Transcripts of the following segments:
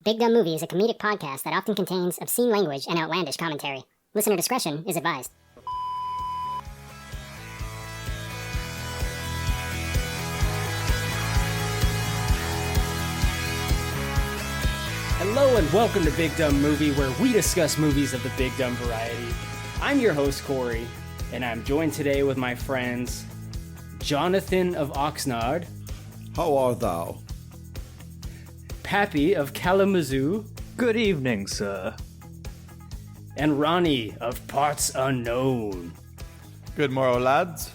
Big Dumb Movie is a comedic podcast that often contains obscene language and outlandish commentary. Listener discretion is advised. Hello and welcome to Big Dumb Movie, where we discuss movies of the big dumb variety. I'm your host, Korey, and I'm joined today with my friends Jonathan of Oxnard. How art thou? Pappy of Kalamazoo. Good evening, sir. And Ronnie of Parts Unknown. Good morrow, lads.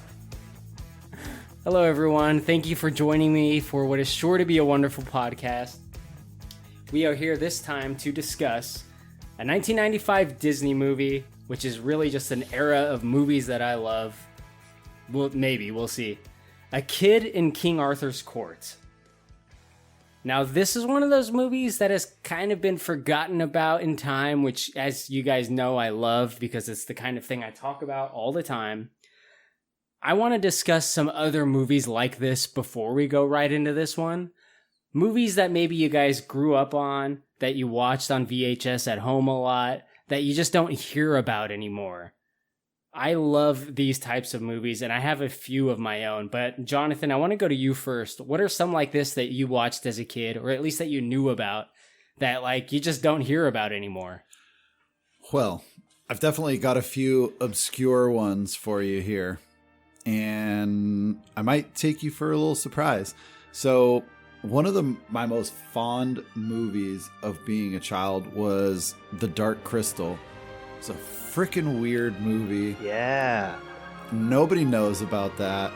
Hello, everyone. Thank you for joining me for what is sure to be a wonderful podcast. We are here this time to discuss a 1995 Disney movie, which is really just an era of movies that I love. Well, maybe, we'll see. A Kid in King Arthur's Court. Now, this is one of those movies that has kind of been forgotten about in time, which, as you guys know, I love because it's the kind of thing I talk about all the time. I want to discuss some other movies like this before we go right into this one. Movies that maybe you guys grew up on, that you watched on VHS at home a lot, that you just don't hear about anymore. I love these types of movies, and I have a few of my own. But Jonathan, I want to go to you first. What are some like this that you watched as a kid, or at least that you knew about, that like you just don't hear about anymore? Well, I've definitely got a few obscure ones for you here, and I might take you for a little surprise. So one of my most fond movies of being a child was The Dark Crystal. It's a freaking weird movie. Yeah. Nobody knows about that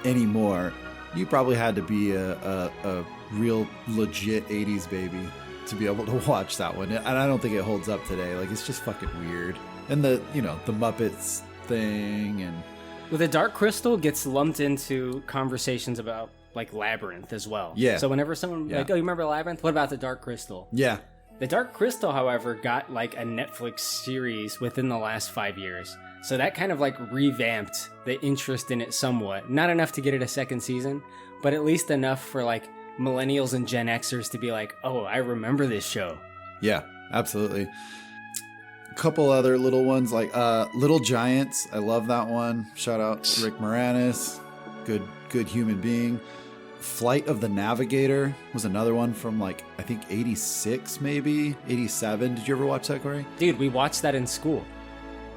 anymore. You probably had to be a real legit 80s baby to be able to watch that one. And I don't think it holds up today. Like, it's just fucking weird. And the Muppets thing and... Well, The Dark Crystal gets lumped into conversations about like Labyrinth as well. Yeah. So whenever someone like, oh, you remember Labyrinth? What about The Dark Crystal? Yeah. The Dark Crystal, however, got like a Netflix series within the last 5 years. So that kind of like revamped the interest in it somewhat. Not enough to get it a second season, but at least enough for like millennials and Gen Xers to be like, oh, I remember this show. Yeah, absolutely. A couple other little ones like Little Giants. I love that one. Shout out to Rick Moranis. Good human being. Flight of the Navigator was another one from like, I think 86, maybe 87. Did you ever watch that, Korey? Dude, we watched that in school.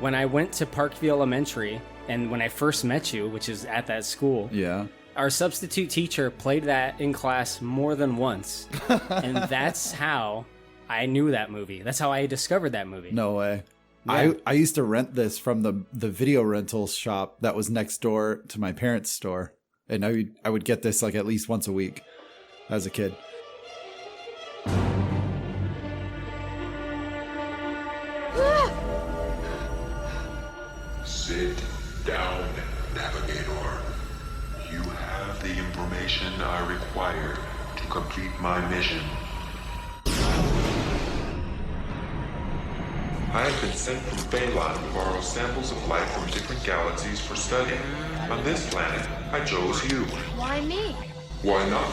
When I went to Parkview Elementary, and when I first met you, which is at that school, yeah, our substitute teacher played that in class more than once. And that's how I knew that movie. That's how I discovered that movie. No way. Yeah. I used to rent this from the video rental shop that was next door to my parents' store. And I would get this like at least once a week as a kid. Sit down, Navigator. You have the information I require to complete my mission. I have been sent from Phaelon to borrow samples of life from different galaxies for study. On this planet, I chose you. Why me? Why not?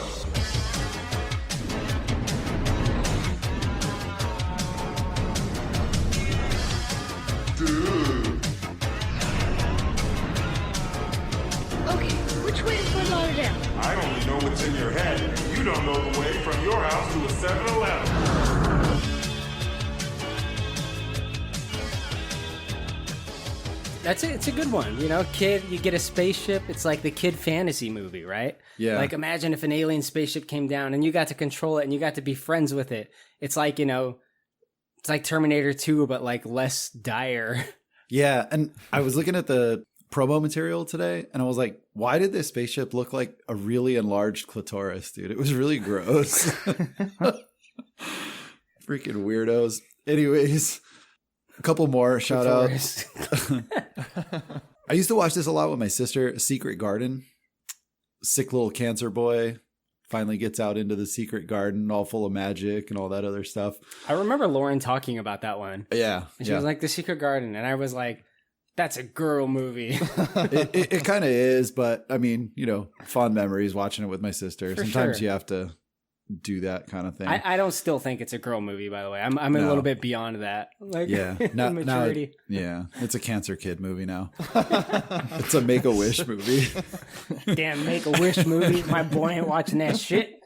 Dude. Okay, which way to Fort Lauderdale? I only know what's in your head. You don't know the way from your house to a 7-Eleven. That's it. It's a good one. You know, kid, you get a spaceship. It's like the kid fantasy movie, right? Yeah. Like, imagine if an alien spaceship came down and you got to control it and you got to be friends with it. It's like, you know, it's like Terminator 2, but like less dire. Yeah. And I was looking at the promo material today and I was like, why did this spaceship look like a really enlarged clitoris, dude? It was really gross. Freaking weirdos. Anyways. A couple more shout outs. I used to watch this a lot with my sister. Secret Garden. Sick little cancer boy finally gets out into the secret garden, all full of magic and all that other stuff. I remember Lauren talking about that one. Yeah. And she was like, The Secret Garden. And I was like, that's a girl movie. It kind of is, but I mean, you know, fond memories watching it with my sister. For Sometimes sure. you have to do that kind of thing. I don't still think it's a girl movie, by the way. I'm a little bit beyond that. Like, Yeah, maturity. It's a cancer kid movie now. It's a Make-A-Wish movie. Damn, Make-A-Wish movie. My boy ain't watching that shit.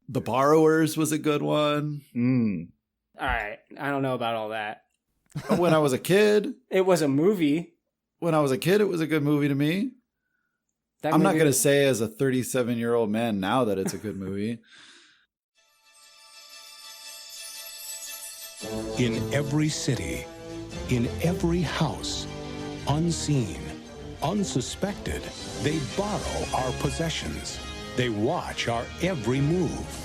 The Borrowers was a good one. All right, I don't know about all that. When I was a kid, It was a movie. it was a good movie to me. I'm not going to say as a 37-year-old man now that it's a good movie. In every city, in every house, unseen, unsuspected, they borrow our possessions. They watch our every move.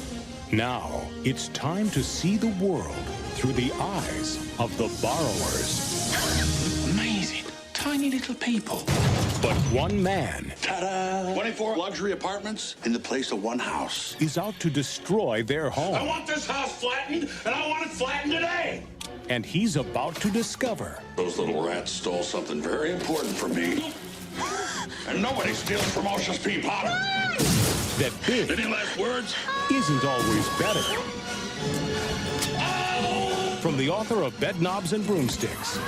Now, it's time to see the world through the eyes of the borrowers. Amazing. Tiny little people. But one man Ta-da! 24 luxury apartments in the place of one house. is out to destroy their I home. want this house flattened, and I want it flattened today. And he's about to discover Those little rats stole something very important from me. And nobody steals from Ocean's Pea Potter. that big Any last words? isn't always better. From the author of Bed Knobs and Broomsticks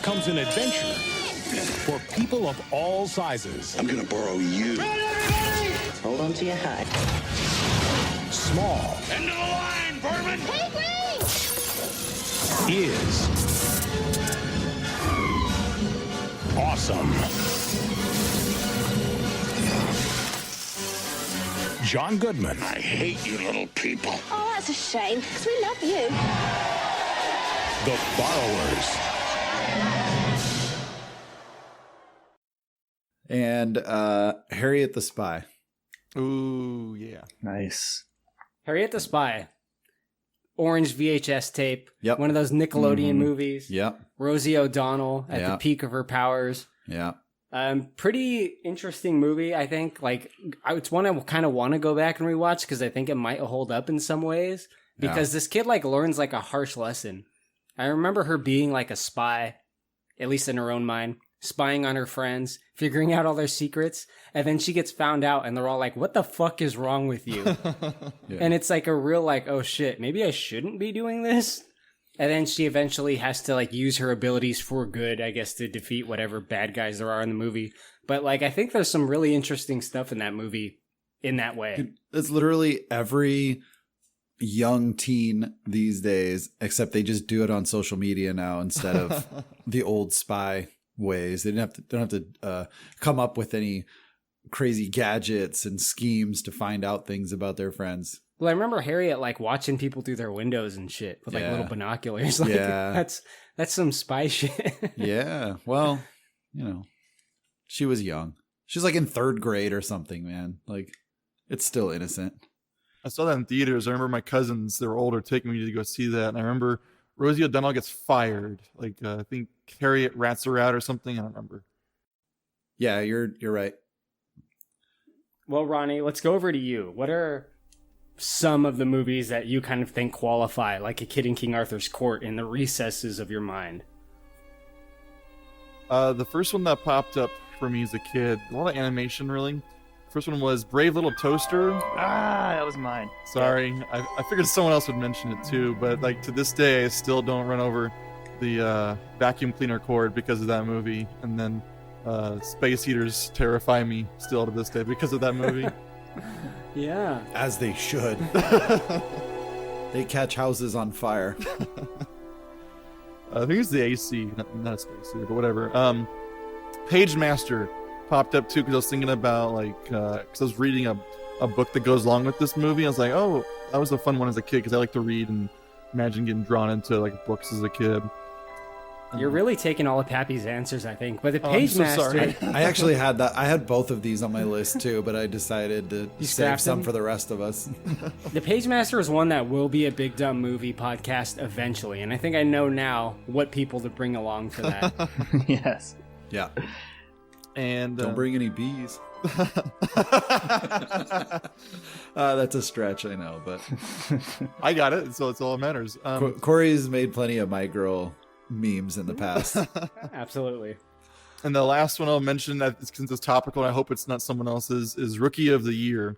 comes an adventure for people of all sizes. I'm gonna borrow you. Hold on to your hat. Small End of the line, Berman! is awesome. John Goodman, I hate you little people. Oh, that's a shame, because we love you. The Borrowers. And Harriet the Spy. Ooh, yeah. Nice. Harriet the Spy. Orange VHS tape. Yep. One of those Nickelodeon movies. Yep. Rosie O'Donnell at the Yep. peak of her powers. Yeah. Pretty interesting movie, I think. Like, it's one I kind of want to go back and rewatch because I think it might hold up in some ways. Because this kid, like, learns, like, a harsh lesson. I remember her being, like, a spy, at least in her own mind, spying on her friends, figuring out all their secrets, and then she gets found out, and they're all like, what the fuck is wrong with you? Yeah. And it's, like, a real, like, oh, shit, maybe I shouldn't be doing this? And then she eventually has to, like, use her abilities for good, I guess, to defeat whatever bad guys there are in the movie. But, like, I think there's some really interesting stuff in that movie in that way. It's literally every young teen these days, except they just do it on social media now instead of the old spy ways. They don't have to come up with any crazy gadgets and schemes to find out things about their friends. Well, I remember Harriet, like, watching people through their windows and shit with, like, Yeah. little binoculars. Like, Yeah. that's some spy shit. Yeah. Well, you know, she was young. She was like in third grade or something, man. Like, it's still innocent. I saw that in theaters. I remember my cousins, they were older, taking me to go see that. And I remember Rosie O'Donnell gets fired. Like, I think Harriet rats her out or something. I don't remember. Yeah, you're right. Well, Ronnie, let's go over to you. What are some of the movies that you kind of think qualify like a kid in King Arthur's court in the recesses of your mind? The first one that popped up for me as a kid, a lot of animation, really. First one was Brave Little Toaster. Ah, that was mine. Sorry, I figured someone else would mention it too, but like to this day, I still don't run over the vacuum cleaner cord because of that movie. And then space heaters terrify me still to this day because of that movie. Yeah. As they should. They catch houses on fire. I think it's the AC, not a space heater, but whatever. Page Master popped up too because I was thinking about because I was reading a book that goes along with this movie. I was like, oh, that was a fun one as a kid because I like to read and imagine getting drawn into like books as a kid. You're really taking all of Pappy's answers, I think. But the I'm Page so Master... sorry. I actually had that. I had both of these on my list too, but I decided to save scrapped some them? for the rest of us. The Page Master is one that will be a Big Dumb Movie podcast eventually. And I think I know now what people to bring along for that. Yes. Yeah. And Don't bring any bees. That's a stretch, I know, but I got it, so it's all that matters. Korey's made plenty of My Girl memes in the past. Absolutely. And the last one I'll mention, that since it's topical, and I hope it's not someone else's, is Rookie of the Year.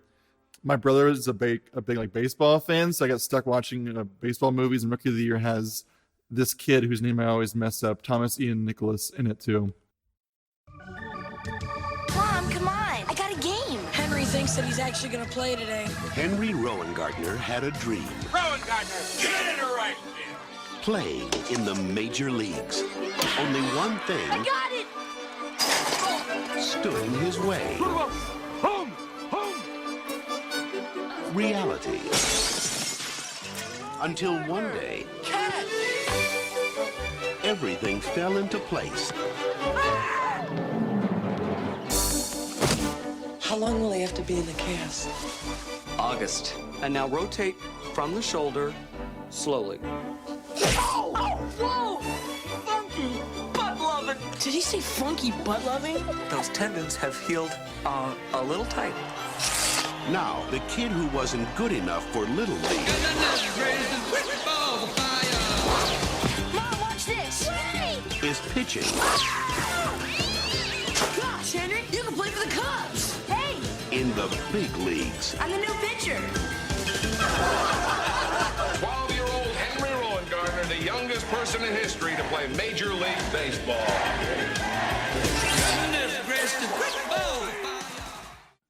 My brother is a big like baseball fan, so I got stuck watching baseball movies, and Rookie of the Year has this kid whose name I always mess up, Thomas Ian Nicholas, in it too. Mom, come on. I got a game. Henry thinks that he's actually going to play today. Henry Rowengartner had a dream. Rowengartner, get in the right field. Playing in the major leagues. Only one thing I got it. stood in his way. Home! Reality. Until one day, everything fell into place. How long will they have to be in the cast? August. And now rotate from the shoulder slowly. Oh, whoa! Funky butt loving. Did he say funky butt loving? Those tendons have healed a little tight. Now, the kid who wasn't good enough for Little League Mom, watch this. Wait! is pitching Gosh, Henry, you can play for the Cubs. Hey, in the big leagues. I'm the new pitcher. 12-year-old Henry Rowengartner, the youngest person in history to play Major League Baseball.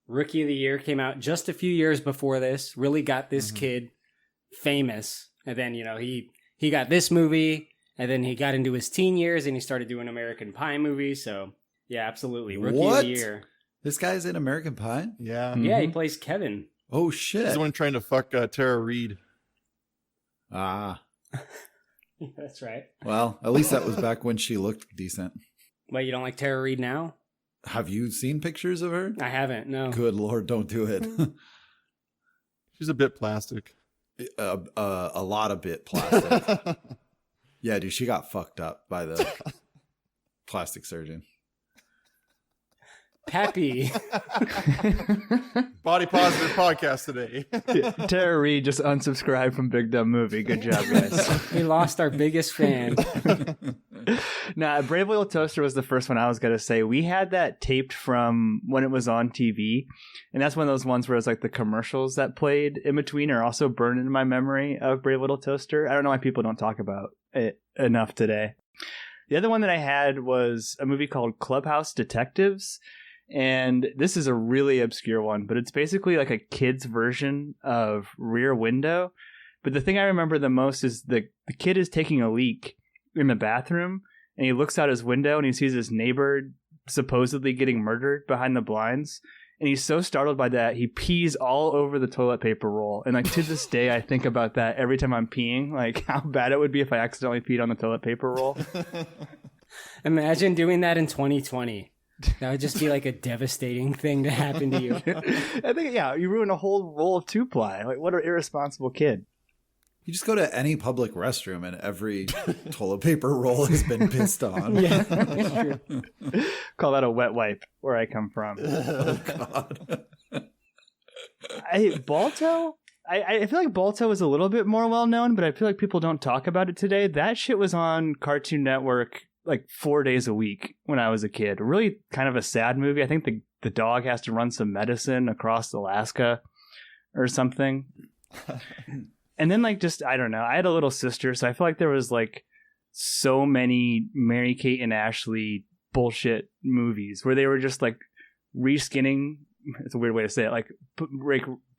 Rookie of the Year came out just a few years before this, really got this kid famous. And then, he got this movie, and then he got into his teen years, and he started doing American Pie movies. So, yeah, absolutely. Rookie of the Year. This guy's in American Pie? Yeah. Yeah, he plays Kevin. Oh, shit. He's the one trying to fuck Tara Reid. Ah. Yeah, that's right. Well, at least that was back when she looked decent. Wait, you don't like Tara Reid now? Have you seen pictures of her? I haven't, no. Good Lord, don't do it. She's a bit plastic. A lot of bit plastic. Yeah, dude, she got fucked up by the plastic surgeon. Pappy. Body positive podcast today. Tara Reid just unsubscribed from Big Dumb Movie. Good job, guys. We lost our biggest fan. Nah, Brave Little Toaster was the first one I was going to say. We had that taped from when it was on TV. And that's one of those ones where it's like the commercials that played in between are also burned into my memory of Brave Little Toaster. I don't know why people don't talk about it enough today. The other one that I had was a movie called Clubhouse Detectives. And this is a really obscure one, but it's basically like a kid's version of Rear Window. But the thing I remember the most is the kid is taking a leak in the bathroom, and he looks out his window and he sees his neighbor supposedly getting murdered behind the blinds. And he's so startled by that, he pees all over the toilet paper roll. And like to this day, I think about that every time I'm peeing, like how bad it would be if I accidentally peed on the toilet paper roll. Imagine doing that in 2020. That would just be like a devastating thing to happen to you. I think, yeah, you ruin a whole roll of 2-ply. Like, what an irresponsible kid. You just go to any public restroom and every toilet paper roll has been pissed on. Yeah, that's true. Call that a wet wipe where I come from. Oh, God. Balto? I feel like Balto is a little bit more well known, but I feel like people don't talk about it today. That shit was on Cartoon Network like 4 days a week when I was a kid. Really kind of a sad movie. I think the dog has to run some medicine across Alaska or something. And then like just, I don't know. I had a little sister, so I feel like there was like so many Mary-Kate and Ashley bullshit movies where they were just like reskinning, it's a weird way to say it, like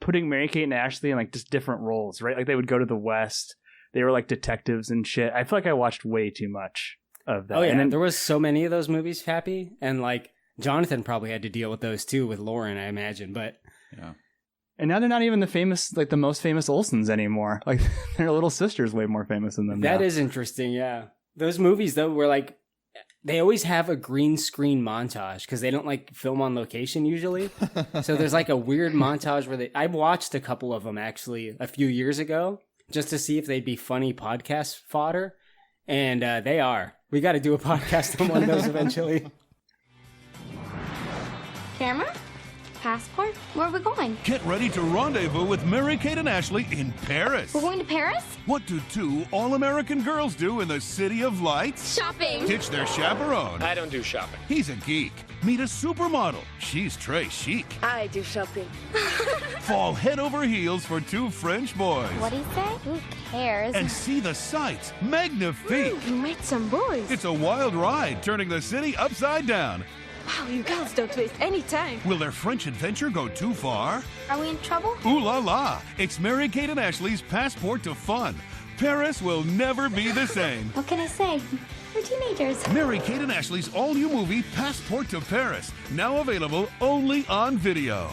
putting Mary-Kate and Ashley in like just different roles, right? Like they would go to the West. They were like detectives and shit. I feel like I watched way too much of that. Oh yeah, and then, there was so many of those movies, Pappy, and like Jonathan probably had to deal with those too with Lauren, I imagine. But yeah, and now they're not even the most famous Olsens anymore. Like their little sister's way more famous than them. That now. is interesting. Yeah, those movies though were like they always have a green screen montage because they don't like film on location usually. So there's like a weird montage where I watched a couple of them actually a few years ago just to see if they'd be funny podcast fodder, and they are. We got to do a podcast on one of those eventually. Camera? passport? Where are we going? Get ready to rendezvous with Mary-Kate and Ashley in Paris. We're going to Paris? What do two all-American girls do in the City of Lights? Shopping. Ditch their chaperone. I don't do shopping. He's a geek. Meet a supermodel. She's très chic. I do shopping. Fall head over heels for two French boys. What do you say? Who cares? And see the sights. Magnifique. You met some boys. It's a wild ride, turning the city upside down. Wow, you girls don't waste any time. Will their French adventure go too far? Are we in trouble? Ooh la la! It's Mary-Kate and Ashley's passport to fun. Paris will never be the same. What can I say? We're teenagers. Mary-Kate and Ashley's all-new movie, Passport to Paris. Now available only on video.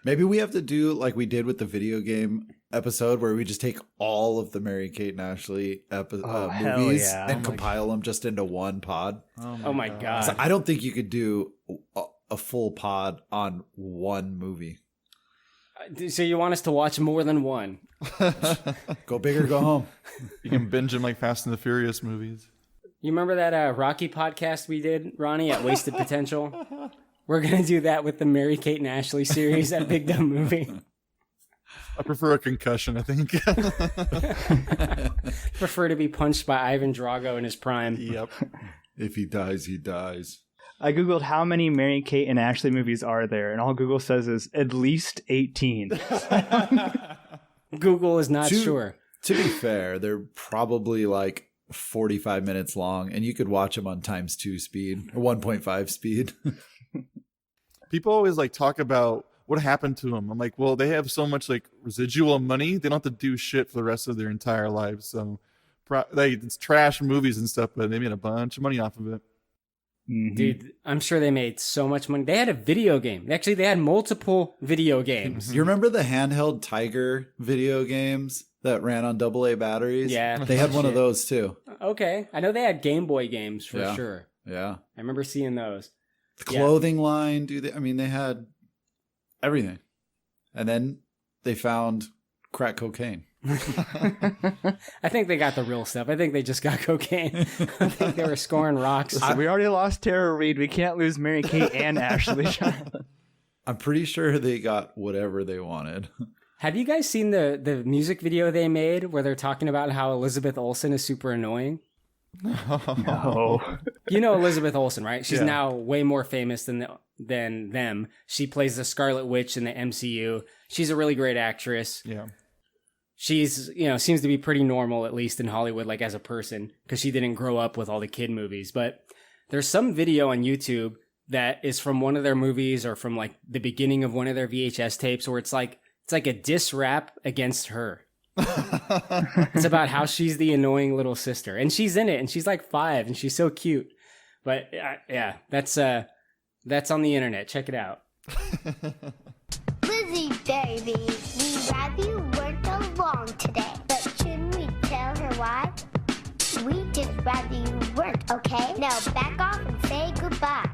Maybe we have to do like we did with the video game episode where we just take all of the Mary-Kate and Ashley movies and compile them just into one pod. Oh my God. So I don't think you could do a full pod on one movie. So you want us to watch more than one? Go big or go home. You can binge them like Fast and the Furious movies. You remember that Rocky podcast we did, Ronnie, at Wasted Potential? We're going to do that with the Mary-Kate and Ashley series at Big Dumb Movie. I prefer a concussion, I think. Prefer to be punched by Ivan Drago in his prime. Yep. If he dies, he dies. I googled how many Mary-Kate and Ashley movies are there, and all Google says is at least 18. Google is not sure. To be fair, they're probably like 45 minutes long, and you could watch them on ×2 speed or 1.5 speed. People always like talk about what happened to them. I'm like, well, they have so much like residual money, they don't have to do shit for the rest of their entire lives. So, it's trash movies and stuff, but they made a bunch of money off of it. Mm-hmm. Dude, I'm sure they made so much money. They had a video game. Actually, they had multiple video games. You remember the handheld Tiger video games that ran on AA batteries? Yeah. They had one of those too. Okay. I know they had Game Boy games for sure. Yeah. I remember seeing those. The clothing line, dude. They had everything. And then they found crack cocaine. I think they got the real stuff. I think they just got cocaine. I think they were scoring rocks. We already lost Tara Reid. We can't lose Mary-Kate and Ashley. I'm pretty sure they got whatever they wanted. Have you guys seen the music video they made where they're talking about how Elizabeth Olsen is super annoying? No. You know Elizabeth Olsen, right? She's now way more famous than them. She plays the Scarlet Witch in the MCU. She's a really great actress. Yeah. She's, seems to be pretty normal, at least in Hollywood, like as a person, because she didn't grow up with all the kid movies. But there's some video on YouTube that is from one of their movies or from like the beginning of one of their VHS tapes where it's like a diss rap against her. It's about how she's the annoying little sister, and she's in it, and she's like 5, and she's so cute. But that's on the internet. Check it out. Lizzie, baby, we'd rather you weren't along today, but shouldn't we tell her why? We just rather you weren't, okay? Now back off and say goodbye.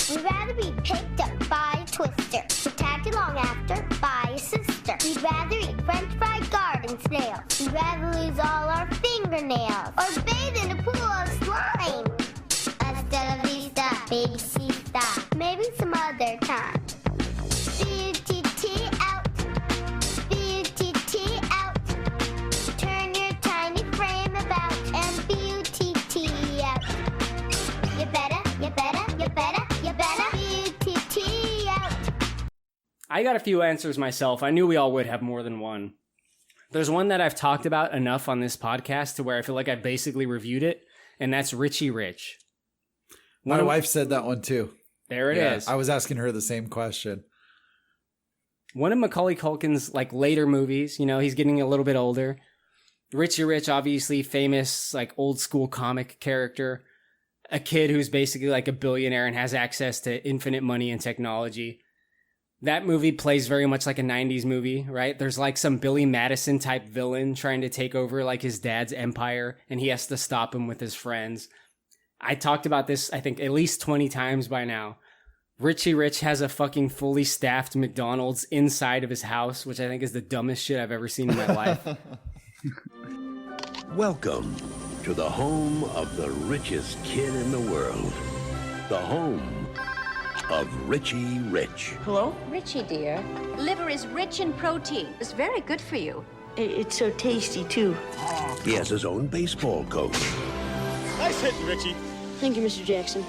We'd rather be picked up by a twister, or tagged along after by a sister. We'd rather eat french fried garden snails. We'd rather lose all our fingernails, or bathe in a pool of slime. Hasta la vista, baby siesta. Maybe some other time. B-U-T-T out. B-U-T-T out. Turn your tiny frame about and B-U-T-T out. You better, you better, you better. I got a few answers myself. I knew we all would have more than one. There's one that I've talked about enough on this podcast to where I feel like I basically reviewed it, and that's Richie Rich. My wife said that one too. There it is. I was asking her the same question. One of Macaulay Culkin's like later movies, he's getting a little bit older. Richie Rich, obviously famous, like old school comic character. A kid who's basically like a billionaire and has access to infinite money and technology. That movie plays very much like a 90s movie, right? There's like some Billy Madison type villain trying to take over like his dad's empire, and he has to stop him with his friends. I talked about this, I think, at least 20 times by now. Richie Rich has a fucking fully staffed McDonald's inside of his house, which I think is the dumbest shit I've ever seen in my life. Welcome to the home of the richest kid in the world. The home of Richie Rich. Hello? Richie, dear, liver is rich in protein. It's very good for you. It's so tasty, too. He has his own baseball coach. Nice hit, Richie. Thank you, Mr. Jackson.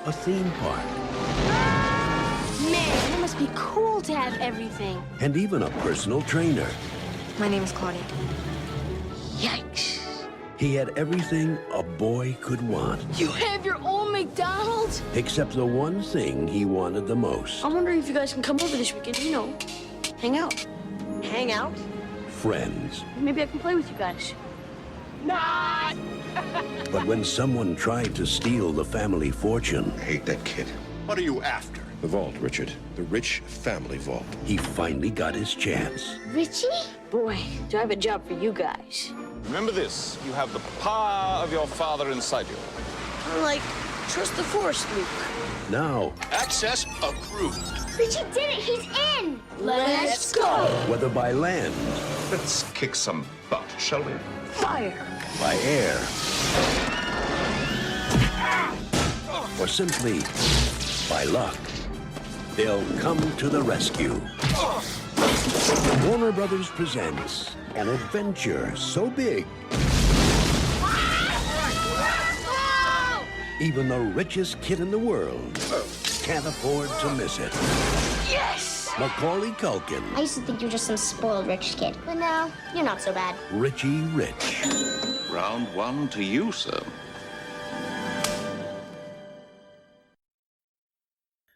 A theme park. Man, it must be cool to have everything. And even a personal trainer. My name is Korey. Yikes. He had everything a boy could want. You have your own McDonald's? Except the one thing he wanted the most. I'm wondering if you guys can come over this weekend, hang out. Hang out? Friends. Maybe I can play with you guys. Not! But when someone tried to steal the family fortune, I hate that kid. What are you after? The vault, Richard. The rich family vault. he finally got his chance. Richie? Boy, do I have a job for you guys. Remember this, you have the power of your father inside you. Trust the force, Luke. Now, Access approved. Richie did it. He's in. Let's go. whether by land, Let's kick some butt, shall we? Fire. by air, or simply by luck, they'll come to the rescue. Warner Brothers presents an adventure so big, even the richest kid in the world can't afford to miss it. Yes! Macaulay Culkin, I used to think you were just some spoiled rich kid, but now you're not so bad. Richie Rich. Round one to you, sir.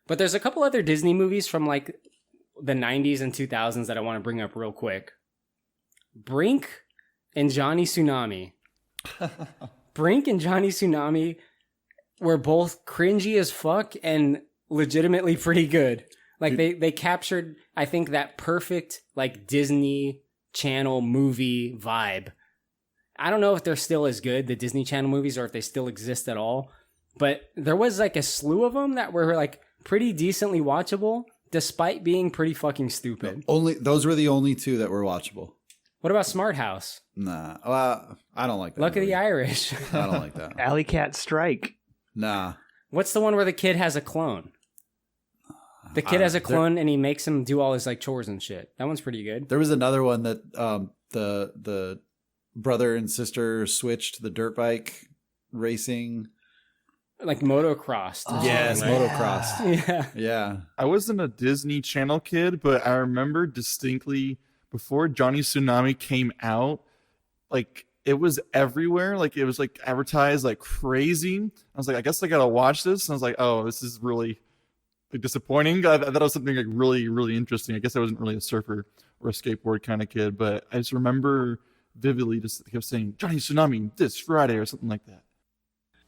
But there's a couple other Disney movies from like the 90s and 2000s that I want to bring up real quick. Brink and Johnny Tsunami. Brink and Johnny Tsunami were both cringy as fuck and legitimately pretty good. Like they captured, I think, that perfect like Disney Channel movie vibe. I don't know if they're still as good, the Disney Channel movies, or if they still exist at all. But there was like a slew of them that were like pretty decently watchable, despite being pretty fucking stupid. Those were the only two that were watchable. What about Smart House? Nah, I don't like that. Luck of the Irish. I don't like that. Alley Cat Strike. Nah. What's the one where the kid has a clone? The kid has a clone and he makes him do all his like chores and shit. That one's pretty good. There was another one that the brother and sister switched the dirt bike racing. Like motocross. Yes, motocross. Yeah. Yeah. I wasn't a Disney Channel kid, but I remember distinctly before Johnny Tsunami came out, like it was everywhere. Like it was like advertised like crazy. I was like, I guess I gotta watch this. And I was like, oh, this is really like disappointing. I thought it was something like really, really interesting. I guess I wasn't really a surfer or a skateboard kind of kid, but I just remember vividly just kept saying Johnny Tsunami this Friday or something like that.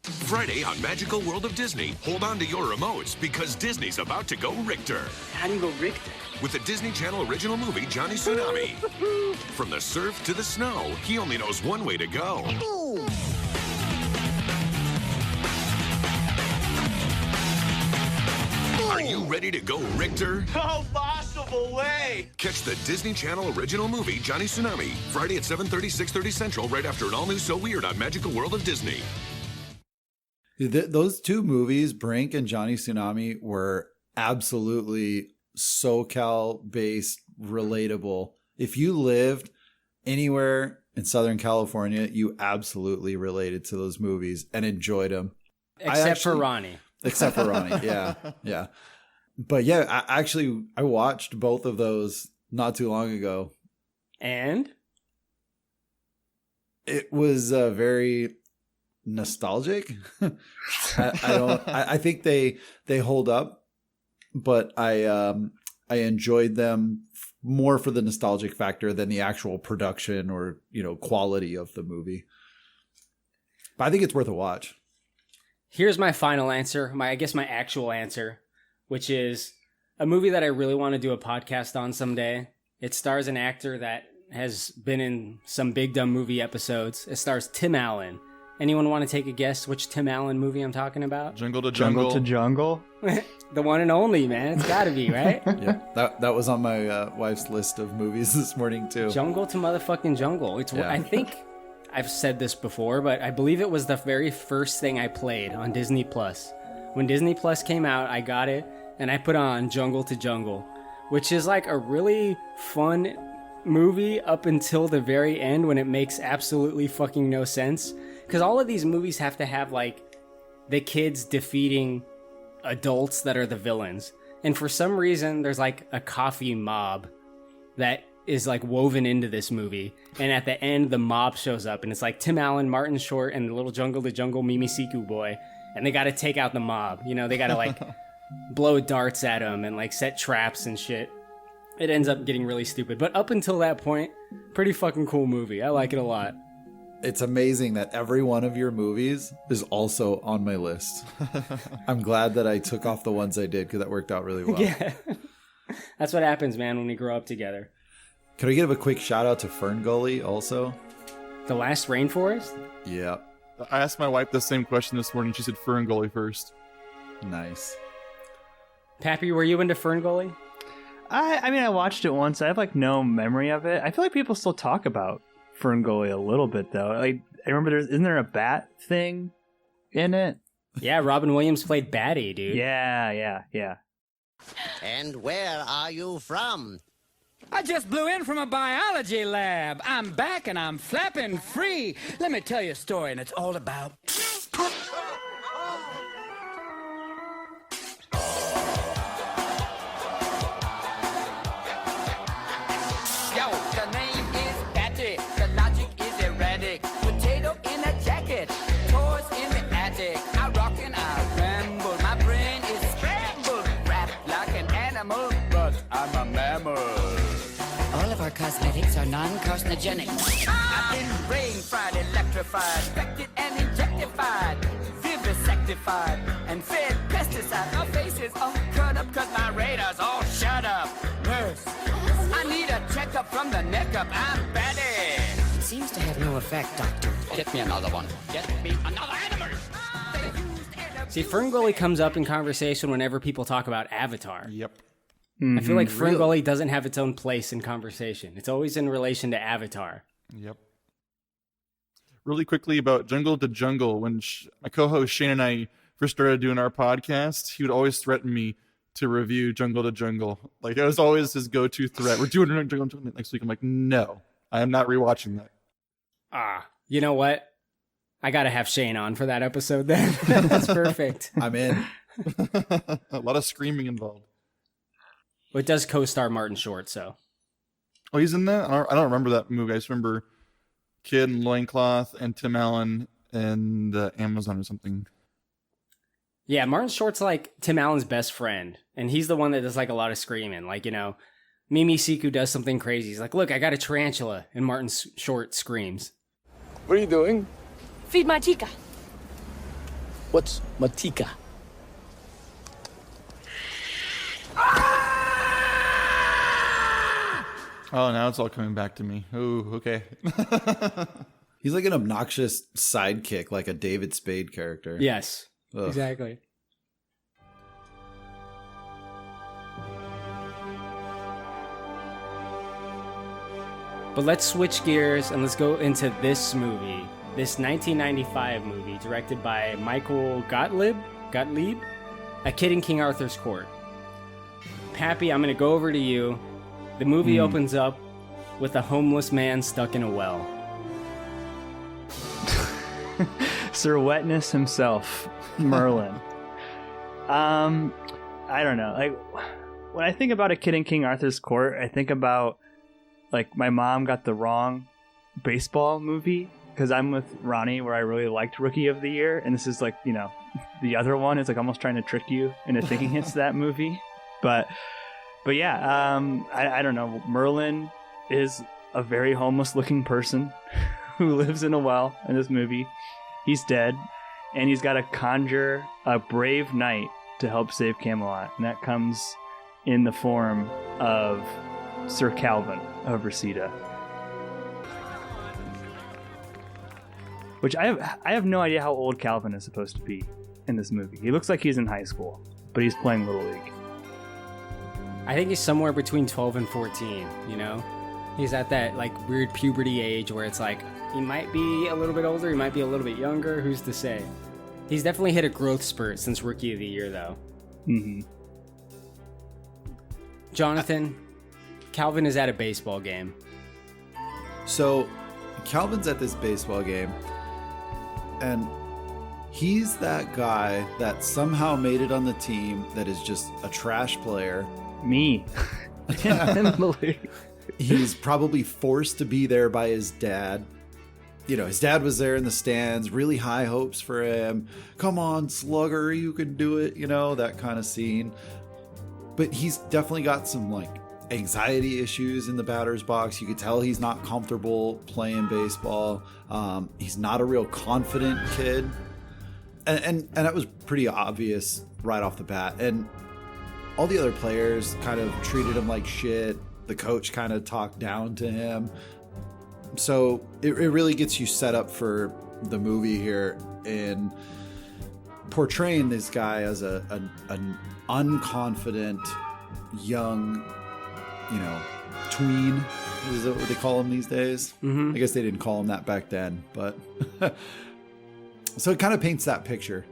Friday on Magical World of Disney. Hold on to your remotes because Disney's about to go Richter. How do you go Richter? With the Disney Channel original movie, Johnny Tsunami. From the surf to the snow, he only knows one way to go. Are you ready to go Richter? No possible way! Catch the Disney Channel original movie, Johnny Tsunami, Friday at 7:30, 6:30 Central, right after an all-new So Weird on Magical World of Disney. Those two movies, Brink and Johnny Tsunami, were absolutely SoCal-based, relatable. If you lived anywhere in Southern California, you absolutely related to those movies and enjoyed them. Except for Ronnie. Except for Ronnie, yeah. Yeah. But yeah, I watched both of those not too long ago. And? It was very nostalgic. I think they hold up, but I enjoyed them more for the nostalgic factor than the actual production or quality of the movie. But I think it's worth a watch. Here's my final answer, my actual answer, which is a movie that I really want to do a podcast on someday. It stars an actor that has been in some Big Dumb Movie episodes. It stars Tim Allen. Anyone want to take a guess which Tim Allen movie I'm talking about? Jungle to Jungle. Jungle to Jungle. The one and only, man. It's got to be, right? Yeah, that was on my wife's list of movies this morning too. Jungle to motherfucking Jungle. Yeah. I think I've said this before, but I believe it was the very first thing I played on Disney Plus. When Disney Plus came out, I got it, and I put on Jungle to Jungle, which is like a really fun movie up until the very end when it makes absolutely fucking no sense. Because all of these movies have to have like the kids defeating adults that are the villains. And for some reason, there's like a coffee mob that is like woven into this movie. And at the end, the mob shows up and it's like Tim Allen, Martin Short, and the little Jungle to Jungle Mimi Siku boy. And they got to take out the mob. You know, they got to like blow darts at them and like set traps and shit. It ends up getting really stupid. But up until that point, pretty fucking cool movie. I like it a lot. It's amazing that every one of your movies is also on my list. I'm glad that I took off the ones I did because that worked out really well. Yeah. That's what happens, man, when we grow up together. Can we give a quick shout out to Fern Gully also? The Last Rainforest? Yeah. I asked my wife the same question this morning. She said Fern Gully first. Nice. Pappy, were you into Fern Gully? I mean, I watched it once. I have like no memory of it. I feel like people still talk about Fern Gully a little bit though. Like, I remember isn't there a bat thing in it? Yeah, Robin Williams played Batty, dude. Yeah. And where are you from? I just blew in from a biology lab. I'm back and I'm flapping free. Let me tell you a story, and it's all about... Yo, the name is Patty. The logic is erratic. Potato in a jacket. Toys in the attic. I rock and I ramble. My brain is scrambled. Wrapped like an animal, but I'm a mammal. All of our cosmetics are non-carcinogenic. I've been brain-fried, electrified, infected and injectified, vivisectified, and fed pesticide. My face is all cut up because my radar's all shut up. Nurse, I need a checkup from the neck up. I'm Betty. It seems to have no effect, Doctor. Get me another one. Get me another animal. See, Fern Gully comes up in conversation whenever people talk about Avatar. Yep. I feel like Fern Gully doesn't have its own place in conversation. It's always in relation to Avatar. Yep. Really quickly about Jungle to Jungle, when my co-host Shane and I first started doing our podcast, he would always threaten me to review Jungle to Jungle. Like, it was always his go-to threat. We're doing Jungle to Jungle next week. I'm like, no, I am not rewatching that. You know what? I gotta have Shane on for that episode then. That's perfect. I'm in. A lot of screaming involved. Well, it does co-star Martin Short, so. Oh, he's in that? I don't remember that movie. I just remember Kid and Loincloth and Tim Allen and Amazon or something. Yeah, Martin Short's like Tim Allen's best friend, and he's the one that does like a lot of screaming. Like, you know, Mimi Siku does something crazy. He's like, look, I got a tarantula, and Martin Short screams. What are you doing? Feed my chica. What's matika? Oh, now it's all coming back to me. Ooh, okay. He's like an obnoxious sidekick, like a David Spade character. Yes, Ugh. exactly. But let's switch gears and let's go into this movie. This 1995 movie directed by Michael Gottlieb, A Kid in King Arthur's Court. Pappy, I'm going to go over to you. The movie opens up with a homeless man stuck in a well. Sir Wetness himself, Merlin. I don't know. Like, when I think about A Kid in King Arthur's Court, I think about like my mom got the wrong baseball movie because I'm with Ronnie where I really liked Rookie of the Year, and this is like, you know, the other one is like almost trying to trick you into thinking it's that movie. But yeah, I don't know. Merlin is a very homeless looking person who lives in a well in this movie. He's dead, and he's got to conjure a brave knight to help save Camelot, and that comes in the form of Sir Calvin of Reseda. Which I have no idea how old Calvin is supposed to be in this movie. He looks like he's in high school, but he's playing Little League. I think he's somewhere between 12 and 14, you know? He's at that like weird puberty age where it's like, he might be a little bit older, he might be a little bit younger, who's to say? He's definitely hit a growth spurt since Rookie of the Year, though. Mm-hmm. Jonathan, Calvin is at a baseball game. So Calvin's at this baseball game, and he's that guy that somehow made it on the team that is just a trash player. Me. He's probably forced to be there by his dad. You know, his dad was there in the stands, really high hopes for him. Come on, slugger, you can do it, you know, that kind of scene. But he's definitely got some, like, anxiety issues in the batter's box. You could tell he's not comfortable playing baseball. He's not a real confident kid. And that was pretty obvious right off the bat. And all the other players kind of treated him like shit. The coach kind of talked down to him. So it really gets you set up for the movie here in portraying this guy as an unconfident young, you know, tween. Is that what they call him these days? Mm-hmm. I guess they didn't call him that back then, but so it kind of paints that picture.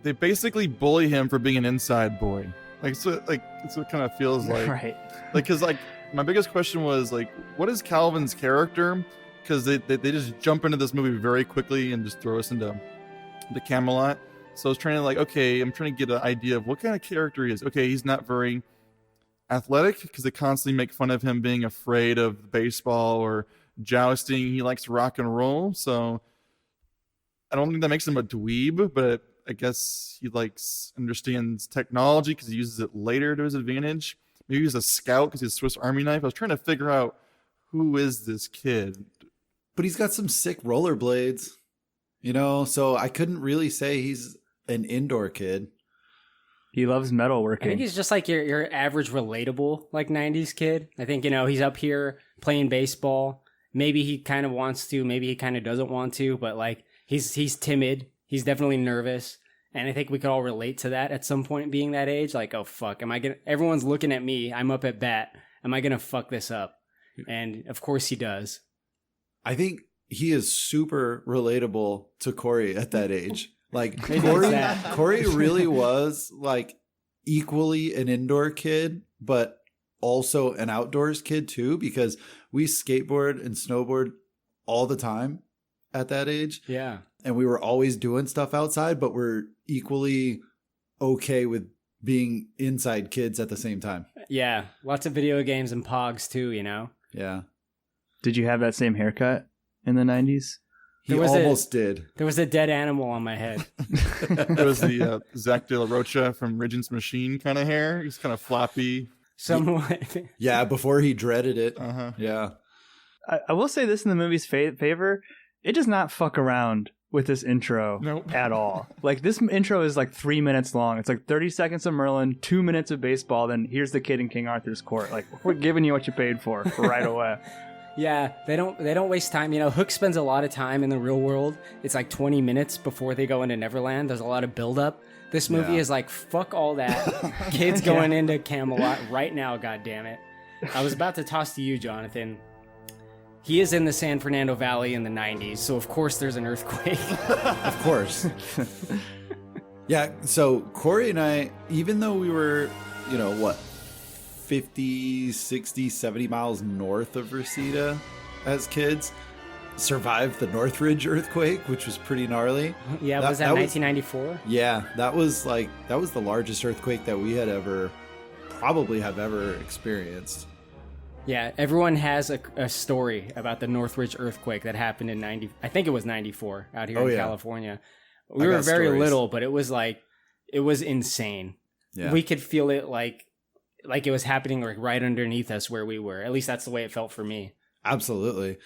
They basically bully him for being an inside boy. It's what it kind of feels like. Right. Like, because, like, my biggest question was, like, what is Calvin's character? Because they just jump into this movie very quickly and just throw us into the Camelot. So I was trying to, like, okay, I'm trying to get an idea of what kind of character he is. Okay, he's not very athletic because they constantly make fun of him being afraid of baseball or jousting. He likes rock and roll. So I don't think that makes him a dweeb, but I guess he understands technology because he uses it later to his advantage. Maybe he's a scout because he's a Swiss Army knife. I was trying to figure out who is this kid. But he's got some sick rollerblades, you know, so I couldn't really say he's an indoor kid. He loves metalworking. I think he's just like your average relatable, like, 90s kid. I think, you know, he's up here playing baseball. Maybe he kind of wants to, maybe he kind of doesn't want to, but, like, he's timid. He's definitely nervous. And I think we could all relate to that at some point, being that age. Like, oh, fuck, everyone's looking at me. I'm up at bat. Am I going to fuck this up? And of course he does. I think he is super relatable to Korey at that age. Like, Korey really was, like, equally an indoor kid, but also an outdoors kid too, because we skateboard and snowboard all the time at that age. Yeah. And we were always doing stuff outside, but we're equally okay with being inside kids at the same time. Yeah. Lots of video games and pogs too, you know? Yeah. Did you have that same haircut in the 90s? He almost did. There was a dead animal on my head. It was the Zach De La Rocha from Ridgeon's Machine kind of hair. He's kind of floppy. Somewhat. Yeah, before he dreaded it. Uh-huh. Yeah. I will say this in the movie's favor. It does not fuck around with this intro at all. Like, this intro is like 3 minutes long. It's like 30 seconds of Merlin, 2 minutes of baseball, then here's the kid in King Arthur's court. Like, we're giving you what you paid for right away. Yeah, they don't waste time. You know, Hook spends a lot of time in the real world. It's like 20 minutes before they go into Neverland. There's a lot of buildup. This movie is like, fuck all that. Kids going into Camelot right now, goddammit. I was about to toss to you, Jonathan. He is in the San Fernando Valley in the 90s, so of course there's an earthquake. Of course. Yeah, so Korey and I, even though we were, you know, what, 50, 60, 70 miles north of Reseda as kids, survived the Northridge earthquake, which was pretty gnarly. Yeah, was that 1994? Yeah, that was the largest earthquake that we had probably have ever experienced. Yeah, everyone has a story about the Northridge earthquake that happened in 94 out here in California. We were very little, but it was insane. Yeah. We could feel it like it was happening like right underneath us where we were. At least that's the way it felt for me. Absolutely.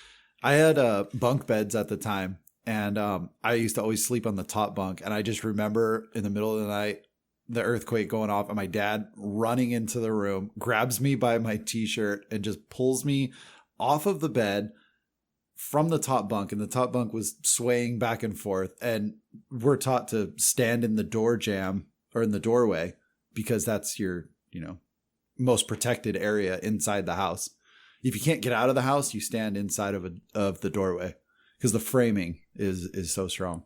I had bunk beds at the time, and I used to always sleep on the top bunk. And I just remember in the middle of the night, the earthquake going off, and my dad running into the room, grabs me by my t-shirt and just pulls me off of the bed from the top bunk. And the top bunk was swaying back and forth. And we're taught to stand in the door jamb or in the doorway because that's your, most protected area inside the house. If you can't get out of the house, you stand inside of the doorway because the framing is so strong.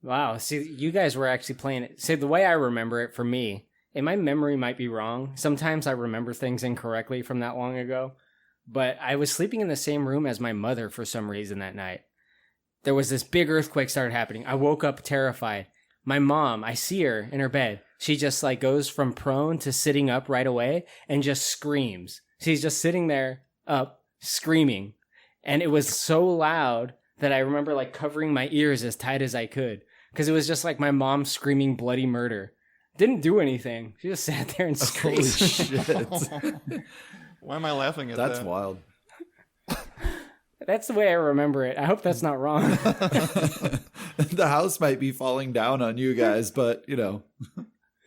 Wow. See, you guys were actually playing it. See, the way I remember it for me and my memory might be wrong. Sometimes I remember things incorrectly from that long ago, but I was sleeping in the same room as my mother for some reason that night. There was this big earthquake started happening. I woke up terrified. My mom, I see her in her bed. She just like goes from prone to sitting up right away and just screams. She's just sitting there up screaming. And it was so loud that I remember like covering my ears as tight as I could. Because it was just like my mom screaming bloody murder. Didn't do anything. She just sat there and screamed. Holy shit. Why am I laughing at that? That's wild. That's the way I remember it. I hope that's not wrong. The house might be falling down on you guys, but, you know,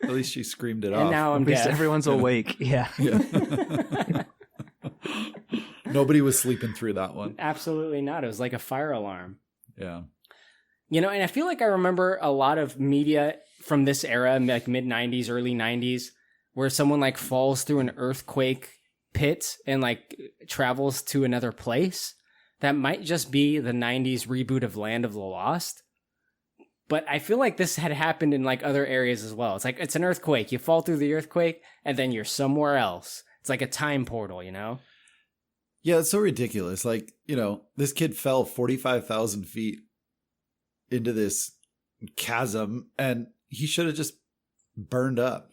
at least she screamed it off. And now I'm At least deaf. everyone's awake. Yeah. Nobody was sleeping through that one. Absolutely not. It was like a fire alarm. Yeah. You know, and I feel like I remember a lot of media from this era, like mid-90s, early 90s, where someone like falls through an earthquake pit and like travels to another place. That might just be the 90s reboot of Land of the Lost. But I feel like this had happened in like other areas as well. It's like, it's an earthquake. You fall through the earthquake and then you're somewhere else. It's like a time portal, you know? Yeah, it's so ridiculous. Like, you know, this kid fell 45,000 feet into this chasm and he should have just burned up.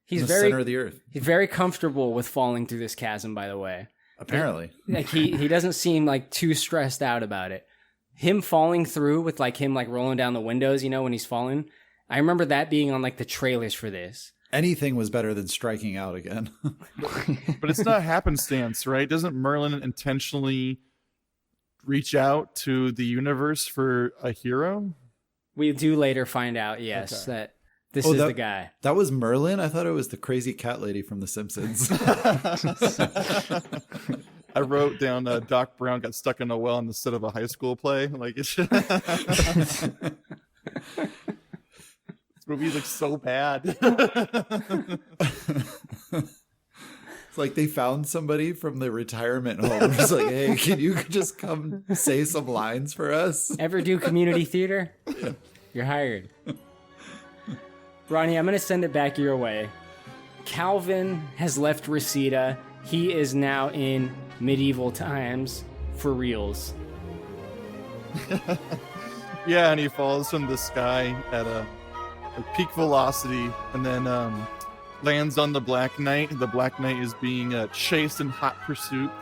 He's in the very center of the earth. He's very comfortable with falling through this chasm, by the way. Apparently. Like he doesn't seem like too stressed out about it. Him falling through with like him like rolling down the windows, you know, when he's falling. I remember that being on like the trailers for this. Anything was better than striking out again. But it's not happenstance, right? Doesn't Merlin intentionally reach out to the universe for a hero? We do later find out, yes, Okay. that this is the guy. That was Merlin? I thought it was the crazy cat lady from The Simpsons. I wrote down Doc Brown got stuck in a well on the set of a high school play. Like it's this movie looks so bad. It's like they found somebody from the retirement home. It's like, hey, can you just come say some lines for us? Ever do community theater? Yeah. You're hired. Ronnie, I'm going to send it back your way. Calvin has left Reseda. He is now in medieval times for reals. Yeah, and he falls from the sky at a peak velocity and then lands on the Black Knight. The Black Knight is being chased in hot pursuit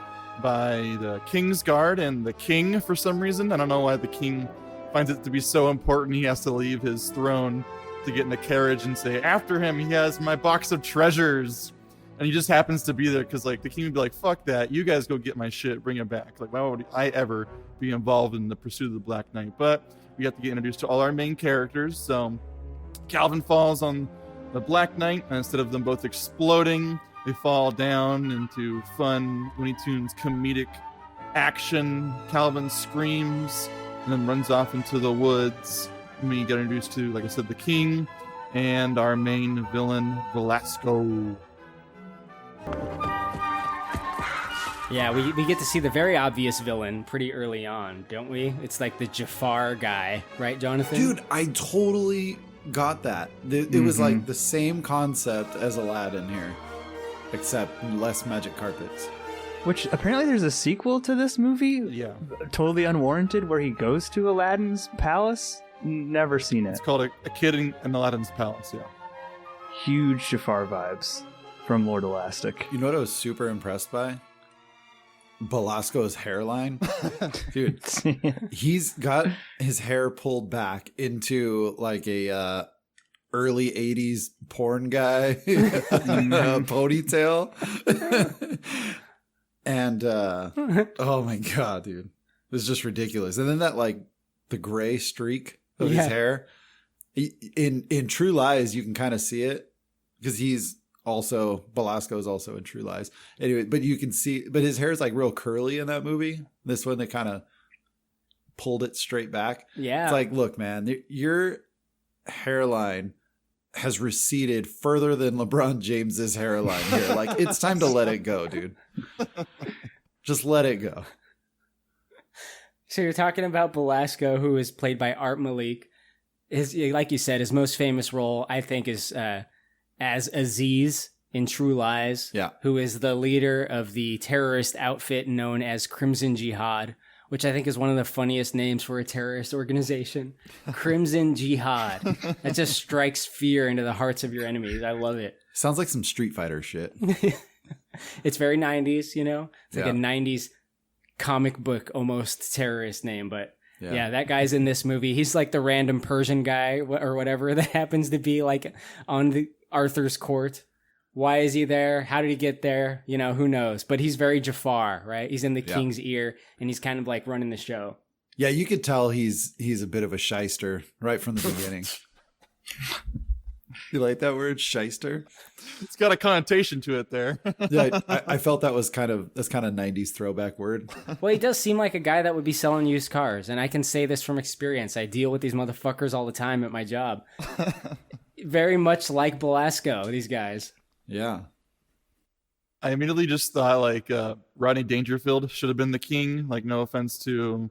by the King's Guard and the King for some reason. I don't know why the King finds it to be so important. He has to leave his throne to get in the carriage and say, after him, he has my box of treasures. And he just happens to be there because like the king would be like, fuck that, you guys go get my shit, bring it back. Like, why would I ever be involved in the pursuit of the Black Knight? But we have to get introduced to all our main characters. So Calvin falls on the Black Knight, and instead of them both exploding, they fall down into fun Looney Tunes comedic action. Calvin screams and then runs off into the woods. And we get introduced to, like I said, the king and our main villain, Velasco. Yeah, we get to see the very obvious villain pretty early on, don't we? It's like the Jafar guy, right, Jonathan? Dude, I totally got that. It was like the same concept as Aladdin here, except less magic carpets. Which apparently there's a sequel to this movie. Yeah. Totally unwarranted, where he goes to Aladdin's palace. Never seen it. It's called A Kid in Aladdin's Palace, yeah. Huge Jafar vibes from Lord Elastic. You know what I was super impressed by? Belasco's hairline. Dude, he's got his hair pulled back into like a early 80s porn guy ponytail. And oh my god, dude. It was just ridiculous. And then that like the gray streak of his hair. In True Lies, you can kind of see it because Belasco is also in True Lies. Anyway, but you can see, but his hair is like real curly in that movie. This one, they kind of pulled it straight back. Yeah. It's like, look, man, your hairline has receded further than LeBron James's hairline here. Like, it's time to let it go, dude. Just let it go. So you're talking about Belasco, who is played by Art Malik. Like you said, his most famous role, I think, is as Aziz in True Lies, who is the leader of the terrorist outfit known as Crimson Jihad, which I think is one of the funniest names for a terrorist organization. Crimson Jihad. That just strikes fear into the hearts of your enemies. I love it. Sounds like some Street Fighter shit. It's very 90s, you know? It's like a 90s comic book almost terrorist name, but yeah, that guy's in this movie. He's like the random Persian guy or whatever that happens to be like on the Arthur's court. Why is he there? How did he get there? You know, who knows? But he's very Jafar, right? He's in the king's ear, and he's kind of like running the show. Yeah, you could tell he's a bit of a shyster right from the beginning. You like that word, shyster? It's got a connotation to it there. Yeah, I felt that's kind of 90s throwback word. Well, he does seem like a guy that would be selling used cars, and I can say this from experience. I deal with these motherfuckers all the time at my job. Very much like Belasco, these guys. Yeah. I immediately just thought like Rodney Dangerfield should have been the king. Like, no offense to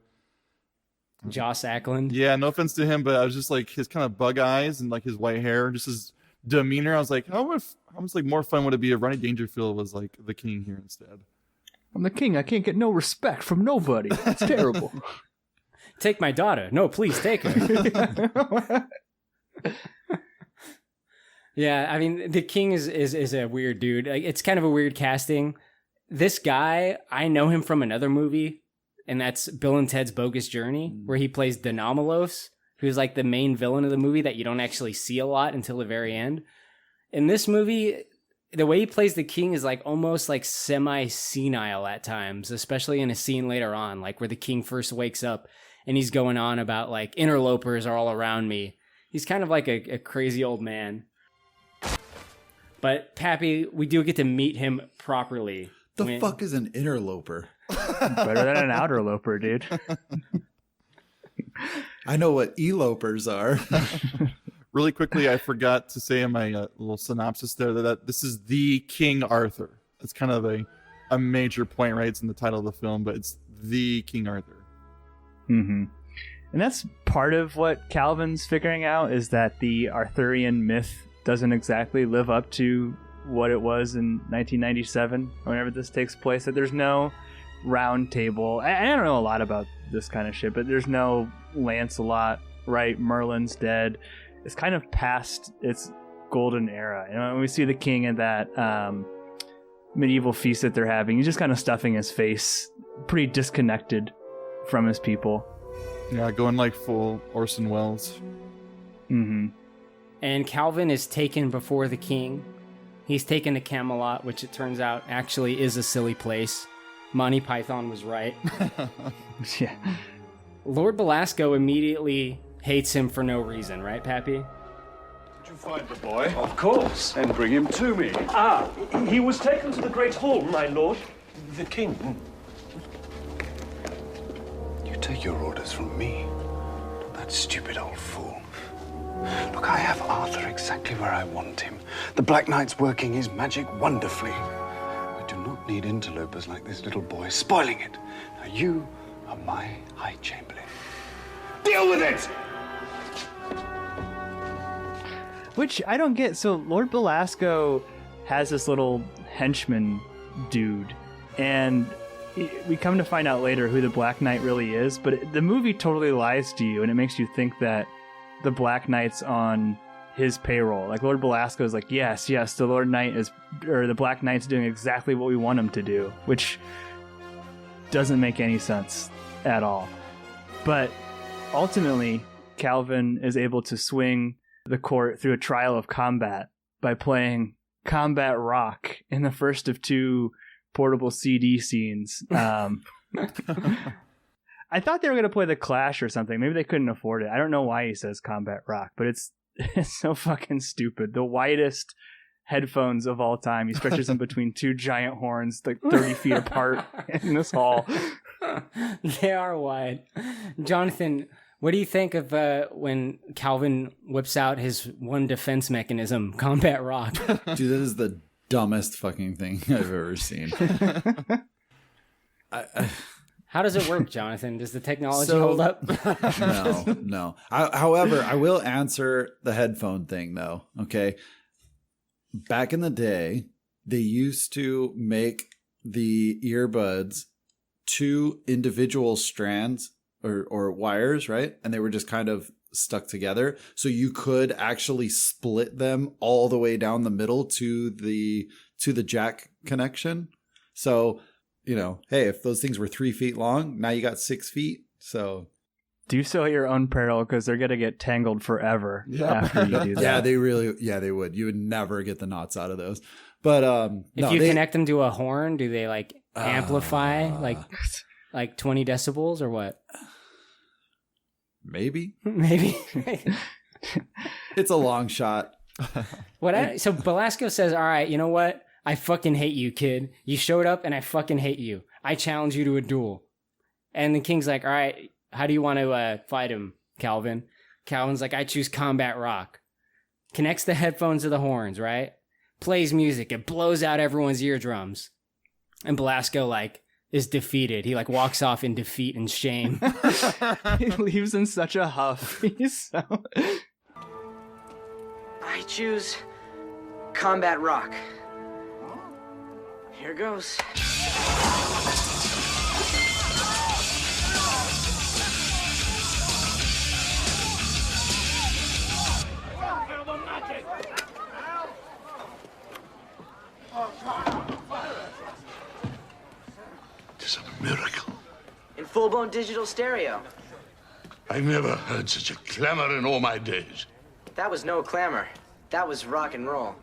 Joss Ackland. Yeah, no offense to him, but I was just like his kind of bug eyes and like his white hair, just his demeanor. I was like, how much like more fun would it be if Rodney Dangerfield was like the king here instead? I'm the king. I can't get no respect from nobody. It's terrible. Take my daughter. No, please take her. Yeah, I mean, the king is a weird dude. Like, it's kind of a weird casting. This guy, I know him from another movie, and that's Bill and Ted's Bogus Journey, where he plays Denomalos, who's like the main villain of the movie that you don't actually see a lot until the very end. In this movie, the way he plays the king is like almost like semi-senile at times, especially in a scene later on, like where the king first wakes up and he's going on about like interlopers are all around me. He's kind of like a crazy old man. But Pappy, we do get to meet him properly. The fuck is an interloper? Better than an outerloper, dude. I know what elopers are. Really quickly, I forgot to say in my little synopsis there that this is the King Arthur. It's kind of a major point, right? It's in the title of the film, but it's the King Arthur. Mm-hmm. And that's part of what Calvin's figuring out, is that the Arthurian myth doesn't exactly live up to what it was in 1997, whenever this takes place. That there's no round table. I don't know a lot about this kind of shit, but there's no Lancelot, right? Merlin's dead. It's kind of past its golden era. And when we see the king in that medieval feast that they're having, he's just kind of stuffing his face, pretty disconnected from his people. Yeah, going like full Orson Welles. Mm-hmm. And Calvin is taken before the king. He's taken to Camelot, which it turns out actually is a silly place. Monty Python was right. Yeah. Lord Belasco immediately hates him for no reason, right, Pappy? Did you find the boy? Of course. And bring him to me. Ah, he was taken to the Great Hall, my lord. The king. You take your orders from me, not that stupid old fool. Look, I have Arthur exactly where I want him. The Black Knight's working his magic wonderfully. We do not need interlopers like this little boy spoiling it. Now you are my High Chamberlain. Deal with it! Which I don't get. So Lord Belasco has this little henchman dude, and we come to find out later who the Black Knight really is, but the movie totally lies to you, and it makes you think that the Black Knight's on his payroll. Like, Lord Belasco is like, yes, the Black Knight's doing exactly what we want him to do, which doesn't make any sense at all. But ultimately, Calvin is able to swing the court through a trial of combat by playing combat rock in the first of two portable CD scenes. I thought they were going to play The Clash or something. Maybe they couldn't afford it. I don't know why he says combat rock, but it's so fucking stupid. The widest headphones of all time. He stretches them between two giant horns, like 30 feet apart in this hall. They are wide. Jonathan, what do you think of when Calvin whips out his one defense mechanism, combat rock? Dude, that is the dumbest fucking thing I've ever seen. How does it work, Jonathan? Does the technology hold up? No. However, I will answer the headphone thing, though. Okay. back in the day, they used to make the earbuds 2 individual strands or wires, right? And they were just kind of stuck together. So you could actually split them all the way down the middle to the jack connection. So, hey, if those things were 3 feet long, now you got 6 feet. So do so at your own peril, because they're going to get tangled forever after you do that. Yeah, they would. You would never get the knots out of those. But if you connect them to a horn, do they like amplify like 20 decibels or what? Maybe. It's a long shot. So Belasco says, all right, you know what? I fucking hate you, kid. You showed up and I fucking hate you. I challenge you to a duel. And the king's like, all right, how do you want to fight him, Calvin? Calvin's like, I choose combat rock. Connects the headphones to the horns, right? Plays music. It blows out everyone's eardrums. And Belasco, is defeated. He, walks off in defeat and shame. He leaves in such a huff. He's so... I choose combat rock. Here goes. It's a miracle. In full-blown digital stereo. I've never heard such a clamor in all my days. That was no clamor. That was rock and roll.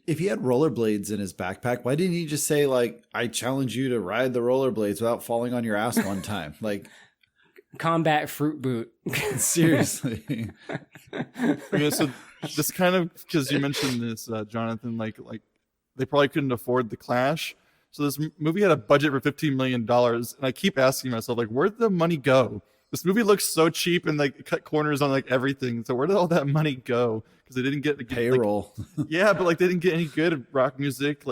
If he had rollerblades in his backpack, why didn't he just say, I challenge you to ride the rollerblades without falling on your ass one time? Combat fruit boot. Seriously. Okay, so this kind of, because you mentioned this, Jonathan, they probably couldn't afford the Clash. So this movie had a budget for $15 million. And I keep asking myself, where'd the money go? This movie looks so cheap and cut corners on everything. So where did all that money go? Because they didn't get the payroll. Yeah, but they didn't get any good rock music.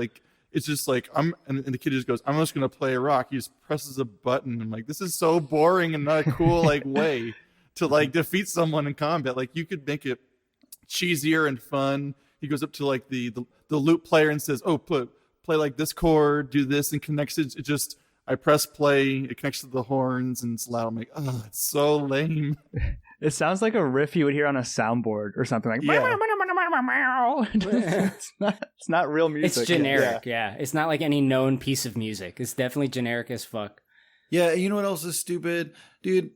It's just and the kid just goes, I'm just gonna play rock. He just presses a button. I'm like, this is so boring and not a cool way to defeat someone in combat. You could make it cheesier and fun. He goes up to the lute player and says, oh, play this chord, do this, and connects it. It just, I press play, it connects to the horns, and it's loud. I'm like, oh, it's so lame. It sounds like a riff you would hear on a soundboard or something Yeah. It's not real music. It's generic, yeah. It's not like any known piece of music. It's definitely generic as fuck. Yeah, you know what else is stupid? Dude,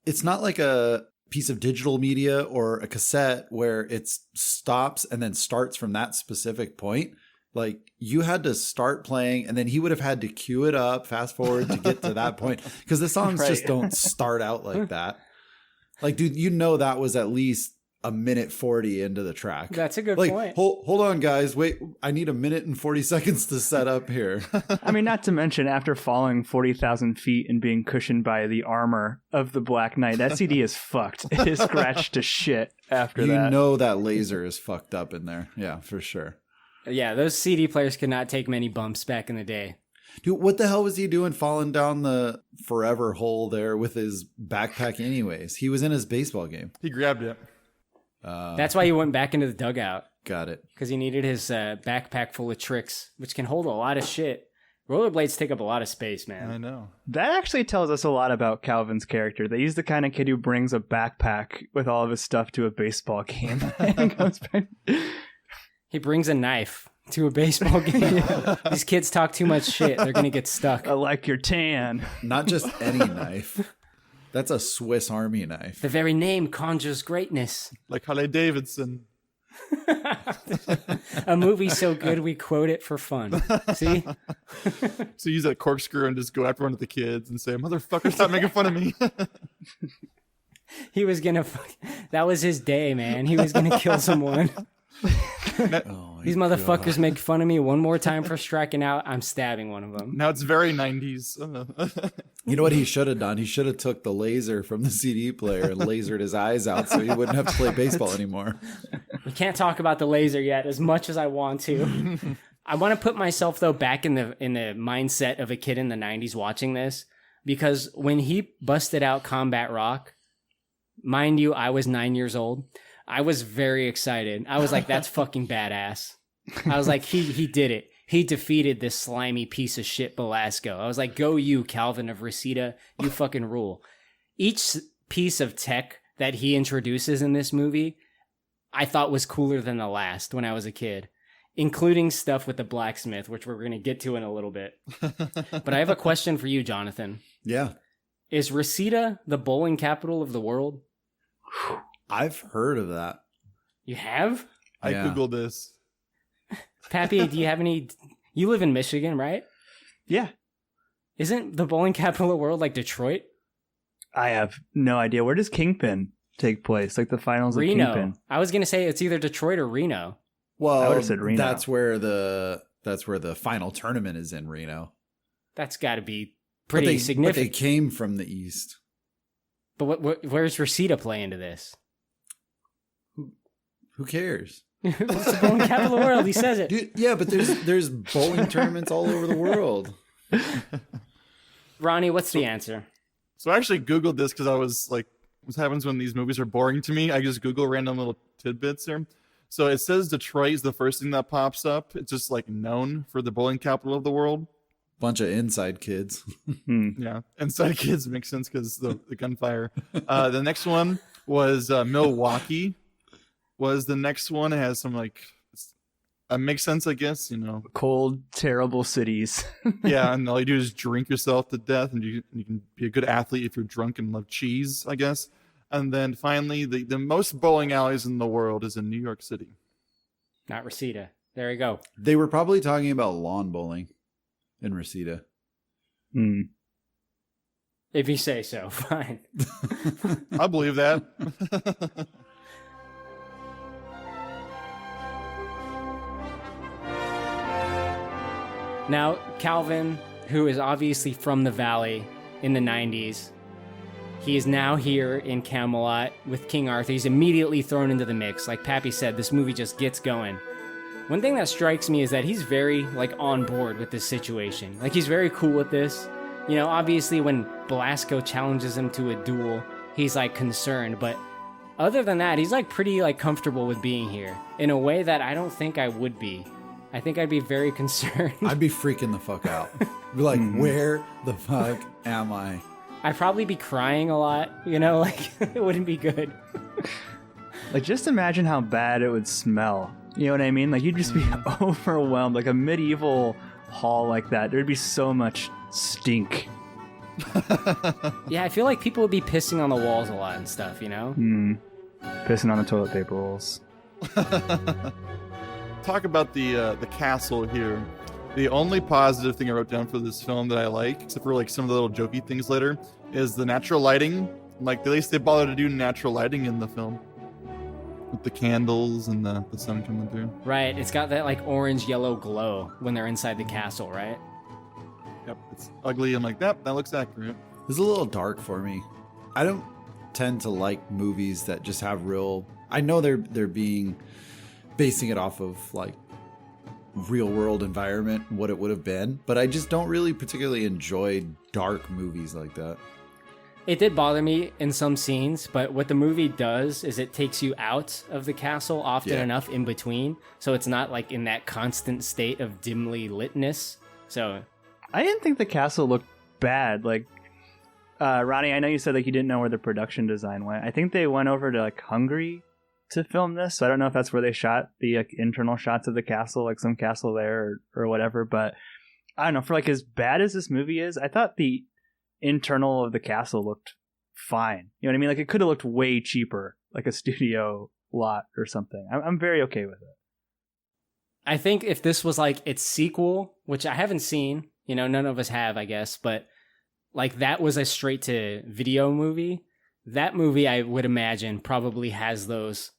it's not like a piece of digital media or a cassette where it stops and then starts from that specific point. You had to start playing and then he would have had to cue it up, fast forward to get to that point. Because the songs just don't start out like that. Dude, that was at least a minute 40 into the track. That's a good point. Hold on, guys. Wait, I need a minute and 40 seconds to set up here. I mean, not to mention, after falling 40,000 feet and being cushioned by the armor of the Black Knight, that CD is fucked. It is scratched to shit after that. You know that laser is fucked up in there. Yeah, for sure. Yeah, those CD players could not take many bumps back in the day. Dude, what the hell was he doing falling down the forever hole there with his backpack anyways? He was in his baseball game. He grabbed it. That's why he went back into the dugout. Got it. Because he needed his backpack full of tricks, which can hold a lot of shit. Rollerblades take up a lot of space, man. I know. That actually tells us a lot about Calvin's character. That he's the kind of kid who brings a backpack with all of his stuff to a baseball game. And goes back. He brings a knife to a baseball game. These kids talk too much shit. They're going to get stuck. I like your tan. Not just any knife. That's a Swiss Army knife. The very name conjures greatness. Like Harley Davidson. A movie so good we quote it for fun. See? So use that corkscrew and just go after one of the kids and say, motherfucker, stop making fun of me. He was going to... That was his day, man. He was going to kill someone. These motherfuckers make fun of me one more time for striking out. I'm stabbing one of them. Now it's very 90s. You know what he should have done? He should have took the laser from the CD player and lasered his eyes out so he wouldn't have to play baseball anymore. We can't talk about the laser yet as much as I want to. I want to put myself though back in the mindset of a kid in the 90s watching this, because when he busted out Combat Rock, mind you, I was 9 years old. I was very excited. I was like, that's fucking badass. I was like, he did it. He defeated this slimy piece of shit Belasco. I was like, go you, Calvin of Reseda. You fucking rule. Each piece of tech that he introduces in this movie, I thought was cooler than the last when I was a kid, including stuff with the blacksmith, which we're going to get to in a little bit. But I have a question for you, Jonathan. Yeah. Is Reseda the bowling capital of the world? I've heard of that. You have? I Googled this. Pappy, do you have any... You live in Michigan, right? Yeah. Isn't the bowling capital of the world like Detroit? I have no idea. Where does Kingpin take place? Like the finals Reno. of Kingpin? I was going to say it's either Detroit or Reno. Well, I would have said Reno. That's where the final tournament is in Reno. That's got to be pretty significant. But they came from the East. But where's Reseda play into this? Who cares? It's the bowling capital of the world. He says it. Dude, yeah, but there's bowling tournaments all over the world. Ronnie, what's the answer? So I actually Googled this because I was like, what happens when these movies are boring to me? I just Google random little tidbits there. So it says Detroit is the first thing that pops up. It's just like known for the bowling capital of the world. Bunch of inside kids. Yeah, inside kids makes sense because the gunfire. The next one was Milwaukee. Was the next one. It has some like, makes sense, I guess, you know. Cold, terrible cities. Yeah, and all you do is drink yourself to death, and you can be a good athlete if you're drunk and love cheese, I guess. And then finally, the most bowling alleys in the world is in New York City. Not Reseda. There you go. They were probably talking about lawn bowling in Reseda. If you say so, fine. I believe that. Now, Calvin, who is obviously from the Valley in the 90s, he is now here in Camelot with King Arthur. He's immediately thrown into the mix. Like Pappy said, this movie just gets going. One thing that strikes me is that he's very, like, on board with this situation. Like, he's very cool with this. You know, obviously when Belasco challenges him to a duel, he's, like, concerned. But other than that, he's, like, pretty, like, comfortable with being here in a way that I don't think I would be. I think I'd be very concerned. I'd be freaking the fuck out. Be like, where the fuck am I? I'd probably be crying a lot, you know, like, it wouldn't be good. Like, just imagine how bad it would smell. You know what I mean? Like, you'd just be overwhelmed. Like, a medieval hall like that, there'd be so much stink. Yeah, I feel like people would be pissing on the walls a lot and stuff, you know? Pissing on the toilet paper rolls. Talk about the castle here. The only positive thing I wrote down for this film that I like, except for like some of the little jokey things later, is the natural lighting. Like, at least they bothered to do natural lighting in the film. With the candles and the sun coming through. Right, it's got that like orange-yellow glow when they're inside the castle, right? Yep, it's ugly. I'm like, that looks accurate. It's a little dark for me. I don't tend to like movies that just have real... I know they're basing it off of like real world environment, what it would have been, but I just don't really particularly enjoy dark movies like that. It did bother me in some scenes, but what the movie does is it takes you out of the castle often enough in between, so it's not like in that constant state of dimly litness. So I didn't think the castle looked bad. Like, Ronnie, I know you said like you didn't know where the production design went. I think they went over to like Hungary to film this, so I don't know if that's where they shot the like internal shots of the castle, like some castle there or whatever. But I don't know, for like as bad as this movie is, I thought the internal of the castle looked fine. You know what I mean? Like, it could have looked way cheaper, like a studio lot or something. I'm very okay with it. I think if this was like its sequel, which I haven't seen, you know, none of us have, I guess, but like that was a straight to video movie, that movie I would imagine probably has those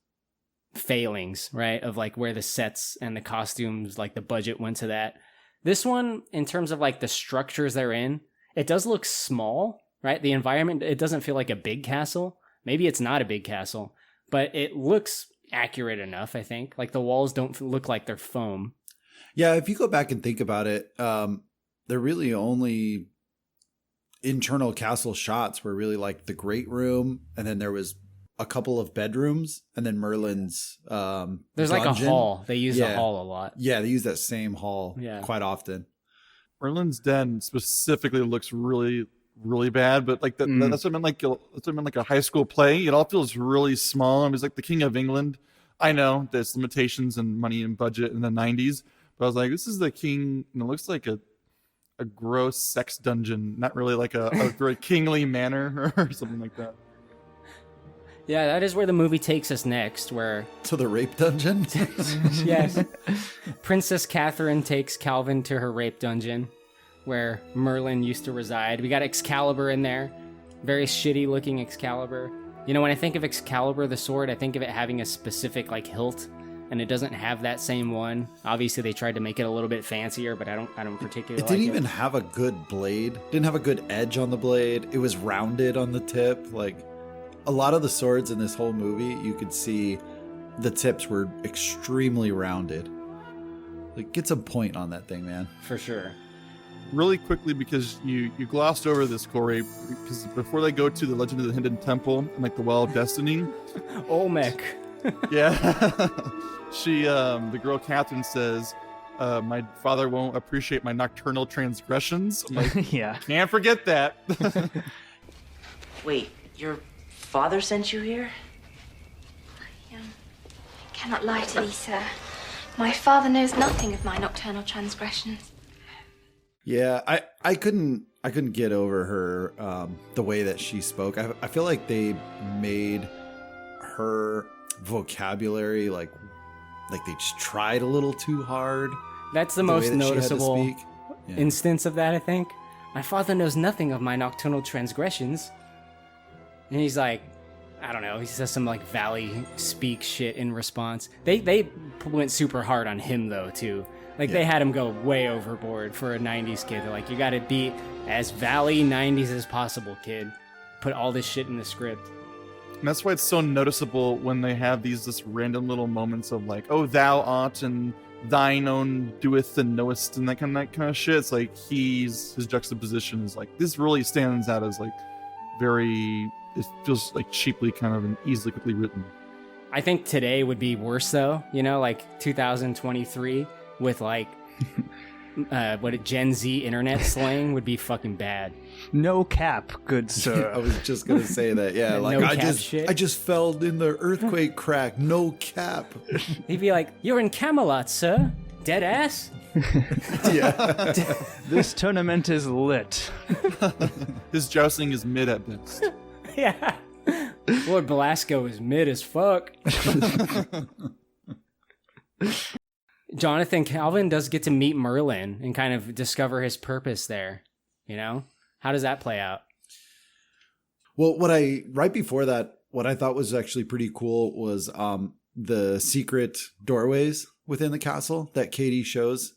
failings, right? Of like where the sets and the costumes, like the budget went to that. This one, in terms of like the structures they're in, it does look small, right? The environment, it doesn't feel like a big castle. Maybe it's not a big castle, but it looks accurate enough, I think. Like the walls don't look like they're foam. Yeah, if you go back and think about it, they're really only internal castle shots were really like the great room, and then there was a couple of bedrooms and then Merlin's there's like a dungeon. hall. They use the hall a lot. Yeah, they use that same hall quite often. Merlin's den specifically looks really, really bad, but like that's what I meant. Like that's what I meant, like a high school play. It all feels really small. I was like the King of England. I know there's limitations and money and budget in the '90s, but I was like, this is the king. And it looks like a gross sex dungeon, not really like a very kingly manor or something like that. Yeah, that is where the movie takes us next, where... To the rape dungeon? Yes. Princess Catherine takes Calvin to her rape dungeon, where Merlin used to reside. We got Excalibur in there. Very shitty-looking Excalibur. You know, when I think of Excalibur, the sword, I think of it having a specific, like, hilt, and it doesn't have that same one. Obviously, they tried to make it a little bit fancier, but I don't particularly like it. It didn't even have a good blade. Didn't have a good edge on the blade. It was rounded on the tip, like... A lot of the swords in this whole movie, you could see the tips were extremely rounded. Like, get some point on that thing, man. For sure. Really quickly, because you glossed over this, Korey, because before they go to the Legend of the Hidden Temple and like the Well of Destiny, Olmec. Yeah, she, the girl Catherine says, "My father won't appreciate my nocturnal transgressions." I'm like, yeah, can't forget that. Wait, your father sent you here? I cannot lie to thee, sir. My father knows nothing of my nocturnal transgressions. Yeah, I couldn't get over her the way that she spoke. I feel like they made her vocabulary like they just tried a little too hard. That's the most noticeable instance of that, I think. My father knows nothing of my nocturnal transgressions. And he's like, I don't know, he says some like Valley speak shit in response. They went super hard on him though too. Like they had him go way overboard for a 90s kid. They're like, you gotta be as Valley 90s as possible, kid. Put all this shit in the script. And that's why it's so noticeable when they have these just random little moments of like, oh, thou art and thine own doeth and knowest and that kind of shit. It's like his juxtaposition is like, this really stands out as like very, it feels like cheaply kind of and easily quickly written. I think today would be worse though, you know, like 2023 with like Gen Z internet slang would be fucking bad. No cap, good sir. I was just gonna say that. Yeah, like no I cap just fell in the earthquake crack. No cap. He'd be like, "You're in Camelot, sir. Dead ass." Yeah. This tournament is lit. His jousting is mid at best. Yeah. Lord Belasco is mid as fuck. Jonathan Calvin does get to meet Merlin and kind of discover his purpose there. You know? How does that play out? Well, right before that, what I thought was actually pretty cool was the secret doorways within the castle that Katie shows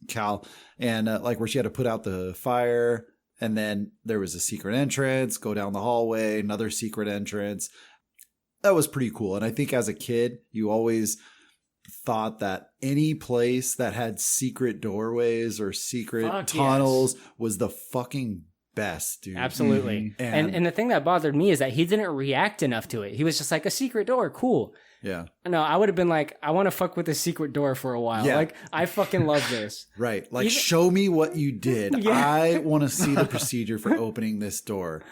Cal, and like where she had to put out the fire, and then there was a secret entrance, go down the hallway, another secret entrance. That was pretty cool. And I think as a kid, you always thought that any place that had secret doorways or secret tunnels was the fucking best, dude. Absolutely. Mm-hmm. And the thing that bothered me is that he didn't react enough to it. He was just like, a secret door, cool. Yeah. No, I would have been like, I want to fuck with a secret door for a while. Yeah. Like, I fucking love this. Right. Like, show me what you did. Yeah. I want to see the procedure for opening this door.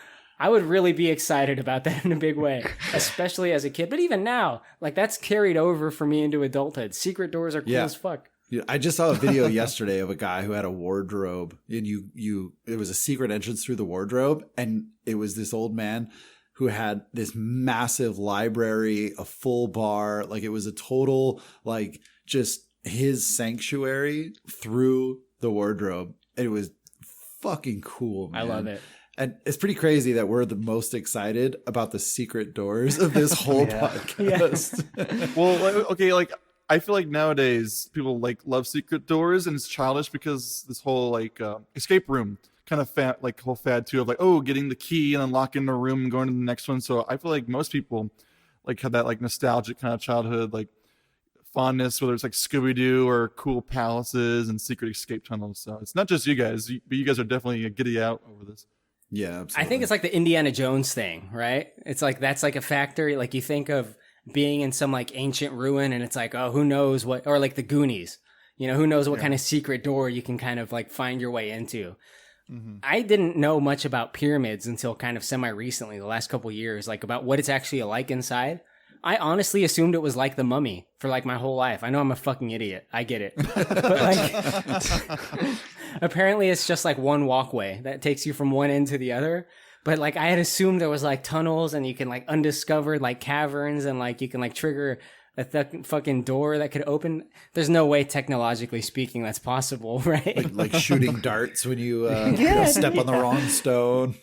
I would really be excited about that in a big way, especially as a kid. But even now, like, that's carried over for me into adulthood. Secret doors are cool as fuck. I just saw a video yesterday of a guy who had a wardrobe, and it was a secret entrance through the wardrobe, and it was this old man who had this massive library, a full bar, like it was a total, like, just his sanctuary through the wardrobe. And it was fucking cool, man. I love it. And it's pretty crazy that we're the most excited about the secret doors of this whole podcast. Well, okay, like, I feel like nowadays people like love secret doors, and it's childish because this whole like escape room kind of whole fad too of like, oh, getting the key and unlocking the room and going to the next one. So I feel like most people like have that like nostalgic kind of childhood like fondness, whether it's like Scooby-Doo or cool palaces and secret escape tunnels. So it's not just you guys, but you guys are definitely a giddy out over this. Yeah, absolutely. I think it's like the Indiana Jones thing, right? It's like that's like a factor. Like you think of being in some like ancient ruin and it's like, oh, who knows what, or like the Goonies, you know, who knows what kind of secret door you can kind of like find your way into. I didn't know much about pyramids until kind of semi-recently, the last couple years, like about what it's actually like inside. I honestly assumed it was like the Mummy for like my whole life. I know I'm a fucking idiot. I get it. But like, apparently it's just like one walkway that takes you from one end to the other. But like I had assumed there was like tunnels and you can like undiscovered like caverns and like you can like trigger a fucking door that could open. There's no way technologically speaking that's possible, right? Like shooting darts when you step on the wrong stone.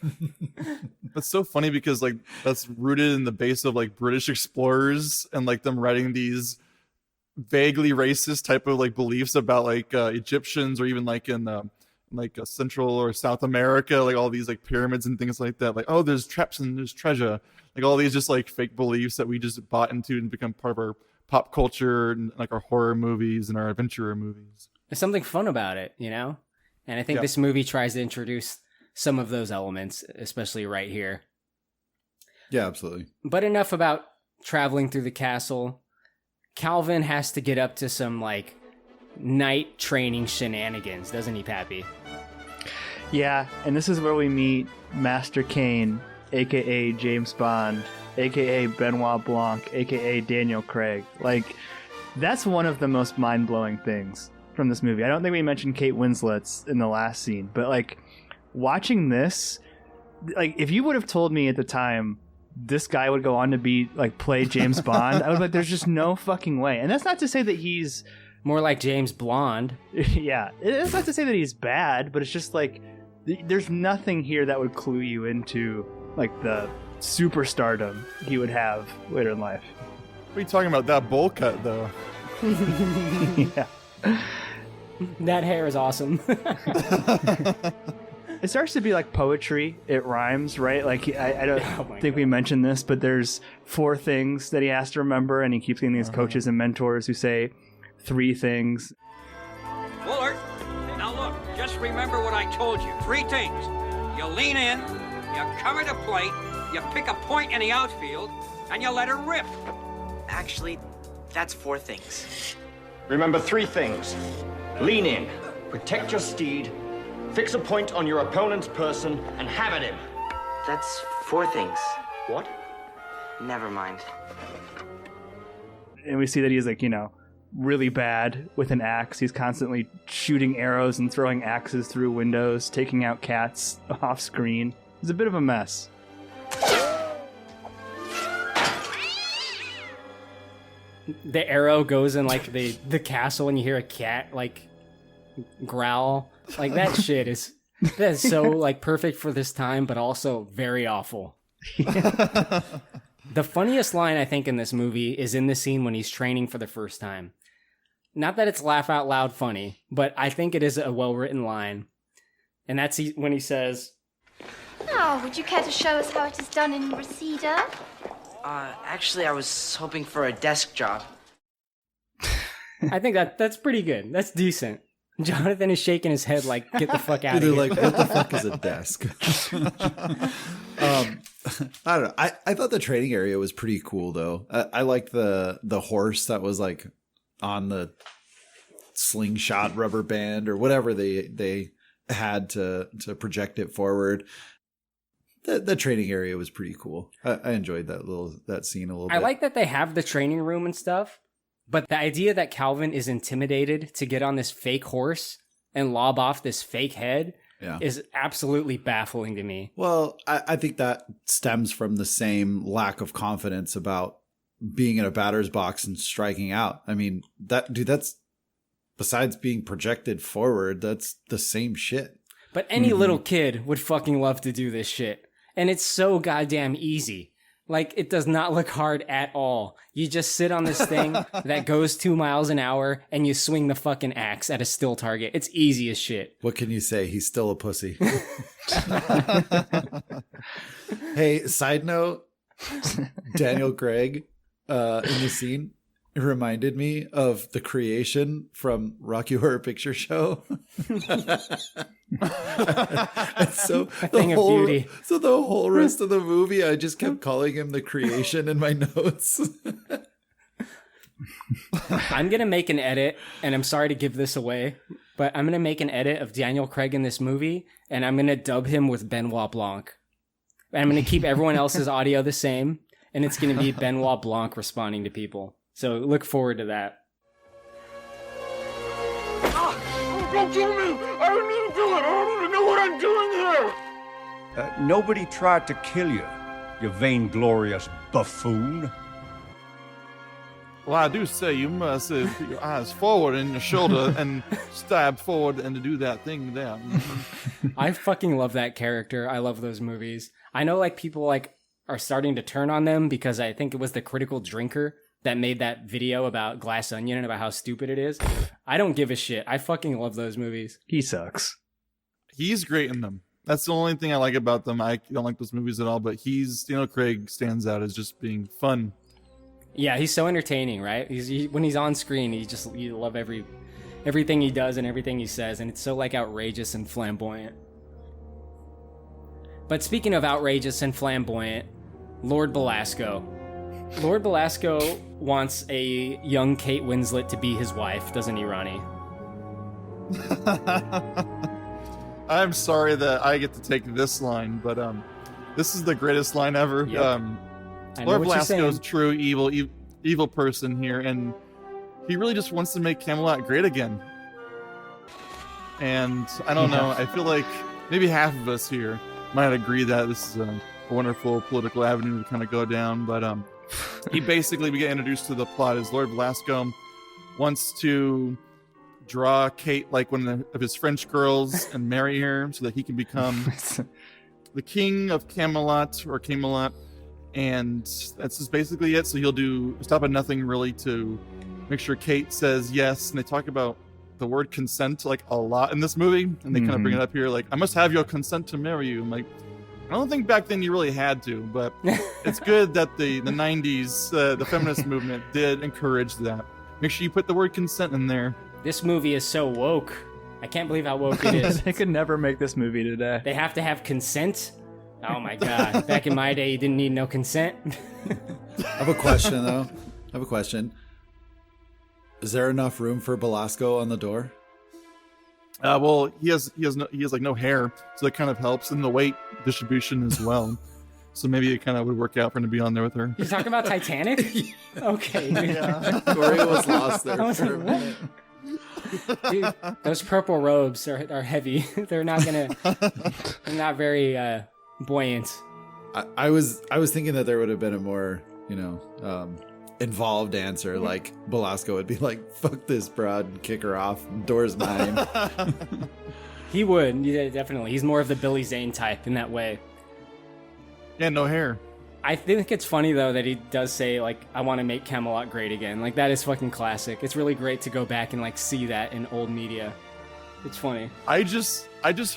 That's so funny because like that's rooted in the base of like British explorers and like them writing these vaguely racist type of like beliefs about like Egyptians or even like in Central or South America, like all these like pyramids and things like that. Like, oh, there's traps and there's treasure. Like all these just like fake beliefs that we just bought into and become part of our pop culture and like our horror movies and our adventurer movies. There's something fun about it, you know? And I think this movie tries to introduce some of those elements, especially right here. Yeah, absolutely. But enough about traveling through the castle. Calvin has to get up to some like night training shenanigans, doesn't he, Pappy? Yeah, and this is where we meet Master Kane, aka James Bond, aka Benoit Blanc, aka Daniel Craig. Like, that's one of the most mind-blowing things from this movie. I don't think we mentioned Kate Winslet's in the last scene, but like watching this, like if you would have told me at the time this guy would go on to be like play James Bond, I would be like, there's just no fucking way. And that's not to say that he's more like James Blonde. Yeah, it's not to say that he's bad, but it's just like there's nothing here that would clue you into like the superstardom he would have later in life. What are you talking about? That bowl cut, though. Yeah. That hair is awesome. It starts to be like poetry. It rhymes, right? Like I don't think we mentioned this, but there's 4 things that he has to remember, and he keeps getting these coaches and mentors who say 3 things. Bullard, now look, just remember what I told you. 3 things. You lean in, you cover the plate, you pick a point in the outfield, and you let her rip. Actually, that's 4 things. Remember 3 things. Lean in, protect your steed, fix a point on your opponent's person, and have at him. That's 4 things. What? Never mind. And we see that he's like, you know, really bad with an axe. He's constantly shooting arrows and throwing axes through windows, taking out cats off screen. It's a bit of a mess. The arrow goes in like the castle and you hear a cat like growl. Like that shit is so like perfect for this time, but also very awful. The funniest line I think in this movie is in the scene when he's training for the first time. Not that it's laugh out loud funny, but I think it is a well-written line. And that's when he says, Oh, would you care to show us how it is done in Reseda? Actually, I was hoping for a desk job. I think that's pretty good. That's decent. Jonathan is shaking his head like, get the fuck out of They're here. like, what the fuck is a desk? I don't know. I thought the training area was pretty cool, though. I liked the horse that was like on the slingshot rubber band or whatever they had to project it forward. The training area was pretty cool. I enjoyed that scene a little bit. I like that they have the training room and stuff, but the idea that Calvin is intimidated to get on this fake horse and lob off this fake head is absolutely baffling to me. Well, I think that stems from the same lack of confidence about being in a batter's box and striking out. I mean, that's besides being projected forward, that's the same shit. But any little kid would fucking love to do this shit. And it's so goddamn easy. Like, it does not look hard at all. You just sit on this thing that goes 2 miles an hour and you swing the fucking axe at a still target. It's easy as shit. What can you say? He's still a pussy. Hey, side note, Daniel Craig in the scene reminded me of the creation from Rocky Horror Picture Show. And so A thing of beauty. So the whole rest of the movie, I just kept calling him the creation in my notes. I'm going to make an edit, and I'm sorry to give this away, but I'm going to make an edit of Daniel Craig in this movie, and I'm going to dub him with Benoit Blanc. And I'm going to keep everyone else's audio the same, and it's going to be Benoit Blanc responding to people. So look forward to that. Don't kill me! I don't need to do it! I don't even know what I'm doing here! Nobody tried to kill you, you vainglorious buffoon. Well, I do say you must put your eyes forward and your shoulder and stab forward and to do that thing there. I fucking love that character. I love those movies. I know like people like are starting to turn on them because I think it was the Critical Drinker that made that video about Glass Onion and about how stupid it is. I don't give a shit. I fucking love those movies. He sucks. He's great in them. That's the only thing I like about them. I don't like those movies at all, but Daniel Craig stands out as just being fun. Yeah, he's so entertaining, right? When he's on screen, you love everything he does and everything he says, and it's so like outrageous and flamboyant. But speaking of outrageous and flamboyant, Lord Belasco. Lord Belasco wants a young Kate Winslet to be his wife, doesn't he, Ronnie? I'm sorry that I get to take this line, but this is the greatest line ever. Yep. Lord Belasco is a true evil person here, and he really just wants to make Camelot great again. And I don't know, I feel like maybe half of us here might agree that this is a wonderful political avenue to kind of go down, but we get introduced to the plot as Lord Belasco wants to draw Kate like one of his French girls and marry her so that he can become the king of Camelot, and that's just basically it. So he'll do stop at nothing really to make sure Kate says yes, and they talk about the word consent like a lot in this movie, and they kind of bring it up here like, I must have your consent to marry you. I'm like, I don't think back then you really had to, but it's good that the 90s, the feminist movement did encourage that. Make sure you put the word consent in there. This movie is so woke. I can't believe how woke it is. They could never make this movie today. They have to have consent? Oh my god. Back in my day, you didn't need no consent. I have a question, though. Is there enough room for Belasco on the door? Well, he has like no hair, so that kind of helps, and the weight distribution as well. So maybe it kind of would work out for him to be on there with her. You're talking about Titanic? Okay. Yeah. Korey was lost there for a minute. Dude, those purple robes are heavy. They're not very buoyant. I was thinking that there would have been a more, involved answer, like Belasco would be like, fuck this broad and kick her off, door's mine. He would, yeah, definitely. He's more of the Billy Zane type in that way. Yeah, no hair. I think it's funny though that he does say like, I want to make Camelot great again. Like that is fucking classic. It's really great to go back and like see that in old media. It's funny. I just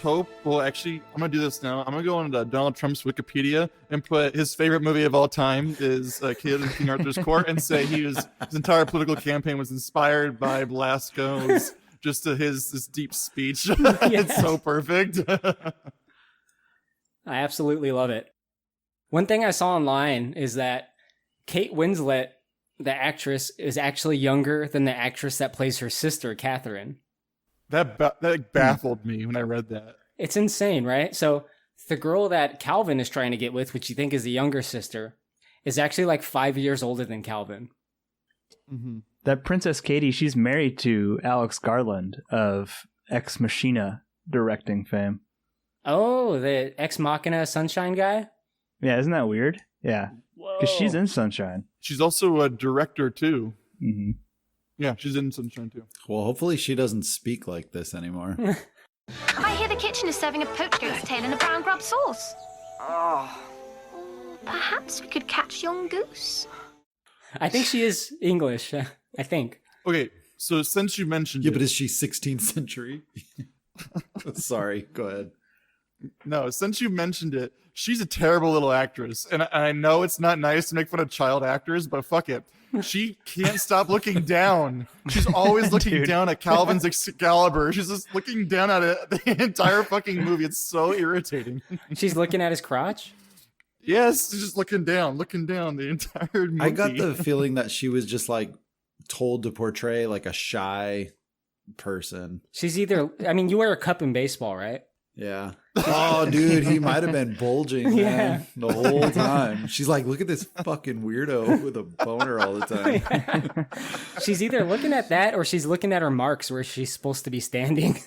hope, well, actually, I'm going to do this now. I'm going to go into Donald Trump's Wikipedia and put his favorite movie of all time is Kid in King Arthur's Court, and say his entire political campaign was inspired by Belasco's, just his deep speech. It's so perfect. I absolutely love it. One thing I saw online is that Kate Winslet, the actress, is actually younger than the actress that plays her sister, Catherine. That baffled me when I read that. It's insane, right? So the girl that Calvin is trying to get with, which you think is the younger sister, is actually like 5 years older than Calvin. Mm-hmm. That Princess Katie, she's married to Alex Garland of Ex Machina directing fame. Oh, the Ex Machina Sunshine guy? Yeah, isn't that weird? Yeah, because she's in Sunshine. She's also a director too. Mm-hmm. Yeah, she's in Sunshine too. Well, hopefully she doesn't speak like this anymore. I hear the kitchen is serving a poached goat's tail in a brown grub sauce. Oh. Perhaps we could catch young goose. I think she is English. I think. Okay, so since you mentioned but is she 16th century? Sorry, go ahead. No, since you mentioned it, she's a terrible little actress. And I know it's not nice to make fun of child actors, but fuck it. She can't stop looking down. She's always looking down at Calvin's Excalibur. She's just looking down at it the entire fucking movie. It's so irritating. She's looking at his crotch? Yes, she's just looking down the entire movie. I got the feeling that she was just like told to portray like a shy person. She's either, I mean, you wear a cup in baseball, right? Yeah. Oh, dude, he might have been bulging, man, the whole time. She's like, look at this fucking weirdo with a boner all the time. Yeah. She's either looking at that or she's looking at her marks where she's supposed to be standing.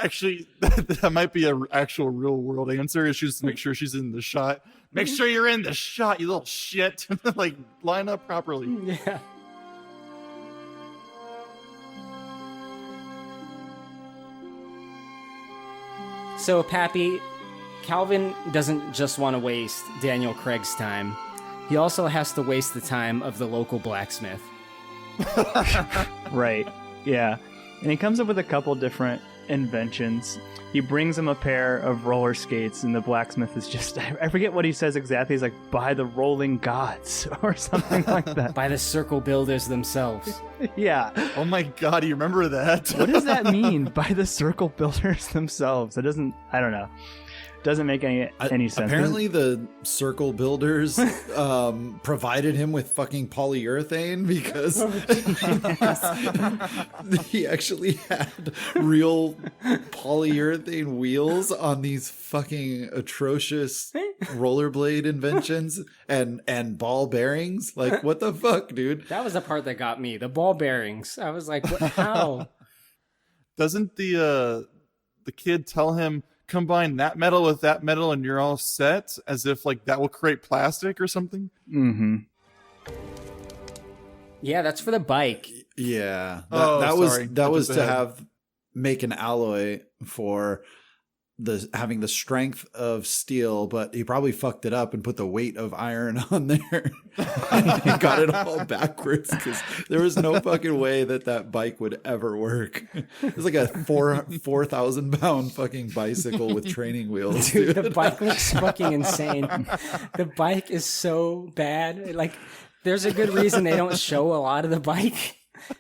Actually, that might be an actual real world answer. Is just make sure she's in the shot. Make sure you're in the shot, you little shit. Like, line up properly. Yeah. So, Pappy, Calvin doesn't just want to waste Daniel Craig's time. He also has to waste the time of the local blacksmith. Right. Yeah. And he comes up with a couple different inventions. He brings him a pair of roller skates, and the blacksmith is just, I forget what he says exactly. He's like, by the rolling gods, or something like that. By the circle builders themselves. Yeah. Oh my god, you remember that? What does that mean? By the circle builders themselves? It doesn't, I don't know. Doesn't make any sense. Apparently the circle builders provided him with fucking polyurethane because he actually had real polyurethane wheels on these fucking atrocious rollerblade inventions and ball bearings. Like, what the fuck, dude? That was the part that got me. The ball bearings. I was like, what, how? Doesn't the kid tell him, combine that metal with that metal and you're all set, as if like that will create plastic or something? Mm-hmm. Yeah, that's for the bike. Yeah. Sorry. That was to make an alloy for having the strength of steel, but he probably fucked it up and put the weight of iron on there. He got it all backwards because there was no fucking way that bike would ever work. It was like a 4,000 pound fucking bicycle with training wheels. Dude, the bike looks fucking insane. The bike is so bad. Like, there's a good reason they don't show a lot of the bike,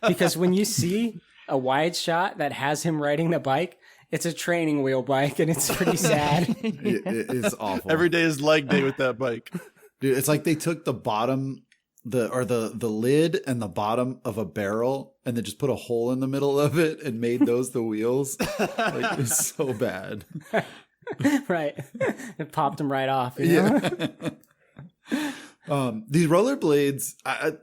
because when you see a wide shot that has him riding the bike, it's a training wheel bike, and it's pretty sad. It's awful. Every day is leg day with that bike. Dude, it's like they took the bottom, the lid and the bottom of a barrel, and then just put a hole in the middle of it and made those the wheels. Like, it's so bad. Right. It popped them right off. You know? Yeah. These rollerblades,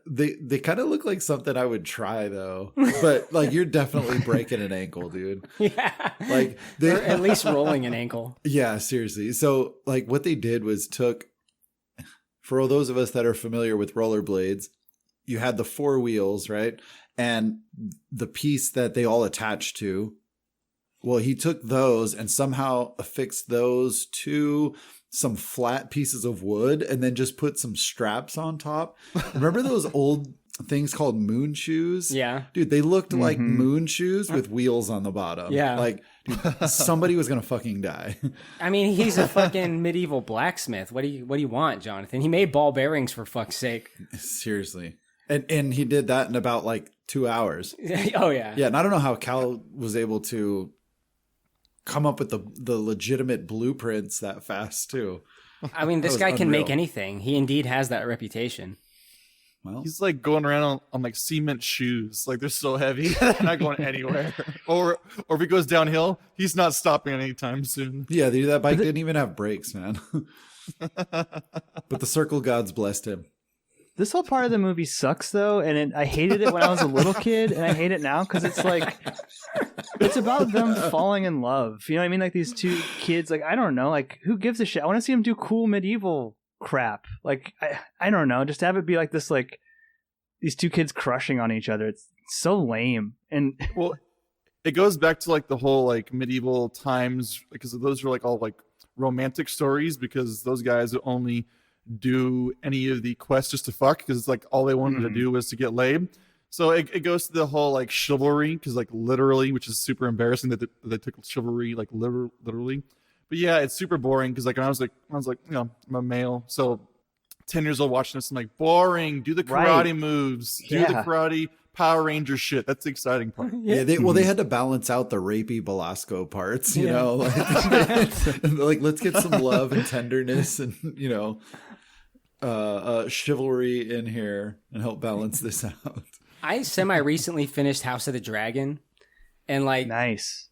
they kind of look like something I would try though. But like, you're definitely breaking an ankle, dude. Yeah. Like, or at least rolling an ankle. Yeah, seriously. So like, what they did was for those of us that are familiar with rollerblades, you had the four wheels, right? And the piece that they all attached to. Well, he took those and somehow affixed those to some flat pieces of wood and then just put some straps on top. Remember those old things called moon shoes? Yeah. Dude, they looked like moon shoes with wheels on the bottom. Yeah. Like, dude, somebody was going to fucking die. I mean, he's a fucking medieval blacksmith. What do you want, Jonathan? He made ball bearings, for fuck's sake. Seriously. And he did that in about like 2 hours. Oh, yeah. Yeah, and I don't know how Cal was able to come up with the legitimate blueprints that fast too. I mean, this guy can make anything. He indeed has that reputation. Well, he's like going around on like cement shoes. Like, they're so heavy. They're not going anywhere. Or if he goes downhill, he's not stopping anytime soon. Yeah, dude, that bike didn't even have brakes, man. But the circle gods blessed him. This whole part of the movie sucks, though, and I hated it when I was a little kid, and I hate it now because it's like, it's about them falling in love. You know what I mean? Like, these two kids, like, I don't know, like, who gives a shit? I want to see them do cool medieval crap. Like, I don't know, just have it be like this, like, these two kids crushing on each other. It's so lame. And well, it goes back to like the whole like medieval times, because those are like all like romantic stories, because those guys only do any of the quests just to fuck, because it's like all they wanted to do was to get laid. So it goes to the whole like chivalry, because like literally, which is super embarrassing that they took chivalry like literally, But yeah, it's super boring because like when I was like, I'm a male, so 10 years old watching this, I'm like, boring. Do the karate moves. Do the karate Power Ranger shit. That's the exciting part. Yeah, they had to balance out the rapey Belasco parts, you know, like let's get some love and tenderness and chivalry in here and help balance this out. I semi-recently finished House of the Dragon, and like, nice.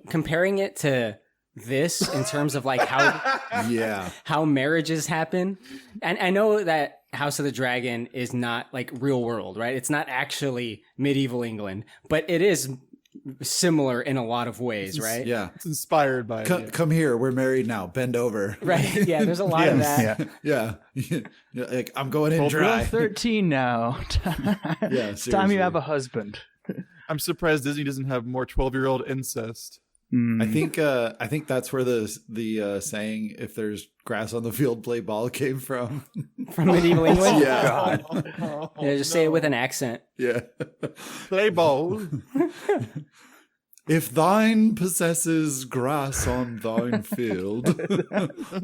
Comparing it to this in terms of like how marriages happen, and I know that House of the Dragon is not like real world, right? It's not actually medieval England, but it is similar in a lot of ways, right? Yeah, it's inspired by Come here, we're married now. Bend over. Right? Yeah, there's a lot of that. Yeah. Like I'm going in dry. Rule 13 now. It's time you have a husband. I'm surprised Disney doesn't have more 12-year-old incest. I think that's where the saying "if there's grass on the field, play ball" came from. From medieval England. Yeah. Just say it with an accent. Yeah. Play ball. If thine possesses grass on thine field,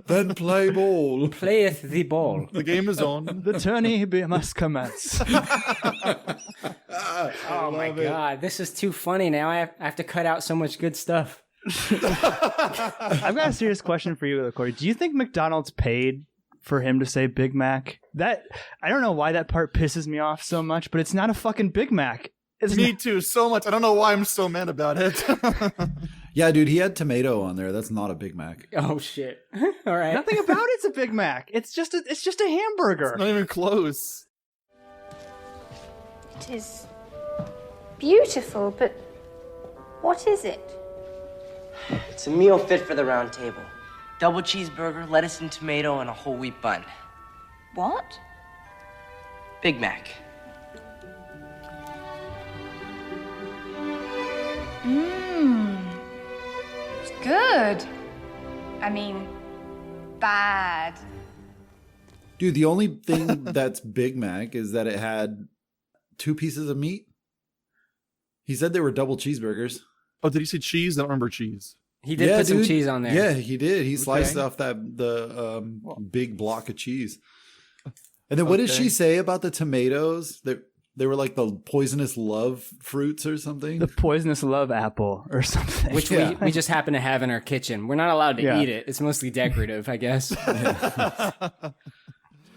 then play ball. Playeth the ball. The game is on. The tourney must commence. Oh my god, this is too funny now. I have to cut out so much good stuff. I've got a serious question for you, Korey. Do you think McDonald's paid for him to say Big Mac? That I don't know why that part pisses me off so much, but it's not a fucking Big Mac. Me too, so much. I don't know why I'm so mad about it. Yeah, dude, he had tomato on there. That's not a Big Mac. Oh shit! All right, nothing about it's a Big Mac. It's just a hamburger. It's not even close. It is beautiful, but what is it? It's a meal fit for the round table. Double cheeseburger, lettuce and tomato, and a whole wheat bun. What? Big Mac. It's good. I mean, bad. Dude, the only thing that's Big Mac is that it had 2 pieces of meat. He said they were double cheeseburgers. Oh, did he say cheese? I don't remember cheese. He did put some cheese on there. Yeah, he did. He sliced off the big block of cheese. And then what did she say about the tomatoes? They were like the poisonous love fruits or something. The poisonous love apple or something. Which we just happen to have in our kitchen. We're not allowed to eat it. It's mostly decorative, I guess.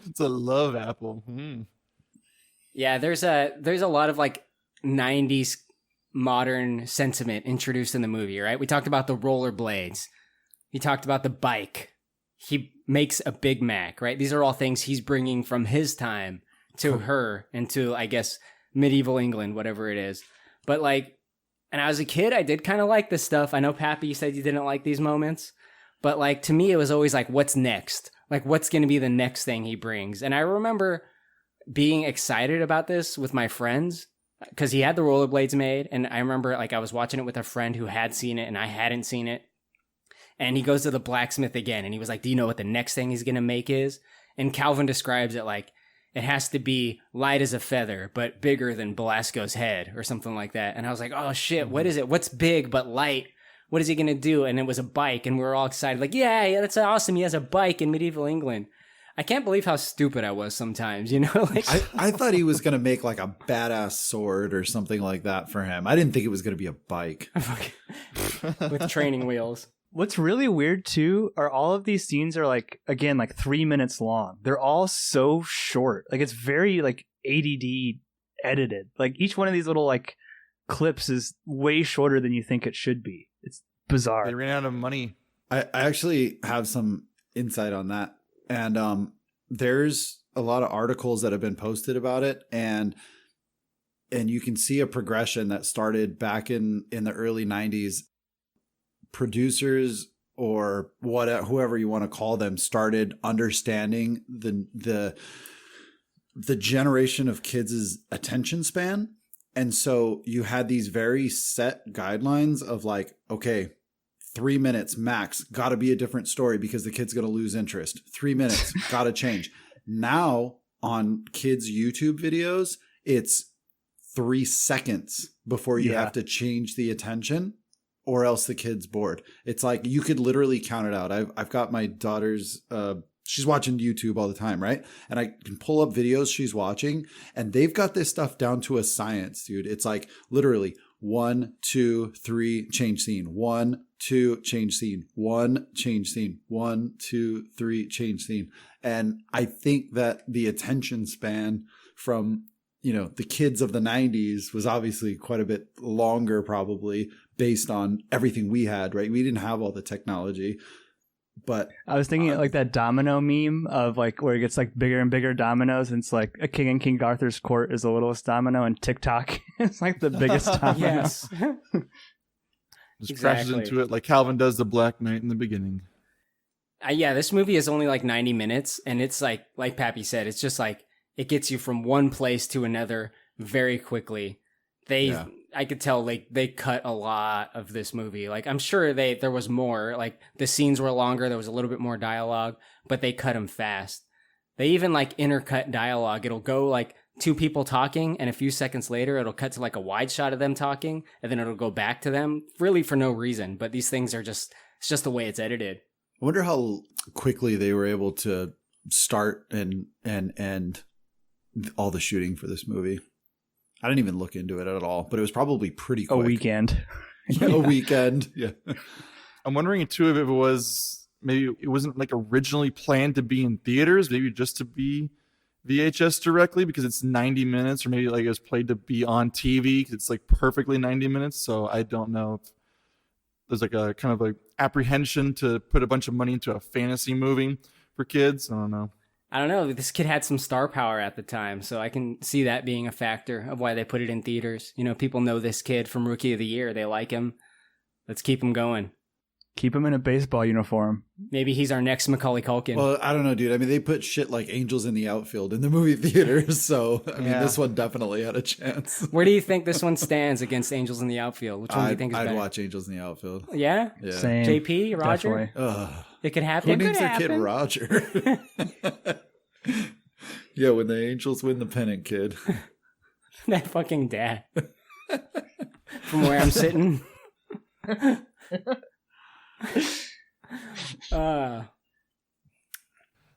It's a love apple. Yeah, there's a lot of like 90s modern sentiment introduced in the movie, right? We talked about the rollerblades. He talked about the bike. He makes a Big Mac, right? These are all things he's bringing from his time to her and to, I guess, medieval England, whatever it is. But like, and as a kid, I did kind of like this stuff. I know, Pappy, you said you didn't like these moments. But like, to me, it was always like, what's next? Like, what's going to be the next thing he brings? And I remember being excited about this with my friends because he had the rollerblades made. And I remember like I was watching it with a friend who had seen it and I hadn't seen it. And he goes to the blacksmith again and he was like, do you know what the next thing he's going to make is? And Calvin describes it like, it has to be light as a feather, but bigger than Belasco's head or something like that. And I was like, oh shit, what is it? What's big but light? What is he going to do? And it was a bike. And we were all excited. Like, yeah, that's awesome. He has a bike in medieval England. I can't believe how stupid I was sometimes, you know? Like, I thought he was going to make like a badass sword or something like that for him. I didn't think it was going to be a bike. With training wheels. What's really weird too are all of these scenes are like, again, like 3 minutes long. They're all so short. Like it's very like ADD edited. Like each one of these little like clips is way shorter than you think it should be. It's bizarre. They ran out of money. I actually have some insight on that. And there's a lot of articles that have been posted about it. And you can see a progression that started back in the early 90s. Producers or whoever you want to call them started understanding the generation of kids' attention span. And so you had these very set guidelines of like, okay, 3 minutes max, got to be a different story because the kid's going to lose interest. 3 minutes, got to change. Now on kids' YouTube videos, it's 3 seconds before you have to change the attention. or else the kid's bored. It's like you could literally count it out. I've got my daughter's she's watching YouTube all the time, right? And I can pull up videos she's watching, and they've got this stuff down to a science, dude. It's like literally 1, 2, 3, change scene. 1, 2, change scene. 1, change scene. 1, 2, 3, change scene. And I think that the attention span from, the kids of the 90s was obviously quite a bit longer, probably based on everything we had, right? We didn't have all the technology. But I was thinking like that domino meme of like where it gets like bigger and bigger dominoes, and it's like a king in King Arthur's court is the littlest domino, and TikTok is like the biggest domino. Yes. Just crashes into it like Calvin does the Black Knight in the beginning. Yeah, this movie is only like 90 minutes, and it's like Pappy said, it's just like it gets you from one place to another very quickly. I could tell like they cut a lot of this movie. Like I'm sure there was more, like the scenes were longer. There was a little bit more dialogue, but they cut them fast. They even like intercut dialogue. It'll go like two people talking, and a few seconds later, it'll cut to like a wide shot of them talking, and then it'll go back to them really for no reason. But these things are it's just the way it's edited. I wonder how quickly they were able to start and end all the shooting for this movie. I didn't even look into it at all, but it was probably pretty quick. A weekend. A weekend. Yeah. I'm wondering too if it was maybe it wasn't like originally planned to be in theaters, maybe just to be VHS directly because it's 90 minutes, or maybe like it was played to be on TV because it's like perfectly 90 minutes. So I don't know if there's like a kind of like apprehension to put a bunch of money into a fantasy movie for kids. I don't know. This kid had some star power at the time, so I can see that being a factor of why they put it in theaters. People know this kid from Rookie of the Year. They like him. Let's keep him going. Keep him in a baseball uniform. Maybe he's our next Macaulay Culkin. Well, I don't know, dude. I mean, they put shit like Angels in the Outfield in the movie theaters, so I mean, this one definitely had a chance. Where do you think this one stands against Angels in the Outfield? Which one do you think is better? I'd watch Angels in the Outfield. Yeah? Same. JP, Roger? It could happen. Who names their kid Roger? Yeah, when the Angels win the pennant, kid. That fucking dad. From where I'm sitting.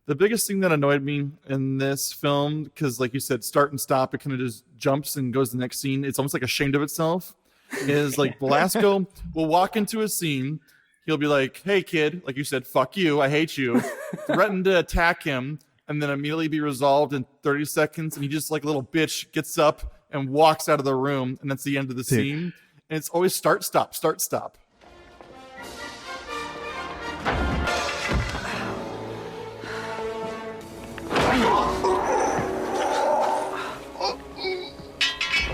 The biggest thing that annoyed me in this film, because like you said, start and stop, it kind of just jumps and goes to the next scene. It's almost like ashamed of itself. Is like Belasco will walk into a scene. He'll be like, "Hey kid," like you said, "Fuck you, I hate you." Threaten to attack him, and then immediately be resolved in 30 seconds. And he just like a little bitch gets up and walks out of the room, and that's the end of the scene. And it's always start, stop, start, stop.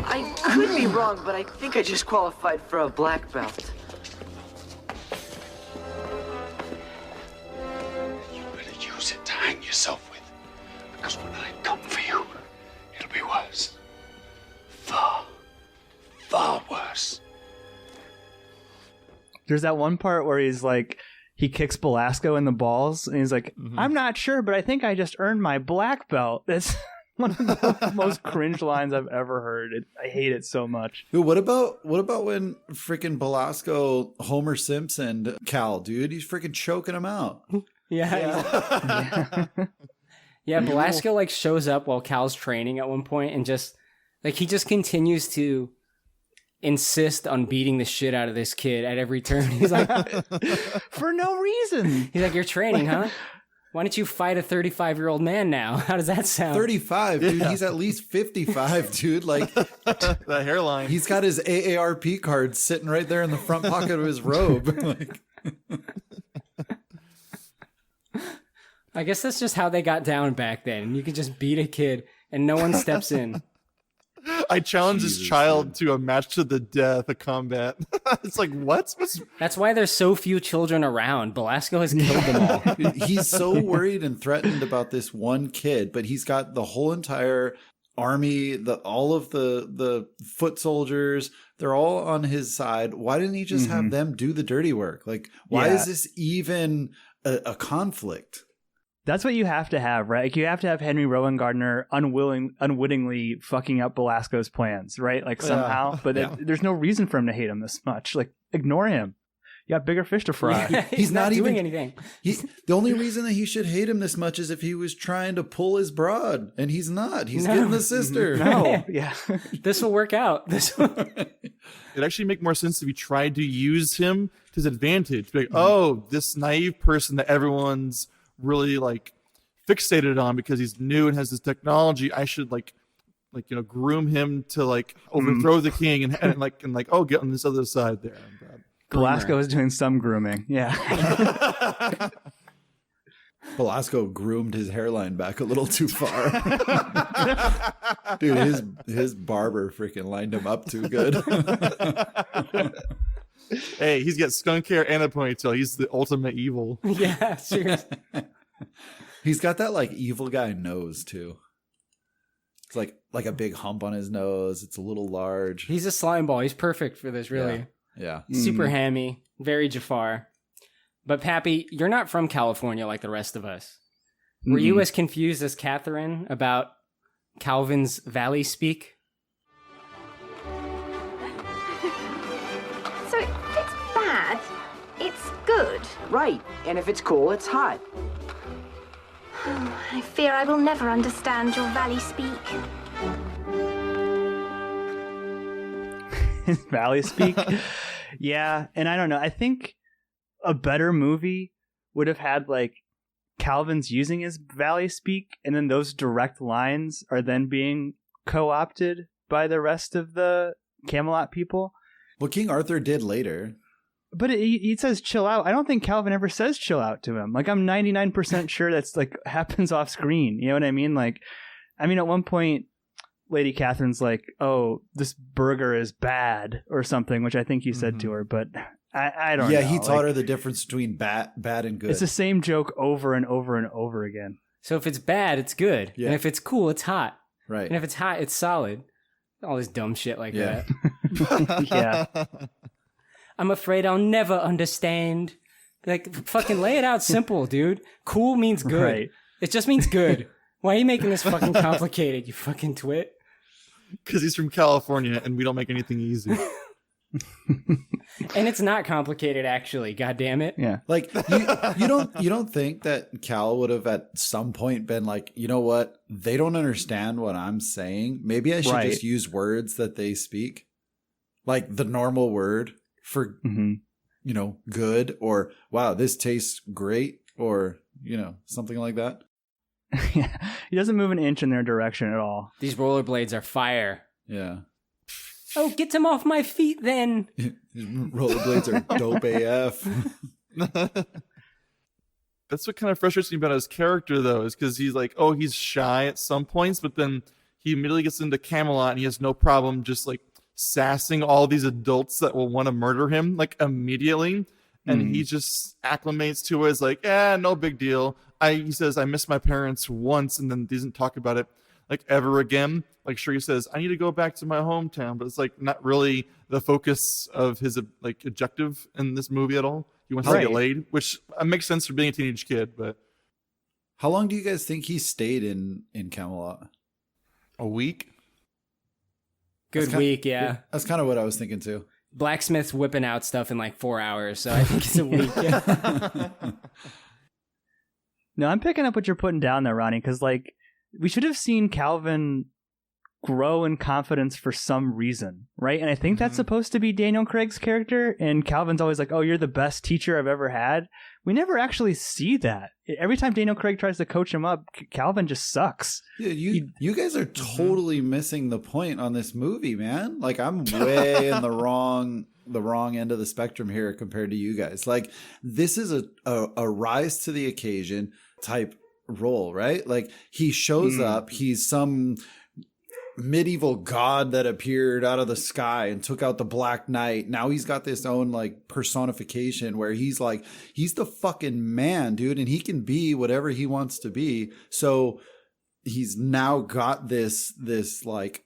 I could be wrong, but I think I just qualified for a black belt. You better use it to hang yourself with. Because when I come for you, it'll be worse. Far, far worse. There's that one part where he's like, he kicks Belasco in the balls, and he's like, "I'm not sure, but I think I just earned my black belt." That's one of the most cringe lines I've ever heard. I hate it so much. Dude, what about when freaking Belasco Homer Simpson Cal, dude? He's freaking choking him out. Yeah, Belasco like shows up while Cal's training at one point, and just like he just continues to insist on beating the shit out of this kid at every turn. He's like, for no reason. He's like, "You're training, huh? Why don't you fight a 35-year-old man now?" How does that sound? 35, dude. Yeah. He's at least 55, dude. Like that hairline. He's got his AARP card sitting right there in the front pocket of his robe. Like, I guess that's just how they got down back then. You could just beat a kid and no one steps in. I challenge this child to a match to the death, a combat. It's like, what? That's why there's so few children around. Belasco has killed them all. He's so worried and threatened about this one kid, but he's got the whole entire army, all of the foot soldiers, they're all on his side. Why didn't he just have them do the dirty work? Like, why is this even a conflict? That's what you have to have, right? Like, you have to have Henry Rowan Gardner unwittingly fucking up Belasco's plans, right? Like, somehow. But there's no reason for him to hate him this much. Like, ignore him. You got bigger fish to fry. Yeah, he's not doing anything. The only reason that he should hate him this much is if he was trying to pull his broad, and he's not. He's getting the sister. No, yeah. This will work out. It'd actually make more sense if he tried to use him to his advantage. Be like, oh, this naive person that everyone's really like fixated on because he's new and has this technology. I should like groom him to like overthrow the king and oh, get on this other side there. Belasco is doing some grooming. Yeah. Belasco groomed his hairline back a little too far. Dude, his barber freaking lined him up too good. Hey, he's got skunk hair and a ponytail. He's the ultimate evil. Yeah, seriously. He's got that like evil guy nose too. It's like a big hump on his nose. It's a little large. He's a slime ball. He's perfect for this, really. Yeah. Super hammy, very Jafar. But Pappy, you're not from California like the rest of us. Were you as confused as Catherine about Calvin's Valley speak? So if it's bad, it's good. Right, and if it's cool, it's hot. I fear I will never understand your Valley speak. Valley speak. Yeah, and I don't know. I think a better movie would have had like Calvin's using his Valley speak, and then those direct lines are then being co-opted by the rest of the Camelot people. Well, King Arthur did later. But he says chill out. I don't think Calvin ever says chill out to him. Like, I'm 99% sure that's like happens off screen. You know what I mean? Like, I mean, at one point, Lady Catherine's like, oh, this burger is bad or something, which I think he said to her, but I don't know. Yeah, he taught her the difference between bad and good. It's the same joke over and over and over again. So if it's bad, it's good. Yeah. And if it's cool, it's hot. Right. And if it's hot, it's solid. All this dumb shit like that. Yeah. I'm afraid I'll never understand. Like, fucking lay it out simple, dude. Cool means good. Right. It just means good. Why are you making this fucking complicated, you fucking twit? Because he's from California and we don't make anything easy. And it's not complicated, actually. God damn it. Yeah. Like, you don't think that Cal would have at some point been like, you know what? They don't understand what I'm saying. Maybe I should just use words that they speak. Like the normal word for, good, or wow, this tastes great, or, something like that. Yeah. He doesn't move an inch in their direction at all. These rollerblades are fire. Yeah. Oh, get them off my feet then. Rollerblades are dope AF. That's what kind of frustrates me about his character, though, is because he's like, oh, he's shy at some points, but then he immediately gets into Camelot and he has no problem just like sassing all these adults that will want to murder him like immediately. And he just acclimates to it as like, no big deal. He says, I miss my parents once, and then doesn't talk about it like ever again. Like, sure, he says, I need to go back to my hometown, but it's like not really the focus of his like objective in this movie at all. He wants to get laid, which makes sense for being a teenage kid. But how long do you guys think he stayed in Camelot? A week. Good week, yeah. That's kind of what I was thinking too. Blacksmith's whipping out stuff in like 4 hours, so I think it's a week. Yeah. No, I'm picking up what you're putting down there, Ronnie, because like we should have seen Calvin grow in confidence for some reason, right? And I think that's supposed to be Daniel Craig's character, and Calvin's always like, oh, you're the best teacher I've ever had. We never actually see that. Every time Daniel Craig tries to coach him up, Calvin just sucks. Dude, you guys are totally missing the point on this movie, man. Like, I'm way in the wrong end of the spectrum here compared to you guys. Like, this is a rise to the occasion type role, right? Like, he shows up, he's some medieval god that appeared out of the sky and took out the Black Knight. Now he's got this own like personification where he's like, he's the fucking man, dude, and he can be whatever he wants to be. So he's now got this like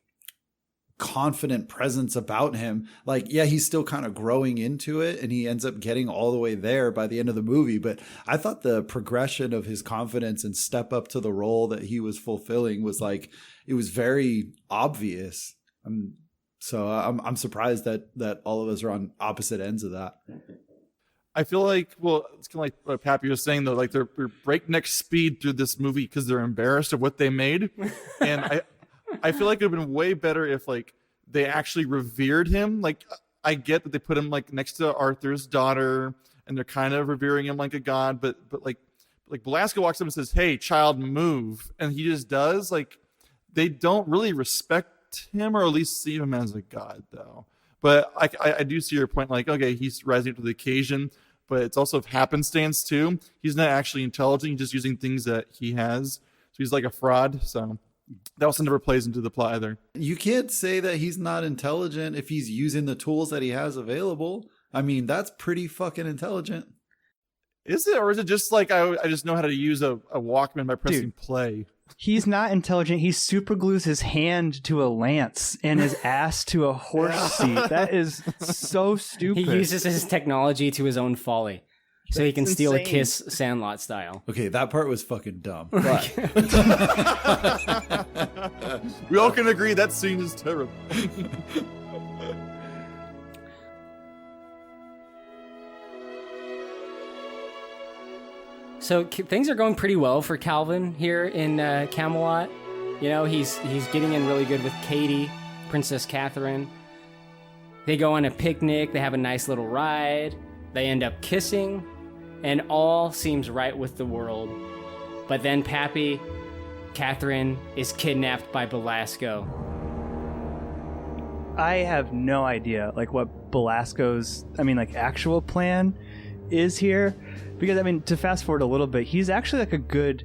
confident presence about him. Like, yeah, he's still kind of growing into it and he ends up getting all the way there by the end of the movie. But I thought the progression of his confidence and step up to the role that he was fulfilling was like, it was very obvious. So I'm surprised that all of us are on opposite ends of that. I feel like, well, it's kind of like what Pappy was saying, though, like they're breakneck speed through this movie because they're embarrassed of what they made. And I feel like it would have been way better if like they actually revered him. Like, I get that they put him like next to Arthur's daughter and they're kind of revering him like a god, but like Belasco walks up and says, "Hey, child, move," and he just does. Like, they don't really respect him, or at least see him as a god, though. But I do see your point. Like, okay, he's rising to the occasion, but it's also happenstance too. He's not actually intelligent. He's just using things that he has. So he's like a fraud. So that also never plays into the plot either. You can't say that he's not intelligent if he's using the tools that he has available. I mean, that's pretty fucking intelligent. Is it? Or is it just like I just know how to use a Walkman by pressing play? He's not intelligent. He super glues his hand to a lance and his ass to a horse seat. That is so stupid. He uses his technology to his own folly. So he can steal a kiss Sandlot style. Okay, that part was fucking dumb. But we all can agree that scene is terrible. So things are going pretty well for Calvin here in Camelot. You know, he's getting in really good with Katie, Princess Catherine. They go on a picnic. They have a nice little ride. They end up kissing, and all seems right with the world. But then Pappy, Catherine, is kidnapped by Belasco. I have no idea, like, what Belasco's, actual plan is here. Because, to fast forward a little bit, he's actually like a good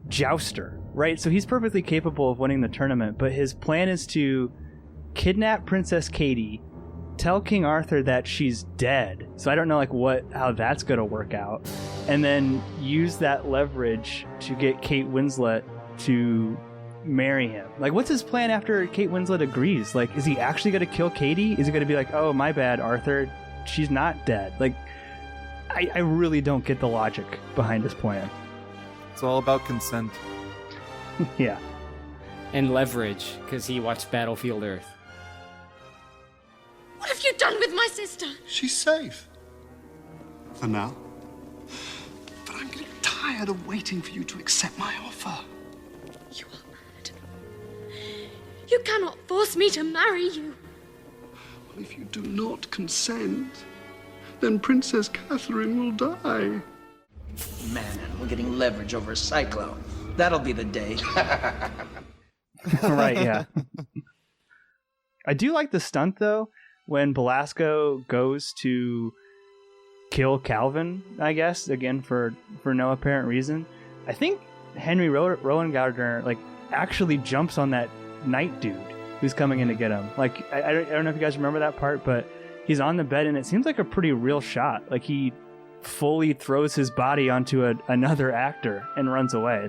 jouster, right? So he's perfectly capable of winning the tournament, but his plan is to kidnap Princess Katie, tell King Arthur that she's dead. So I don't know how that's going to work out. And then use that leverage to get Kate Winslet to marry him. Like, what's his plan after Kate Winslet agrees? Like, is he actually going to kill Katie? Is he going to be like, "Oh, my bad, Arthur, she's not dead"? Like, I really don't get the logic behind his plan. It's all about consent. Yeah. And leverage, because he watched Battlefield Earth. What have you done with my sister? She's safe. For now. But I'm getting tired of waiting for you to accept my offer. You are mad. You cannot force me to marry you. Well, if you do not consent, then Princess Catherine will die. Man, we're getting leverage over a cyclone. That'll be the day. Right, yeah. I do like the stunt, though, when Belasco goes to kill Calvin, I guess, again, for no apparent reason. I think Henry Rowan Gardner, actually jumps on that knight dude who's coming in to get him. I don't know if you guys remember that part, but he's on the bed, and it seems like a pretty real shot. Like, he fully throws his body onto another actor and runs away.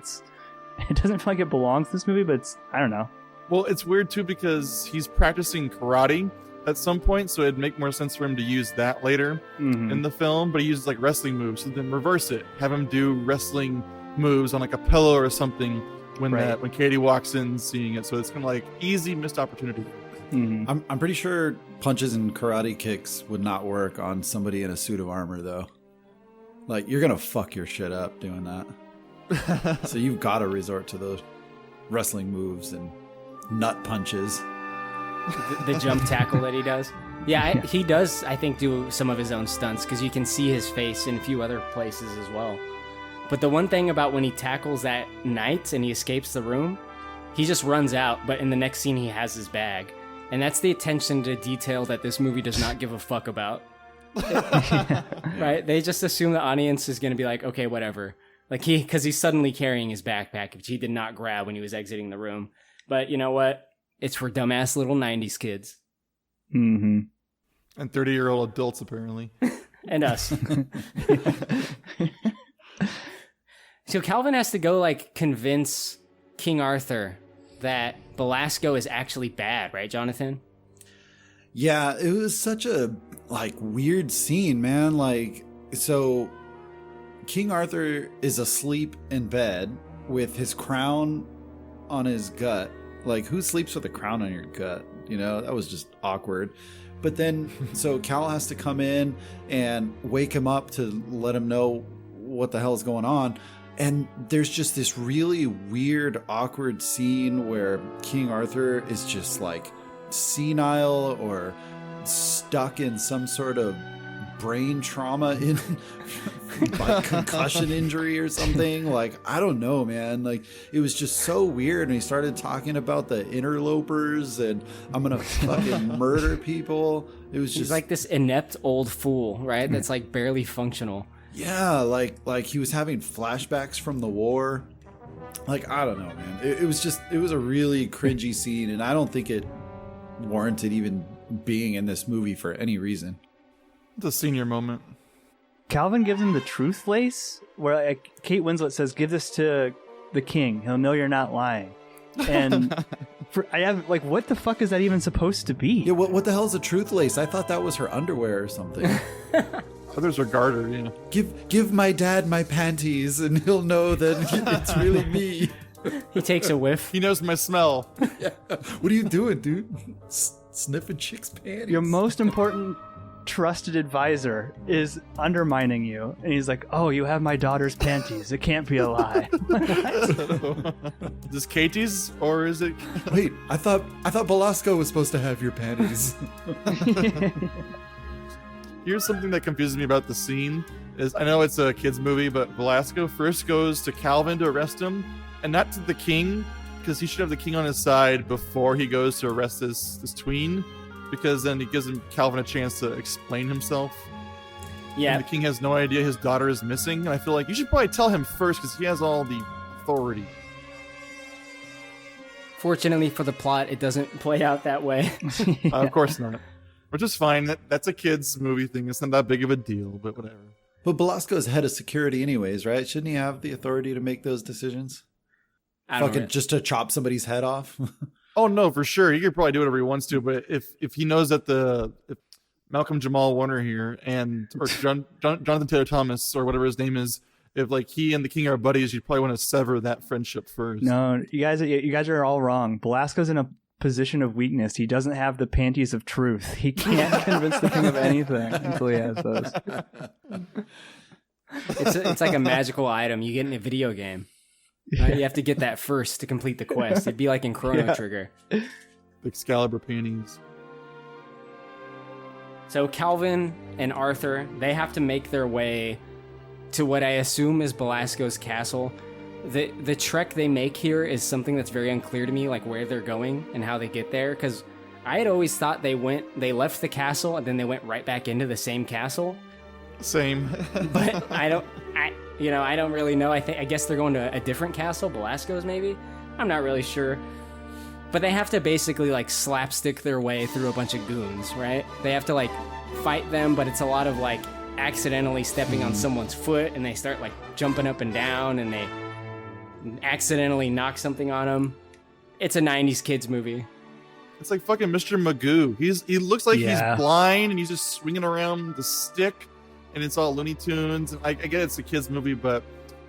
It doesn't feel like it belongs to this movie, but I don't know. Well, it's weird, too, because he's practicing karate at some point, so it'd make more sense for him to use that later in the film, but he uses, wrestling moves, so then reverse it. Have him do wrestling moves on, a pillow or something when Katie walks in seeing it, so it's kind of easy missed opportunity. I'm pretty sure punches and karate kicks would not work on somebody in a suit of armor, though. You're gonna fuck your shit up doing that. So you've got to resort to those wrestling moves and nut punches. The jump tackle that he does. Yeah, he does, I think, do some of his own stunts, because you can see his face in a few other places as well. But the one thing about when he tackles that knight and he escapes the room, he just runs out, but in the next scene he has his bag. And that's the attention to detail that this movie does not give a fuck about. Right? They just assume the audience is going to be like, okay, whatever. Because he's suddenly carrying his backpack, which he did not grab when he was exiting the room. But you know what? It's for dumbass little 90s kids. Mm-hmm. And 30-year-old adults, apparently. And us. So Calvin has to go, convince King Arthur that Belasco is actually bad, right, Jonathan? Yeah, it was such a weird scene, man. So King Arthur is asleep in bed with his crown on his gut. Like, who sleeps with a crown on your gut? You know, that was just awkward. But then, so Cal has to come in and wake him up to let him know what the hell is going on. And there's just this really weird, awkward scene where King Arthur is just like senile or stuck in some sort of brain trauma in by concussion injury or something. Like, I don't know, man. Like, it was just so weird. And he started talking about the interlopers and I'm gonna fucking murder people. It was just He's like this inept old fool, right? That's like barely functional. Yeah, like he was having flashbacks from the war. Like, I don't know, man. It was a really cringy scene, and I don't think it warranted even being in this movie for any reason. It's a senior moment. Calvin gives him the truth lace, where Kate Winslet says, "Give this to the king. He'll know you're not lying." And what the fuck is that even supposed to be? Yeah, what the hell is a truth lace? I thought that was her underwear or something. Others are garter, yeah. Give my dad my panties, and he'll know that it's really me. He takes a whiff. He knows my smell. Yeah. What are you doing, dude? Sniffing chicks' panties. Your most important trusted advisor is undermining you, and he's like, "Oh, you have my daughter's panties. It can't be a lie." Is this Katie's or is it? Wait, I thought Belasco was supposed to have your panties. Here's something that confuses me about the scene. Is I know it's a kid's movie, but Belasco first goes to Calvin to arrest him, and not to the king, because he should have the king on his side before he goes to arrest this tween, because then he gives Calvin a chance to explain himself. Yeah. And the king has no idea his daughter is missing, and I feel like you should probably tell him first, because he has all the authority. Fortunately for the plot, it doesn't play out that way. Of course not. Which is fine. That's a kid's movie thing. It's not that big of a deal, but whatever. But Belasco's head of security anyways, right? Shouldn't he have the authority to make those decisions? Just to chop somebody's head off? Oh, no, for sure. He could probably do whatever he wants to, but if he knows that if Malcolm Jamal Warner here or Jonathan Taylor Thomas or whatever his name is, if like he and the king are buddies, you'd probably want to sever that friendship first. No, you guys are all wrong. Belasco's in a position of weakness. He doesn't have the panties of truth. He can't convince the king of anything until he has those. It's like a magical item you get in a video game. Right? You have to get that first to complete the quest. It'd be like in Chrono Trigger. Excalibur panties. So Calvin and Arthur, they have to make their way to what I assume is Belasco's castle. The trek they make here is something that's very unclear to me, like where they're going and how they get there, because I had always thought they left the castle and then they went right back into the same castle. Same. But I don't really know. I guess they're going to a different castle, Belasco's maybe. I'm not really sure. But they have to basically like slapstick their way through a bunch of goons, right? They have to like fight them, but it's a lot of like accidentally stepping on someone's foot, and they start like jumping up and down, and they accidentally knock something on them. It's a 90s kids movie. It's like fucking Mr. Magoo. He looks like he's blind and he's just swinging around the stick, and it's all Looney Tunes. And I get it's a kids movie, but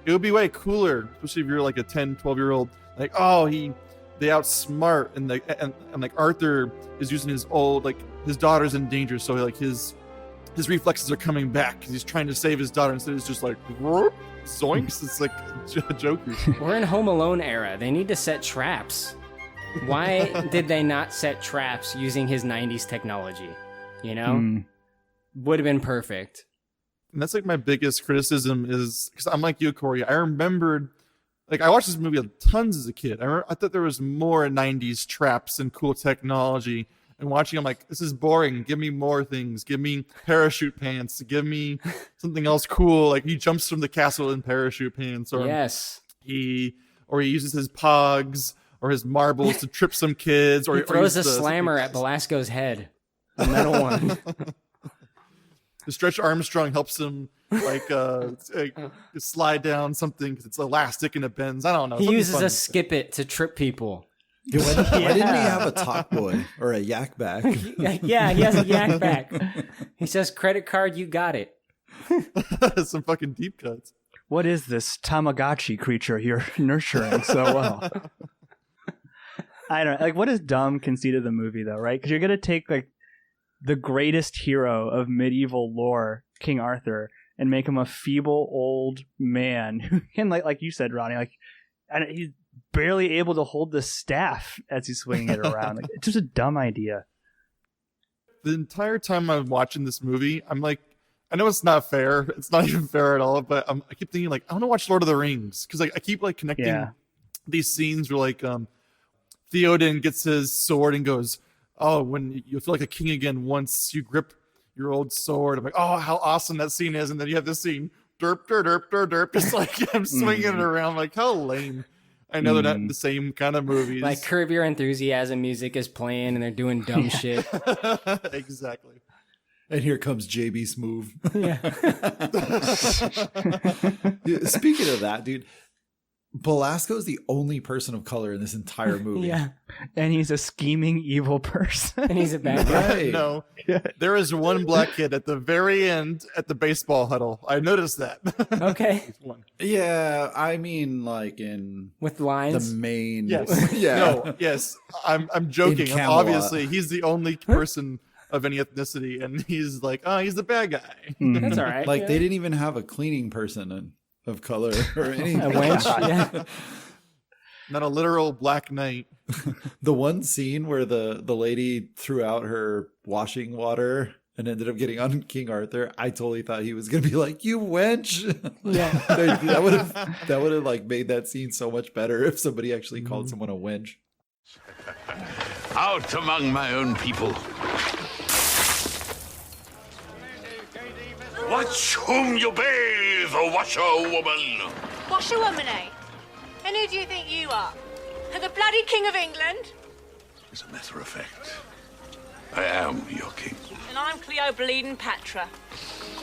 it would be way cooler, especially if you're like a 10, 12-year-old. Like, oh, they outsmart, and like Arthur is using his old, like his daughter's in danger, so like his reflexes are coming back because he's trying to save his daughter instead it's just like zoinks. It's like Joker. We're in Home Alone era. They need to set traps. Why did they not set traps using his 90s technology? You know? Would have been perfect. And that's like my biggest criticism is, because I'm like you, Korey. I remembered, like I watched this movie tons as a kid. I thought there was more 90s traps and cool technology. And watching, I'm like, this is boring. Give me more things. Give me parachute pants. Give me something else cool. Like he jumps from the castle in parachute pants. Or yes. He uses his pogs or his marbles to trip some kids. Or he throws a slammer at Belasco's head. The metal one. The Stretch Armstrong helps him like slide down something because it's elastic and it bends. I don't know. He uses a skip it to trip people. Yeah, why didn't he have a talk boy or a yak back? Yeah, he has a yak back. He says, credit card, you got it. Some fucking deep cuts. What is this Tamagotchi creature you're nurturing so well? I don't know. Like, what is dumb conceit of the movie, though, right? Because you're going to take, like, the greatest hero of medieval lore, King Arthur, and make him a feeble old man who can, like you said, Ronnie, like, and he's barely able to hold the staff as he's swinging it around. Like, it's just a dumb idea. The entire time I'm watching this movie, I'm like, I know it's not fair. It's not even fair at all. But I keep thinking, like, I want to watch Lord of the Rings because, like, I keep like connecting these scenes where, like, Theoden gets his sword and goes, "Oh, when you feel like a king again once you grip your old sword." I'm like, "Oh, how awesome that scene is!" And then you have this scene, derp, derp, derp, derp, derp. Just like I'm swinging it around, like, how lame. I know they're not in the same kind of movies. Like Curb Your Enthusiasm music is playing and they're doing dumb shit. Exactly. And here comes JB Smoove. Yeah. Speaking of that, dude, Belasco is the only person of color in this entire movie. Yeah. And he's a scheming, evil person. And he's a bad guy. Right. No, there is one black kid at the very end at the baseball huddle. I noticed that. Okay. Yeah, I mean, like in with lines. The main. Yes. Yeah. No. Yes. I'm joking. Camelot. Obviously, he's the only person of any ethnicity, and he's like, oh, he's the bad guy. That's all right. Like they didn't even have a cleaning person of color or anything. A wench. Yeah. Not a literal black knight. The one scene where the lady threw out her washing water and ended up getting on King Arthur, I totally thought he was gonna be like, "You wench." Yeah. that would have like made that scene so much better if somebody actually called someone a wench. Out among my own people. Watch whom you bathe, washerwoman. Washerwoman, eh? And who do you think you are? The bloody King of England? As a matter of fact, I am your king. And I'm Cleopatra.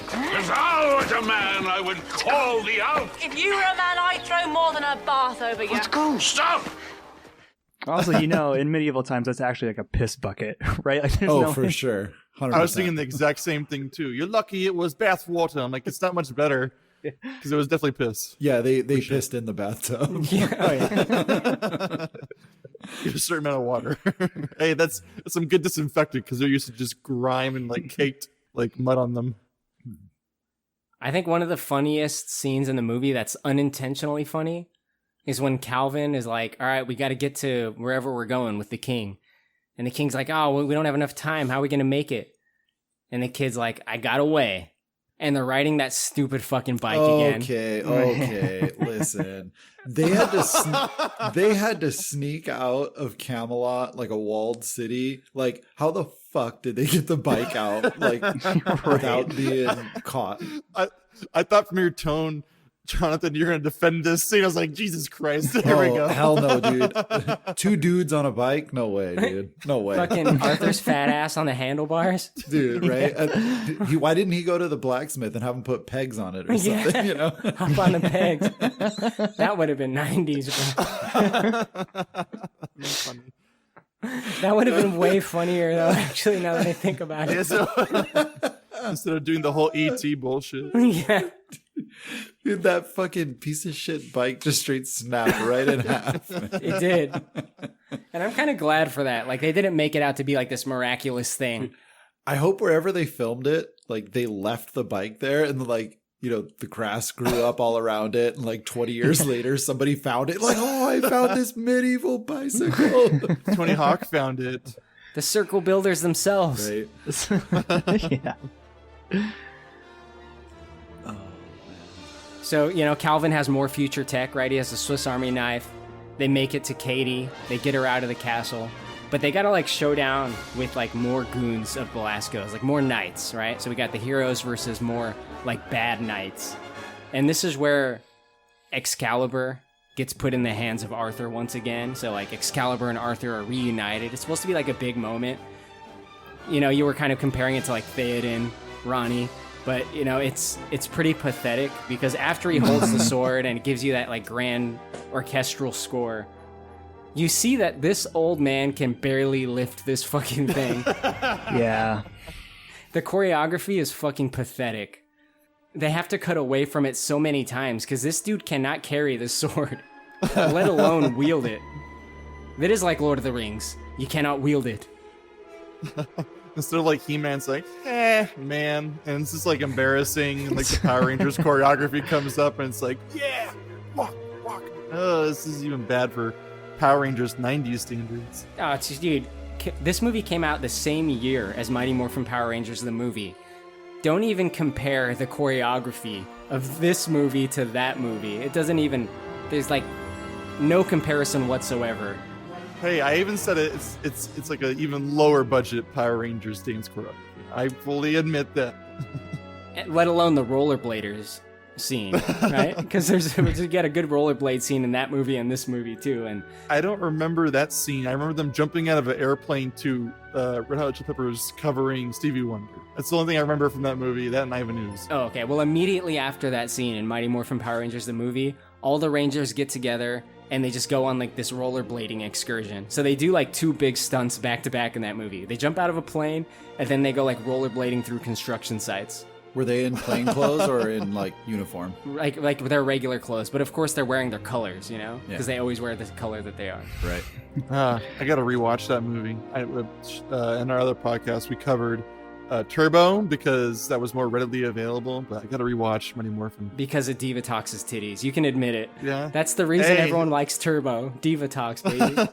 If I was a man, I would call thee out. If you were a man, I'd throw more than a bath over you. Let's go. Stop. Also, you know, in medieval times, that's actually like a piss bucket, right? Like, For sure. 100%. I was thinking the exact same thing too. You're lucky it was bath water. I'm like, it's not much better because it was definitely piss. Yeah, they pissed in the bathtub. Yeah. A certain amount of water. Hey, that's some good disinfectant because they're used to just grime and like caked like mud on them. I think one of the funniest scenes in the movie that's unintentionally funny is when Calvin is like, all right, we got to get to wherever we're going with the king. And the king's like, oh, well, we don't have enough time. How are we going to make it? And the kid's like, I got a way. And they're riding that stupid fucking bike again. Okay. Listen, they had to sneak out of Camelot like a walled city. Like, how the fuck did they get the bike out like without being caught? I thought from your tone, Jonathan, you're going to defend this scene. I was like, Jesus Christ. Here we go. Hell no, dude. Two dudes on a bike? No way, dude. No way. Fucking Arthur's fat ass on the handlebars. Dude, right? Yeah. Why didn't he go to the blacksmith and have him put pegs on it or something, Yeah. you know? Hop on the pegs. That would have been 90s, bro. Funny. That would have been way funnier, though, actually, now that I think about it. Yeah, so, instead of doing the whole ET bullshit. Yeah. Dude, that fucking piece of shit bike just straight snapped right in half. It did. And I'm kind of glad for that. Like, they didn't make it out to be like this miraculous thing. I hope wherever they filmed it, like, they left the bike there and, like, you know, the grass grew up all around it. And, like, 20 years later, somebody found it. Like, oh, I found this medieval bicycle. Tony Hawk found it. The circle builders themselves. Right. Yeah. So, you know, Calvin has more future tech, right? He has a Swiss Army knife. They make it to Katie. They get her out of the castle. But they gotta, like, show down with, like, more goons of Belasco's, like, more knights, right? So we got the heroes versus more, like, bad knights. And this is where Excalibur gets put in the hands of Arthur once again. So, like, Excalibur and Arthur are reunited. It's supposed to be, like, a big moment. You know, you were kind of comparing it to, like, Theoden, Ronnie. But, you know, it's pretty pathetic because after he holds the sword and it gives you that, like, grand orchestral score, You see that this old man can barely lift this fucking thing. Yeah. The choreography is fucking pathetic. They have to cut away from it so many times because this dude cannot carry the sword, let alone wield it. That is like Lord of the Rings. You cannot wield it. Instead of like He-Man's like, man. And it's just like embarrassing. And like the Power Rangers choreography comes up and it's like, yeah, walk. Oh, this is even bad for Power Rangers 90s standards. Oh, dude, this movie came out the same year as Mighty Morphin Power Rangers the movie. Don't even compare the choreography of this movie to that movie. It doesn't even, there's like no comparison whatsoever. Hey, I even said it's like an even lower budget Power Rangers dance choreography. I fully admit that. Let alone the rollerbladers scene, right? Because you get a good rollerblade scene in that movie and this movie too. And I don't remember that scene. I remember them jumping out of an airplane to Red Hot Chili Peppers covering Stevie Wonder. That's the only thing I remember from that movie. That and Ivan Ooze. Oh, okay. Well, immediately after that scene in Mighty Morphin Power Rangers the movie, all the Rangers get together and they just go on like this rollerblading excursion. So they do like 2 big stunts back to back in that movie. They jump out of a plane and then they go like rollerblading through construction sites. Were they in plain clothes or in like uniform? Like with their regular clothes, but of course they're wearing their colors, you know, because Yeah. they always wear the color that they are. Right. I got to rewatch that movie. In our other podcast, we covered Turbo because that was more readily available, but I got to rewatch Mighty Morphin. Because of Divatox's titties. You can admit it. Yeah. That's the reason everyone likes Turbo. Divatox, baby.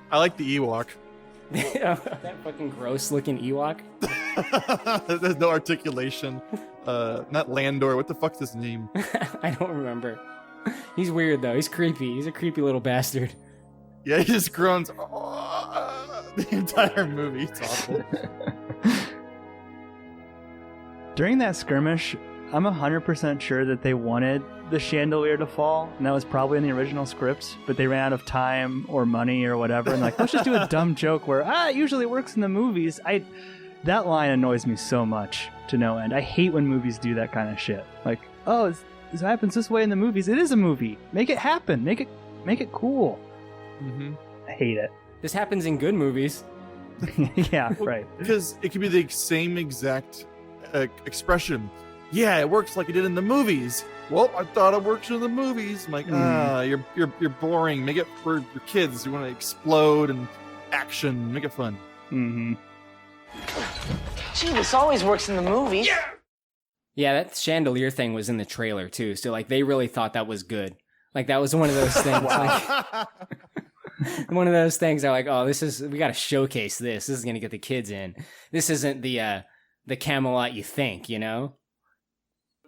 I like the Ewok. That fucking gross looking Ewok. There's no articulation. Not Landor. What the fuck's his name? I don't remember. He's weird though. He's creepy. He's a creepy little bastard. Yeah, he just groans the entire movie. It's awful. During that skirmish, I'm 100% sure that they wanted the chandelier to fall, and that was probably in the original script, but they ran out of time or money or whatever, and like, let's just do a dumb joke where, it usually works in the movies. That line annoys me so much to no end. I hate when movies do that kind of shit. Like, this happens this way in the movies. It is a movie. Make it happen. Make it cool. Mm-hmm. I hate it. This happens in good movies. Yeah, right. Because it could be the same exact expression. Yeah, it works like it did in the movies. Well, I thought it works in the movies. I'm like, you're boring. Make it for your kids. You want to explode and action. Make it fun. Mm-hmm. Gee, this always works in the movies. Yeah, that chandelier thing was in the trailer too. So like they really thought that was good. Like that was one of those things. Like, one of those things are like, oh, we got to showcase this. This is gonna get the kids in. This isn't the Camelot you think, you know?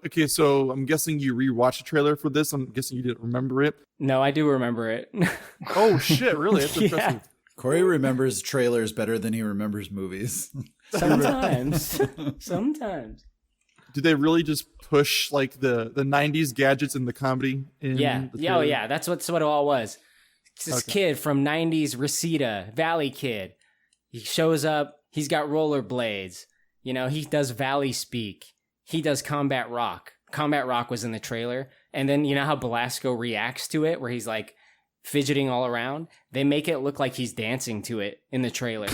Okay, so I'm guessing you rewatched the trailer for this. I'm guessing you didn't remember it. No, I do remember it. Oh shit! Really? That's impressive. Corey remembers trailers better than he remembers movies. Sometimes. Sometimes. Did they really just push like the 90s gadgets and the comedy in Yeah. the Yeah, oh yeah. That's what it all was. This Okay. kid from 90s Reseda, Valley kid. He shows up, he's got rollerblades. You know, he does Valley speak. He does Combat Rock. Combat Rock was in the trailer. And then you know how Belasco reacts to it, where he's like fidgeting all around? They make it look like he's dancing to it in the trailer.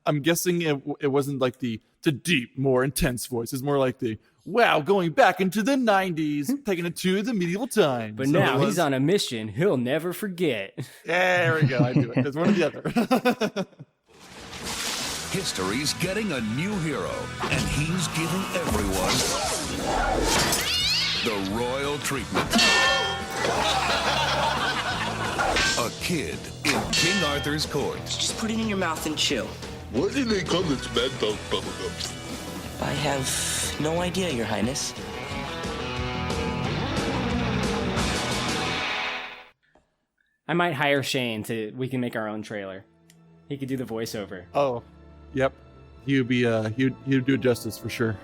I'm guessing it wasn't like the deep, more intense voice. It's more like the, wow, going back into the 90s, taking it to the medieval times. But now he's on a mission he'll never forget. Yeah, there we go. I do it. It's one or the other. History's getting a new hero, and he's giving everyone the royal treatment. A kid in King Arthur's court. Just put it in your mouth and chew. Why do they call this mad dog bubblegum? I have no idea, Your Highness. I might hire Shane we can make our own trailer. He could do the voiceover. Oh, yep. He'd do it justice for sure.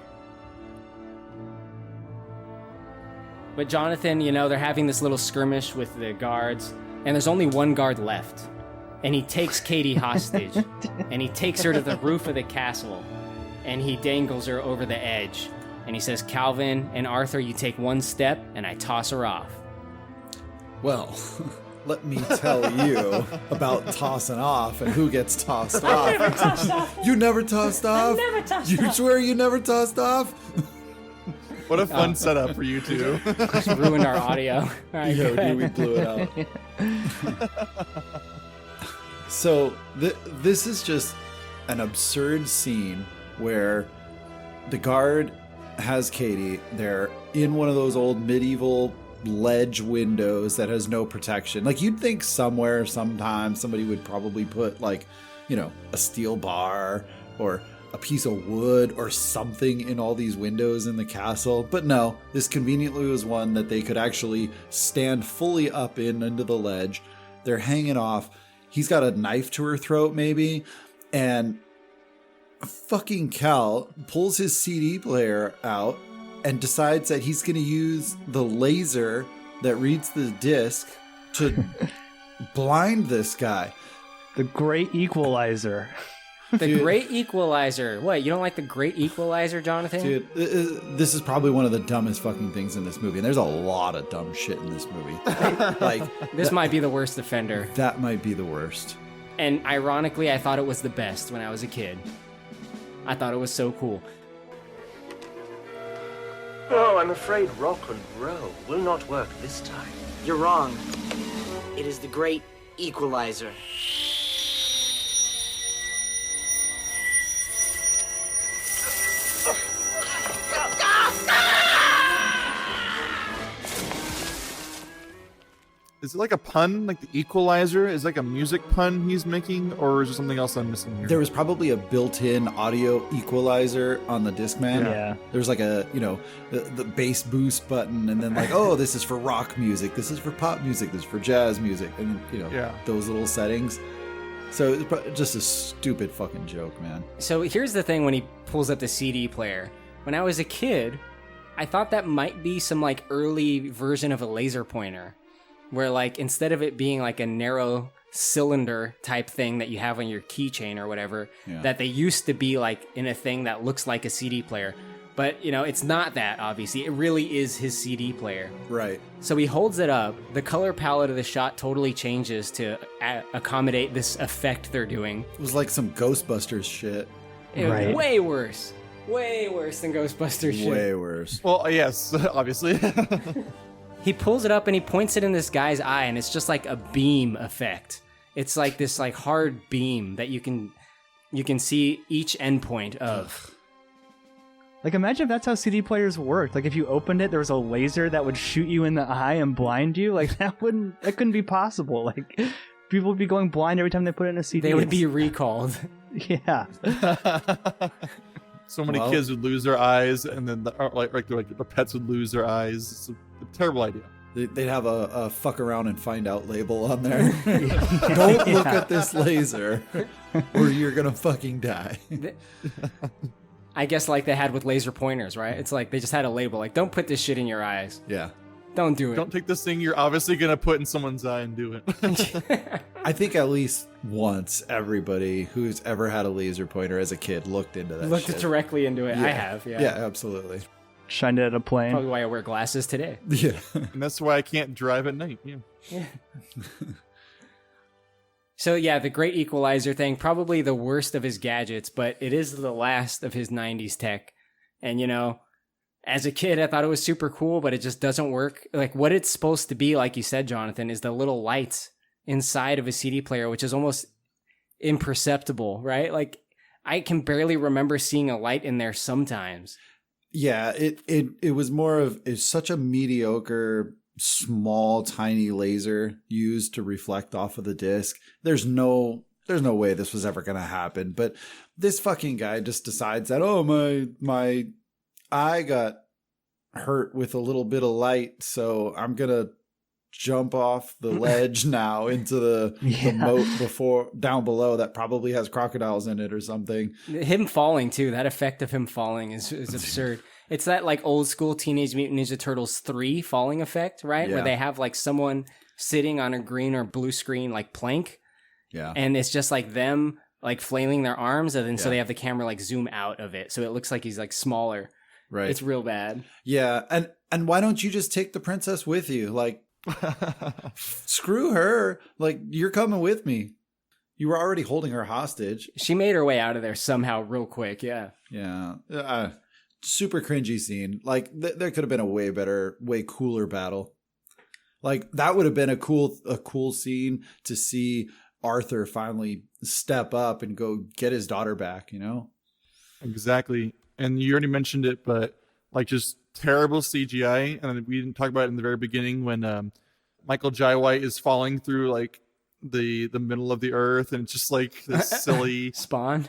But Jonathan, you know, they're having this little skirmish with the guards, and there's only one guard left. And he takes Katie hostage, and he takes her to the roof of the castle, and he dangles her over the edge. And he says, Calvin and Arthur, you take one step, and I toss her off. Well, let me tell you about tossing off and who gets tossed off. I never tossed off. You never tossed off? I never tossed You off. swear you never tossed off? What a fun setup for you two. Just ruined our audio. All right, Yo, go ahead. dude, we blew it out. So this is just an absurd scene where the guard has Katie. They're in one of those old medieval ledge windows that has no protection. Like, you'd think somewhere, sometime, somebody would probably put, like, you know, a steel bar or a piece of wood or something in all these windows in the castle. But no, this conveniently was one that they could actually stand fully up into the ledge. They're hanging off. He's got a knife to her throat, maybe. And fucking Cal pulls his CD player out and decides that he's going to use the laser that reads the disc to blind this guy. The Great Equalizer. The Great Equalizer. What, you don't like the Great Equalizer, Jonathan? Dude, this is probably one of the dumbest fucking things in this movie. And there's a lot of dumb shit in this movie. This might be the worst offender. That might be the worst. And ironically, I thought it was the best when I was a kid. I thought it was so cool. Oh, I'm afraid rock and roll will not work this time. You're wrong. It is the Great Equalizer. Is it like a pun, like the Equalizer? Is it like a music pun he's making, or is there something else I'm missing here? There was probably a built-in audio equalizer on the Discman. Yeah. There's like a, you know, the bass boost button, and then like, oh, this is for rock music, this is for pop music, this is for jazz music, and you know, those little settings. So it's just a stupid fucking joke, man. So here's the thing when he pulls up the CD player. When I was a kid, I thought that might be some like early version of a laser pointer. Where, like, instead of it being like a narrow cylinder type thing that you have on your keychain or whatever, that they used to be like in a thing that looks like a CD player. But, you know, it's not that, obviously. It really is his CD player. Right. So he holds it up. The color palette of the shot totally changes to accommodate this effect they're doing. It was like some Ghostbusters shit. It was way worse. Way worse than Ghostbusters shit. Way worse. Well, yes, obviously. He pulls it up and he points it in this guy's eye, and it's just like a beam effect. It's like this like hard beam that you can see each endpoint of. Like, imagine if that's how CD players worked. Like, if you opened it, there was a laser that would shoot you in the eye and blind you. Like, that couldn't be possible. Like, people would be going blind every time they put it in a CD. They would be recalled. Yeah. So many kids would lose their eyes, and then the pets would lose their eyes. It's a terrible idea. They'd have a fuck around and find out label on there. Don't look at this laser or you're going to fucking die. I guess like they had with laser pointers, right? It's like they just had a label like, don't put this shit in your eyes. Yeah. Don't do it. Don't take this thing you're obviously going to put in someone's eye and do it. I think at least once everybody who's ever had a laser pointer as a kid looked into that Looked shit. directly into it. Yeah. I have, yeah. Yeah, absolutely. Shined it at a plane. Probably why I wear glasses today. Yeah. And that's why I can't drive at night. Yeah. So yeah, the Great Equalizer thing, probably the worst of his gadgets, but it is the last of his 90s tech. And you know, as a kid, I thought it was super cool, but it just doesn't work. Like what it's supposed to be, like you said, Jonathan, is the little lights inside of a CD player, which is almost imperceptible, right? Like I can barely remember seeing a light in there sometimes. Yeah, it was more of, it's such a mediocre, small, tiny laser used to reflect off of the disc. There's no way this was ever going to happen. But this fucking guy just decides that, oh, my eye got hurt with a little bit of light, so I'm going to jump off the ledge now into the moat down below that probably has crocodiles in it or something. Him falling too, that effect of him falling is absurd. It's that like old school Teenage Mutant Ninja Turtles 3 falling effect, right? Yeah. Where they have like someone sitting on a green or blue screen like plank. Yeah. And it's just like them like flailing their arms, and then so Yeah. they have the camera like zoom out of it. So it looks like he's like smaller. Right. It's real bad. Yeah, and why don't you just take the princess with you? Like, Screw her. Like, you're coming with me. You were already holding her hostage. She made her way out of there somehow real quick, yeah. Yeah. Super cringy scene. Like, there could have been a way better, way cooler battle. Like, that would have been a cool scene to see Arthur finally step up and go get his daughter back, you know? Exactly. And you already mentioned it, but like just terrible CGI. And we didn't talk about it in the very beginning when Michael Jai White is falling through like the middle of the earth, and it's just like this silly Spawn.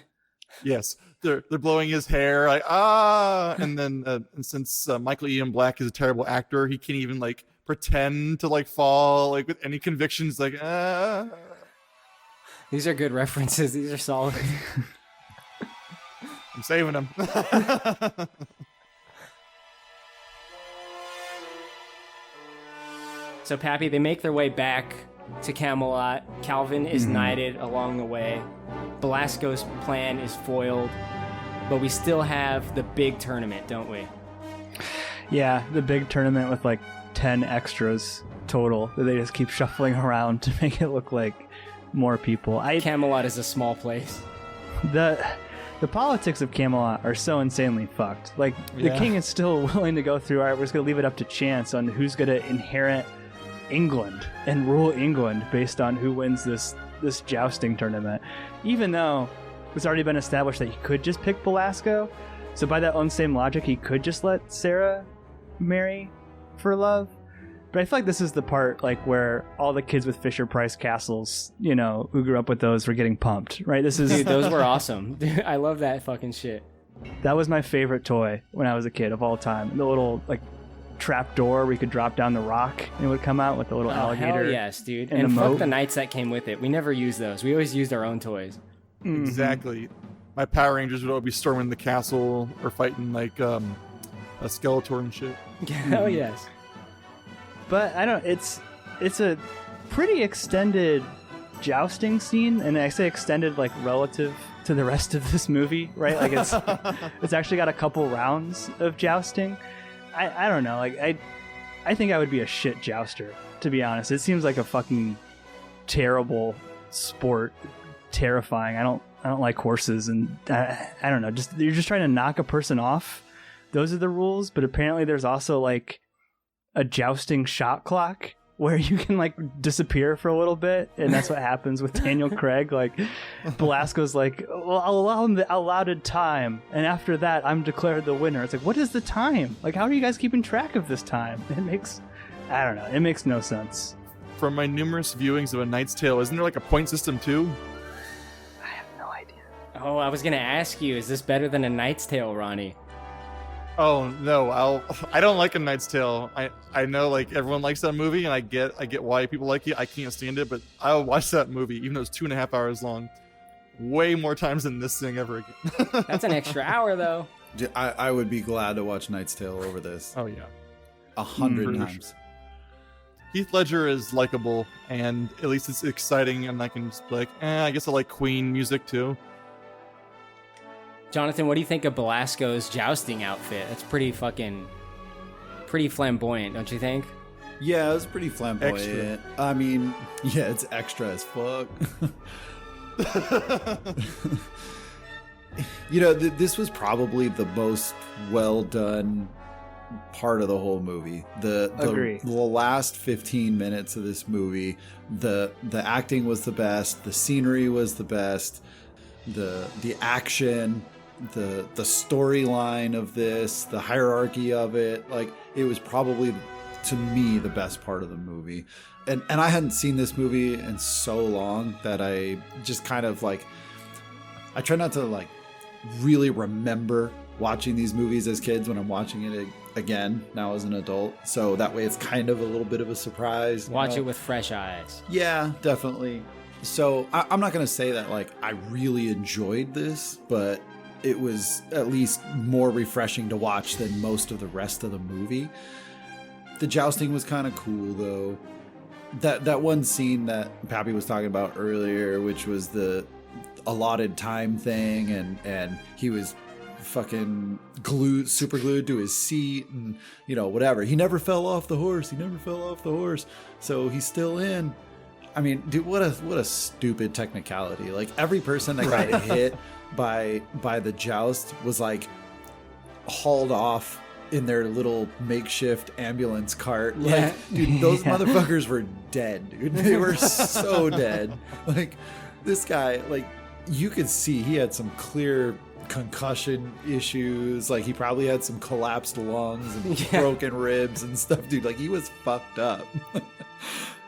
Yes, they're blowing his hair like and then and since Michael Ian Black is a terrible actor, he can't even like pretend to like fall like with any convictions. Like These are good references. These are solid. I'm saving them. So Pappy, they make their way back to Camelot. Calvin is knighted along the way. Belasco's plan is foiled, but we still have the big tournament, don't we? Yeah, the big tournament with like 10 extras total that they just keep shuffling around to make it look like more people. Camelot is a small place. The politics of Camelot are so insanely fucked. Like, the king is still willing to go through, all right, we're just going to leave it up to chance on who's going to inherit England and rule England based on who wins this jousting tournament, even though it's already been established that he could just pick Belasco. So by that own same logic, he could just let Sarah marry for love. But I feel like this is the part like where all the kids with Fisher-Price castles, you know, who grew up with those were getting pumped, right? Dude, those were awesome. Dude, I love that fucking shit. That was my favorite toy when I was a kid of all time. The little like trap door where you could drop down the rock and it would come out with the little alligator. Hell yes, dude. And fuck the knights that came with it. We never used those. We always used our own toys. Exactly. My Power Rangers would always be storming the castle or fighting like a Skeletor and shit. Hell yes. But I don't. It's a pretty extended jousting scene, and I say extended like relative to the rest of this movie, right? Like it's actually got a couple rounds of jousting. I don't know. Like I think I would be a shit jouster, to be honest. It seems like a fucking terrible sport, terrifying. I don't like horses, and I don't know. You're just trying to knock a person off. Those are the rules, but apparently there's also like a jousting shot clock where you can like disappear for a little bit, and that's what happens with Daniel Craig. Like Belasco's like, well, I'll allow him the allotted time, and after that I'm declared the winner. It's like, what is the time? Like, how are you guys keeping track of this time? It makes no sense. From my numerous viewings of A Knight's Tale, isn't there like a point system too? I have no idea. Oh, I was gonna ask you, is this better than A Knight's Tale, Ronnie? Oh no, I don't like A Knight's Tale. I know like everyone likes that movie, and I get why people like it. I can't stand it, but I'll watch that movie even though it's 2.5 hours long, way more times than this thing ever again. That's an extra hour though. I would be glad to watch Knight's Tale over this. Oh yeah, 100 times. Sure. Heath Ledger is likable, and at least it's exciting, and I can just be like, I guess I like Queen music too. Jonathan, what do you think of Belasco's jousting outfit? That's pretty flamboyant, don't you think? Yeah, it was pretty flamboyant. Extra. I mean, yeah, it's extra as fuck. You know, this was probably the most well done part of the whole movie. The last 15 minutes of this movie, the acting was the best, the scenery was the best, the action, the storyline of this, the hierarchy of it, like it was probably to me the best part of the movie. And I hadn't seen this movie in so long that I just kind of like, I try not to like really remember watching these movies as kids when I'm watching it again now as an adult, so that way it's kind of a little bit of a surprise. Watch it with fresh eyes. Yeah, definitely. So I'm not gonna say that like I really enjoyed this, but it was at least more refreshing to watch than most of the rest of the movie. The jousting was kind of cool though. That one scene that Pappy was talking about earlier, which was the allotted time thing, and he was fucking glued, super glued to his seat and, you know, whatever. He never fell off the horse. So he's still in. I mean, dude, what a stupid technicality. Like, every person that got hit by the joust was like hauled off in their little makeshift ambulance cart. Like, dude, those motherfuckers were dead, dude. They were so dead. Like, this guy, like, you could see he had some clear concussion issues. Like, he probably had some collapsed lungs and broken ribs and stuff, dude. Like, he was fucked up.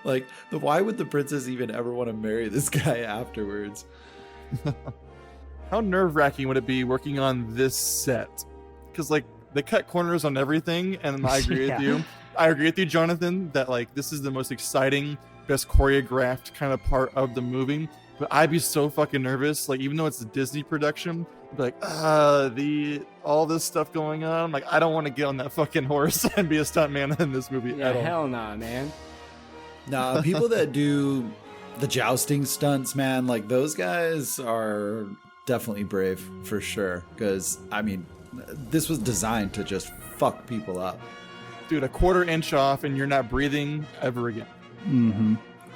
Like, why would the princess even ever want to marry this guy afterwards? How nerve-wracking would it be working on this set? Because, like, they cut corners on everything, and I agree with you. I agree with you, Jonathan, that, like, this is the most exciting, best choreographed kind of part of the movie. But I'd be so fucking nervous, like, even though it's a Disney production, I'd be like, all this stuff going on. Like, I don't want to get on that fucking horse and be a stuntman in this movie at all. Hell nah, man. Nah, people that do the jousting stunts, man, like, those guys are definitely brave for sure. Because, I mean, this was designed to just fuck people up. Dude, a quarter inch off and you're not breathing ever again. Mm-hmm.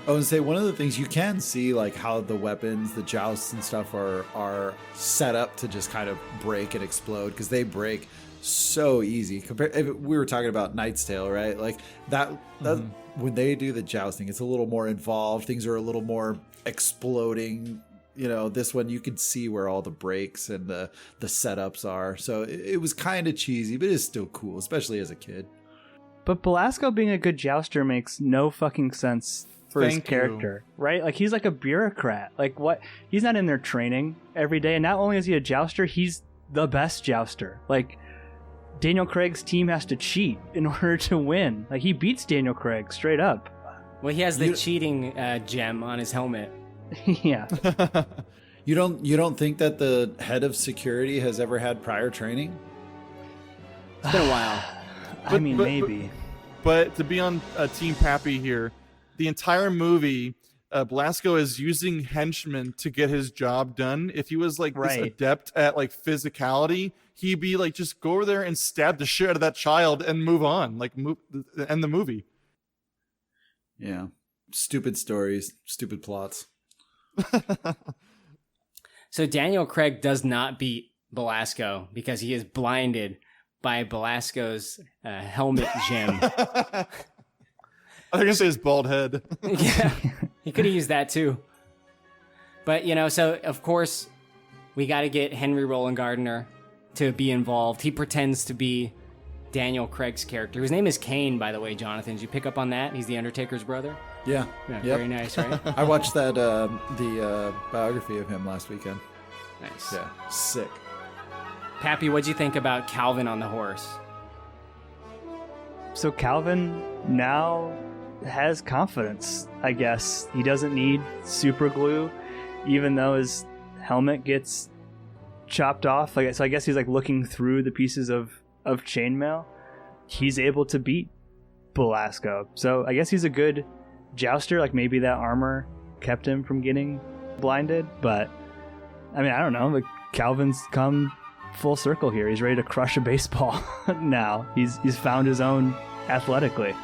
I would say one of the things you can see, like, how the weapons, the jousts and stuff are set up to just kind of break and explode, because they break so easy. We were talking about Knight's Tale, right? Like, that when they do the jousting, it's a little more involved. Things are a little more exploding. You know, this one you can see where all the breaks and the setups are. So it was kind of cheesy, but it's still cool, especially as a kid. But Belasco being a good jouster makes no fucking sense for his character, right? Like, he's like a bureaucrat. Like, what? He's not in there training every day. And not only is he a jouster, he's the best jouster. Like, Daniel Craig's team has to cheat in order to win. Like, he beats Daniel Craig straight up. Well, he has the cheating gem on his helmet. Yeah. You don't think that the head of security has ever had prior training? It's been a while. I mean, maybe. But to be on Team Pappy here, the entire movie, Belasco is using henchmen to get his job done. If he was like this adept at like physicality, he'd be like, just go over there and stab the shit out of that child and move on, like end the movie. Yeah, stupid stories, stupid plots. So Daniel Craig does not beat Belasco because he is blinded by Belasco's helmet gem. I was going to say his bald head. Yeah, he could have used that too. But, you know, so of course, we got to get Henry Roland Gardner to be involved. He pretends to be Daniel Craig's character, whose name is Kane, by the way, Jonathan. Did you pick up on that? He's the Undertaker's brother? Yeah. Yep. Very nice, right? I watched that the biography of him last weekend. Nice. Yeah, sick. Pappy, what'd you think about Calvin on the horse? So Calvin now has confidence, I guess. He doesn't need super glue, even though his helmet gets chopped off. So I guess he's like looking through the pieces of chainmail. He's able to beat Belasco. So I guess he's a good jouster. Like, maybe that armor kept him from getting blinded. But I mean, I don't know. Like, Calvin's come full circle here. He's ready to crush a baseball now. He's found his own athletically.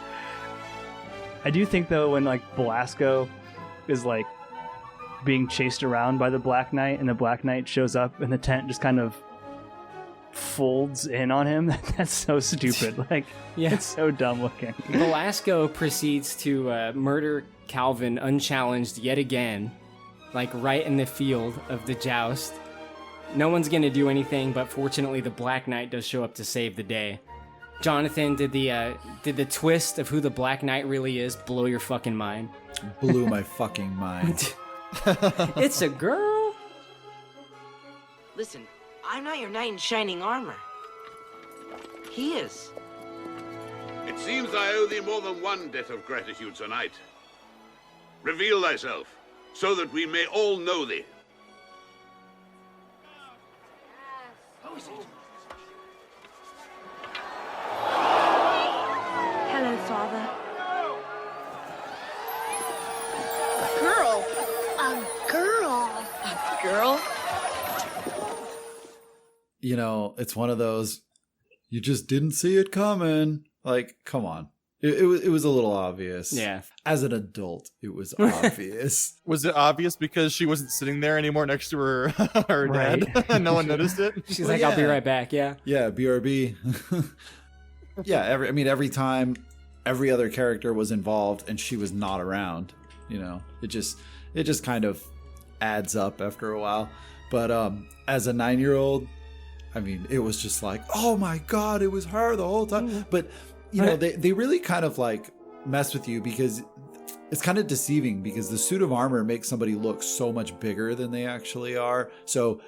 I do think, though, when like Belasco is like being chased around by the Black Knight and the Black Knight shows up and the tent just kind of folds in on him, that's so stupid. Like, yeah, it's so dumb looking. Belasco proceeds to murder Calvin unchallenged yet again, like right in the field of the joust. No one's gonna do anything, but fortunately the Black Knight does show up to save the day. Jonathan, did the twist of who the Black Knight really is blow your fucking mind? Blew my fucking mind. It's a girl. Listen, I'm not your knight in shining armor. He is. It seems I owe thee more than one debt of gratitude tonight. Reveal thyself, so that we may all know thee. Hello, Father. Girl. A girl. A girl? you know, it's one of those, you just didn't see it coming. Like, come on. It was a little obvious. Yeah. As an adult, it was obvious. Was it obvious because she wasn't sitting there anymore next to her dad? No one noticed it? She's like, I'll be right back. Yeah. Yeah, BRB. Yeah, every time every other character was involved and she was not around, you know, it just kind of adds up after a while. But as a 9-year-old, I mean, it was just like, oh my God, it was her the whole time. But you know, they really kind of like mess with you because it's kind of deceiving because the suit of armor makes somebody look so much bigger than they actually are. So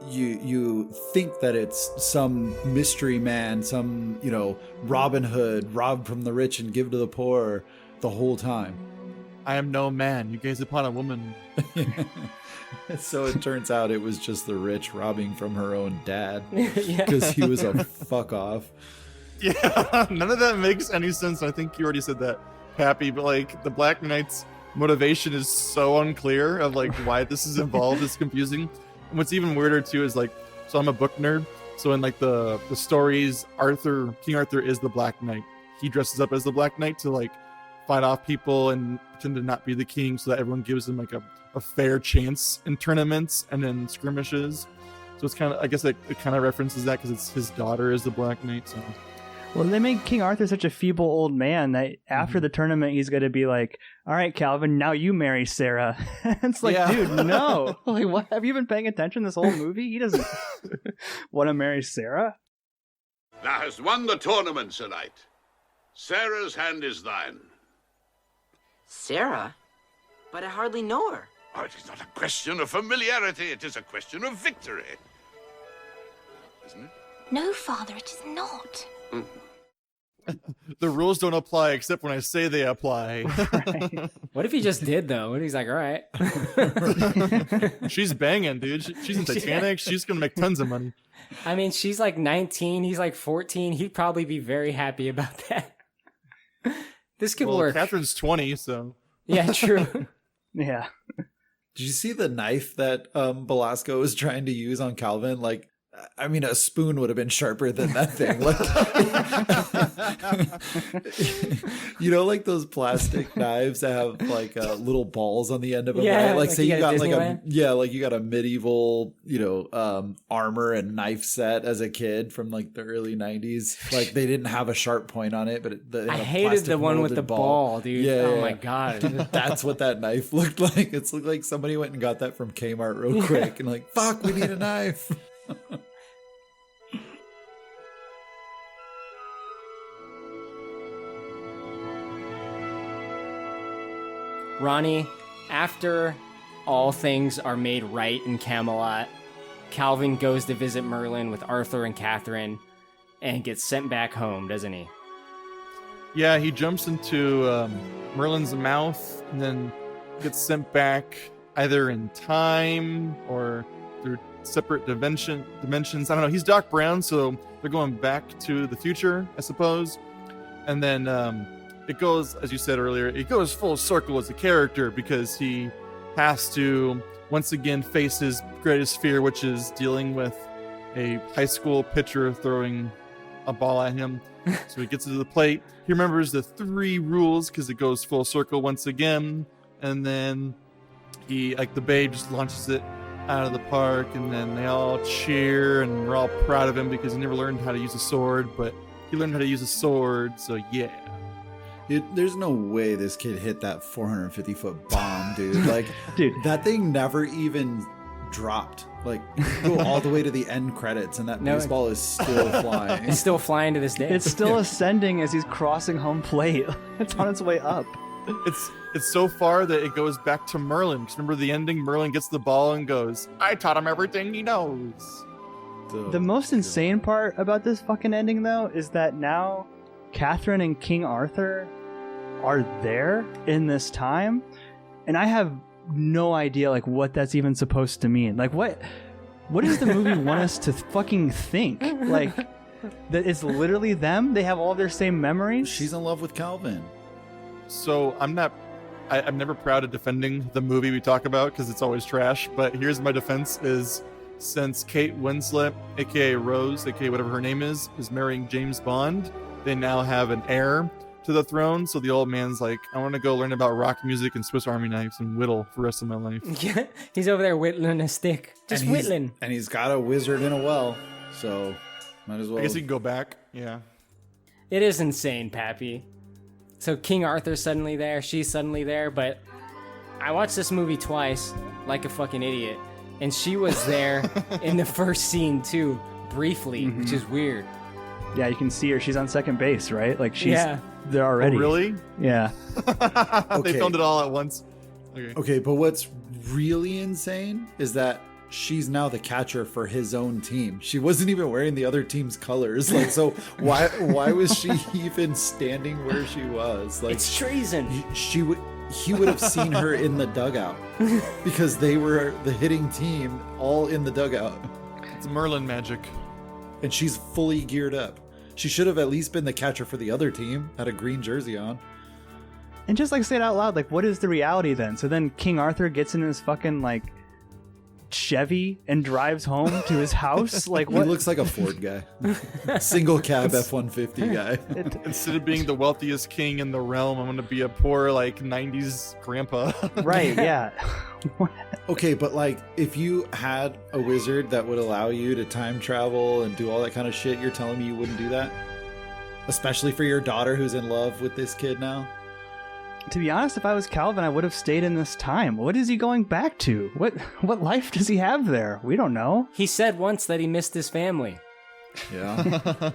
you think that it's some mystery man, some, you know, Robin Hood, rob from the rich and give to the poor the whole time. I am no man. You gaze upon a woman. So it turns out it was just the rich robbing from her own dad Yeah. because he was a fuck off. Yeah, none of that makes any sense. I think you already said that, Pappy, but like the Black Knight's motivation is so unclear of like why this is involved. It's confusing. And what's even weirder too is like, so I'm a book nerd. So in like the stories, King Arthur is the Black Knight. He dresses up as the Black Knight to like fight off people and pretend to not be the king so that everyone gives him like a fair chance in tournaments and in skirmishes. So it's kind of, I guess it kind of references that because it's his daughter is the Black Knight. So. Well, they make King Arthur such a feeble old man that after the tournament, he's going to be like, all right, Calvin, now you marry Sarah. It's like, dude, no. Like, what? Have you been paying attention this whole movie? He doesn't want to marry Sarah. Thou hast won the tournament, Sir Knight. Sarah's hand is thine. Sarah? But I hardly know her. Oh, it is not a question of familiarity. It is a question of victory. Isn't it? No, Father, it is not. The rules don't apply except when I say they apply. Right. What if he just did though? What if he's like, all right. She's banging, dude. She's in Titanic. She's gonna make tons of money. I mean, she's like 19. He's like 14. He'd probably be very happy about that. This could work. Catherine's 20, so. Yeah, true. Yeah. Did you see the knife that Belasco was trying to use on Calvin? Like, I mean, a spoon would have been sharper than that thing. Like, you know, like those plastic knives that have like little balls on the end of them. Yeah, right? Like, say you got like Disneyland? you got a medieval, you know, armor and knife set as a kid from like the early 90s. Like, they didn't have a sharp point on it, but I hated the one with the ball, dude. Yeah, oh yeah. my God. That's what that knife looked like. It's looked like somebody went and got that from Kmart real quick and like, fuck, we need a knife. Ronnie, after all things are made right in Camelot, Calvin goes to visit Merlin with Arthur and Catherine and gets sent back home, doesn't he? Yeah, he jumps into Merlin's mouth and then gets sent back either in time or through separate dimensions. I don't know. He's Doc Brown, so they're going back to the future, I suppose. And then it goes, as you said earlier, it goes full circle as a character because he has to once again face his greatest fear, which is dealing with a high school pitcher throwing a ball at him. So he gets to the plate. He remembers the 3 rules because it goes full circle once again. And then he, like the babe, just launches it out of the park. And then they all cheer and we're all proud of him because he never learned how to use a sword, but he learned how to use a sword. So yeah. There's no way this kid hit that 450-foot bomb, dude. Like, dude, that thing never even dropped. Like, go all the way to the end credits, and that baseball is still flying. It's still flying to this day. It's still ascending as he's crossing home plate. It's on its way up. It's so far that it goes back to Merlin. Because remember the ending? Merlin gets the ball and goes, I taught him everything he knows. The most insane part about this fucking ending, though, is that now Catherine and King Arthur are there in this time, and I have no idea like what that's even supposed to mean. Like, what does the movie want us to fucking think? Like, that it's literally them? They have all their same memories? She's in love with Calvin. So I'm never proud of defending the movie we talk about because it's always trash, but here's my defense is since Kate Winslet, aka Rose, aka whatever her name is marrying James Bond, they now have an heir to the throne. So the old man's like, I want to go learn about rock music and Swiss Army knives and whittle for the rest of my life. Yeah, he's over there whittling a stick. Just whittling. And he's got a wizard in a well, so might as well. I guess he can go back. Yeah. It is insane, Pappy. So King Arthur's suddenly there, she's suddenly there, but I watched this movie twice, like a fucking idiot, and she was there in the first scene too, briefly, which is weird. Yeah, you can see her. She's on second base, right? Like she's there already. Oh, really? Yeah. They filmed it all at once. Okay, but what's really insane is that she's now the catcher for his own team. She wasn't even wearing the other team's colors. Like, so why was she even standing where she was? Like, it's treason. He would have seen her in the dugout because they were the hitting team all in the dugout. It's Merlin magic. And she's fully geared up. She should have at least been the catcher for the other team, had a green jersey on. And just like say it out loud, like what is the reality then? So then King Arthur gets in his fucking like Chevy and drives home to his house. Like what? He looks like a Ford guy, single cab F-150 guy. Instead of being the wealthiest king in the realm, I'm gonna be a poor like '90s grandpa. Right? Yeah. Okay, but like if you had a wizard that would allow you to time travel and do all that kind of shit, you're telling me you wouldn't do that? Especially for your daughter who's in love with this kid now? To be honest, if I was Calvin, I would have stayed in this time. What is he going back to? What life does he have there? We don't know. He said once that he missed his family. Yeah.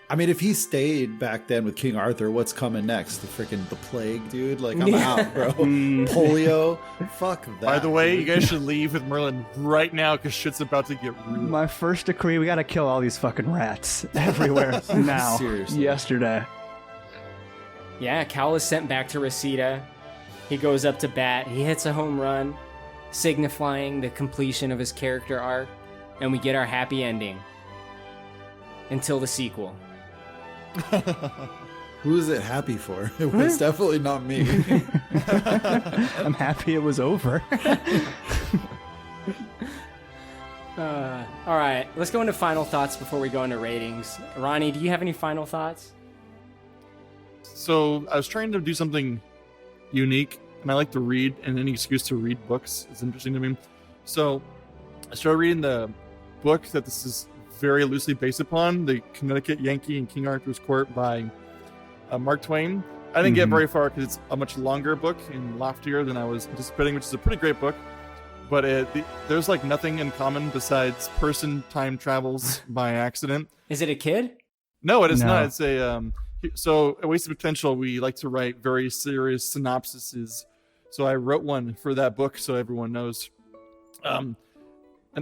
I mean, if he stayed back then with King Arthur, what's coming next? The plague, dude? Like, I'm out, bro. Polio? Fuck that. By the way, you guys should leave with Merlin right now because shit's about to get real. My first decree, we gotta kill all these fucking rats everywhere now. Seriously. Yesterday. Yeah, Cal is sent back to Reseda. He goes up to bat. He hits a home run, signifying the completion of his character arc, and we get our happy ending. Until the sequel. Who is it happy for? It was definitely not me. I'm happy it was over. All right, let's go into final thoughts before we go into ratings. Ronnie, do you have any final thoughts? So I was trying to do something unique, and I like to read, and any excuse to read books is interesting to me. So I started reading the book that this is very loosely based upon, The Connecticut Yankee in King Arthur's Court by Mark Twain. I didn't get very far because it's a much longer book and loftier than I was anticipating, which is a pretty great book. But there's like nothing in common besides person time travels by accident. Is it a kid? No, it is not. It's a so at Wasted Potential, we like to write very serious synopsises. So I wrote one for that book so everyone knows. An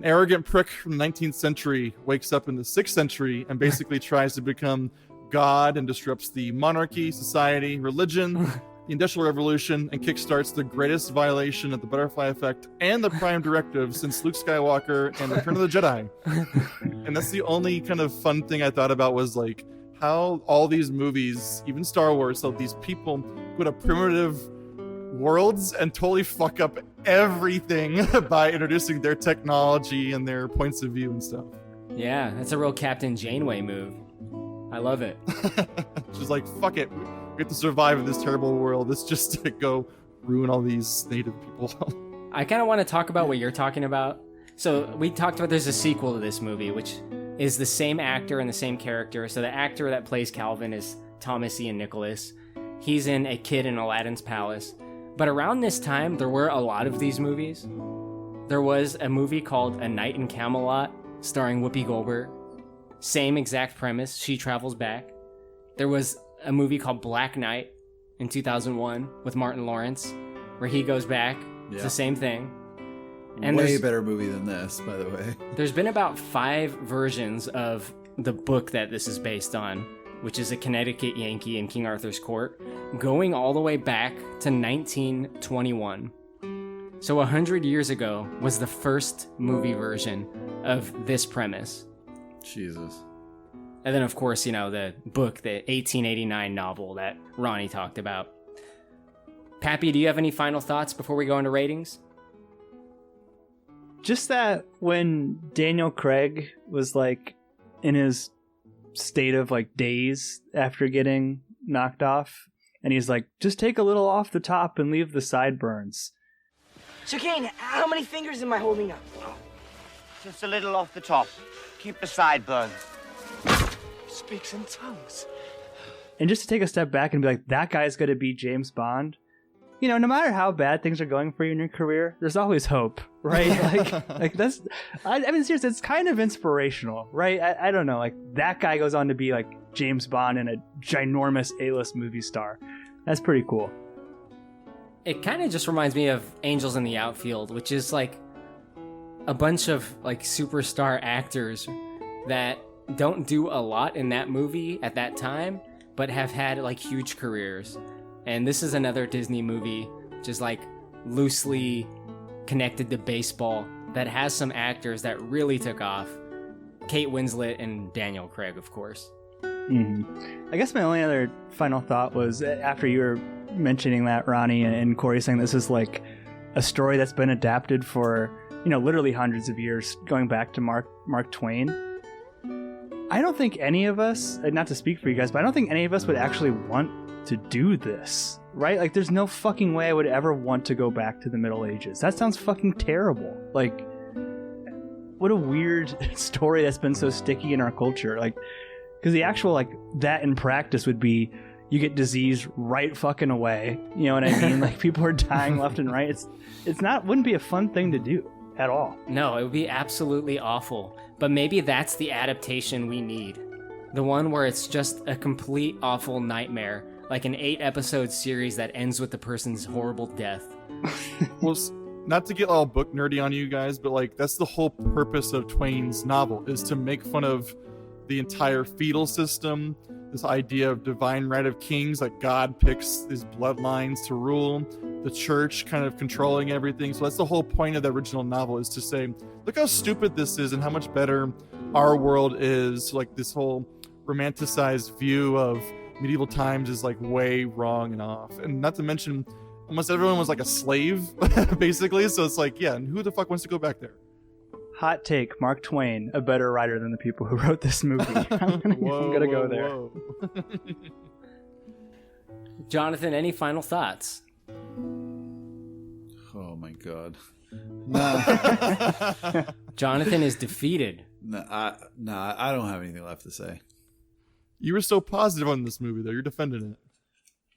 arrogant prick from the 19th century wakes up in the 6th century and basically tries to become God and disrupts the monarchy, society, religion, the Industrial Revolution, and kickstarts the greatest violation of the butterfly effect and the Prime Directive since Luke Skywalker and Return of the Jedi. And that's the only kind of fun thing I thought about was like how all these movies, even Star Wars, so these people go to primitive worlds and totally fuck up everything by introducing their technology and their points of view and stuff. Yeah, that's a real Captain Janeway move. I love it. Just like, fuck it. We have to survive in this terrible world. Let's just go ruin all these native people. I kind of want to talk about what you're talking about. So we talked about there's a sequel to this movie, which is the same actor and the same character. So the actor that plays Calvin is Thomas Ian Nicholas. He's in A Kid in Aladdin's Palace. But around this time, there were a lot of these movies. There was a movie called A Night in Camelot, starring Whoopi Goldberg. Same exact premise, she travels back. There was a movie called Black Knight in 2001 with Martin Lawrence, where he goes back. Yeah. It's the same thing. And way better movie than this, by the way. There's been about 5 versions of the book that this is based on, which is A Connecticut Yankee in King Arthur's Court, going all the way back to 1921. So 100 years ago was the first movie version of this premise. Jesus. And then, of course, you know, the book, the 1889 novel that Ronnie talked about. Pappy, do you have any final thoughts before we go into ratings? just that when Daniel Craig was like in his state of like daze after getting knocked off, and he's like, just take a little off the top and leave the sideburns. So, Kane, how many fingers am I holding up? Just a little off the top. Keep the sideburns. Speaks in tongues. And just to take a step back and be like, that guy's going to be James Bond. You know, no matter how bad things are going for you in your career, there's always hope, right? like that's, I mean, seriously, it's kind of inspirational, right? I don't know, like that guy goes on to be like James Bond and a ginormous A-list movie star. That's pretty cool. It kind of just reminds me of Angels in the Outfield, which is like a bunch of like superstar actors that don't do a lot in that movie at that time, but have had like huge careers. And this is another Disney movie, just like loosely connected to baseball, that has some actors that really took off. Kate Winslet and Daniel Craig, of course. Mm-hmm. I guess my only other final thought was, after you were mentioning that, Ronnie, and Korey saying this is like a story that's been adapted for, you know, literally hundreds of years, going back to Mark Twain. I don't think any of us, not to speak for you guys, but I don't think any of us would actually want to do this, right? Like, there's no fucking way I would ever want to go back to the Middle Ages. That sounds fucking terrible. Like, what a weird story that's been so sticky in our culture. Like, because the actual, like, that in practice would be, you get disease right fucking away. You know what I mean? Like, people are dying left and right. Wouldn't be a fun thing to do at all. No, it would be absolutely awful. But maybe that's the adaptation we need. The one where it's just a complete awful nightmare, like an 8-episode series that ends with the person's horrible death. Well, not to get all book nerdy on you guys, but like that's the whole purpose of Twain's novel, is to make fun of the entire feudal system, this idea of divine right of kings, like God picks his bloodlines to rule, the church kind of controlling everything. So that's the whole point of the original novel, is to say, look how stupid this is and how much better our world is. Like this whole romanticized view of medieval times is like way wrong and off. And not to mention, almost everyone was like a slave, basically. So it's like, yeah, and who the fuck wants to go back there? Hot take, Mark Twain, a better writer than the people who wrote this movie. I'm gonna go there. Jonathan, any final thoughts? Oh my god. Nah. Jonathan is defeated. I don't have anything left to say. You were so positive on this movie, though. You're defending it.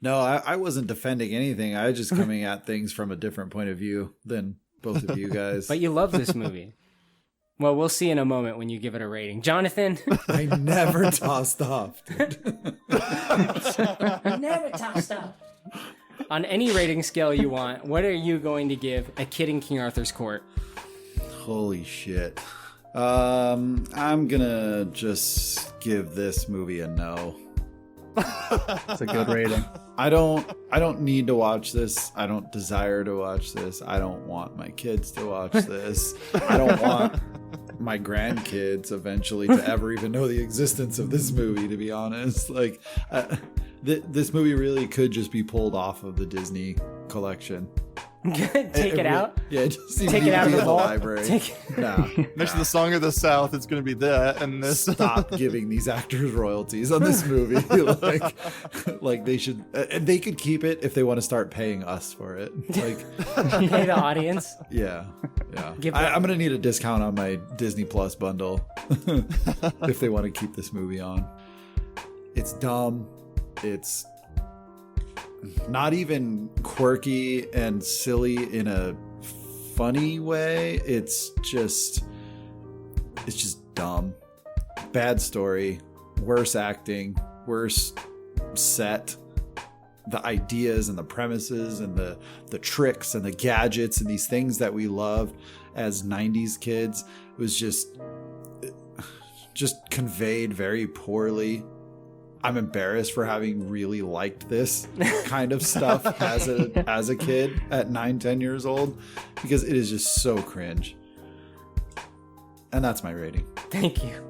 No, I wasn't defending anything. I was just coming at things from a different point of view than both of you guys. But you love this movie. Well, we'll see in a moment when you give it a rating. Jonathan? I never tossed off, dude. Never tossed off. On any rating scale you want, what are you going to give A Kid in King Arthur's Court? Holy shit. I'm gonna just give this movie a no. It's a good rating. I don't need to watch this. I don't desire to watch this. I don't want my kids to watch this. I don't want my grandkids eventually to ever even know the existence of this movie, to be honest. Like, this movie really could just be pulled off of the Disney collection. Take it out? Yeah, just take it out of the library. Next to the Song of the South, it's going to be that and this. Stop giving these actors royalties on this movie. like they should, and they could keep it if they want to start paying us for it. Like, pay the audience. Yeah. I'm going to need a discount on my Disney Plus bundle if they want to keep this movie on. It's dumb. It's not even quirky and silly in a funny way. It's just dumb. Bad story, worse acting, worse set. The ideas and the premises and the tricks and the gadgets and these things that we loved as 90s kids was just conveyed very poorly. I'm embarrassed for having really liked this kind of stuff as a kid at 9-10 years old, because it is just so cringe. And that's my rating. Thank you.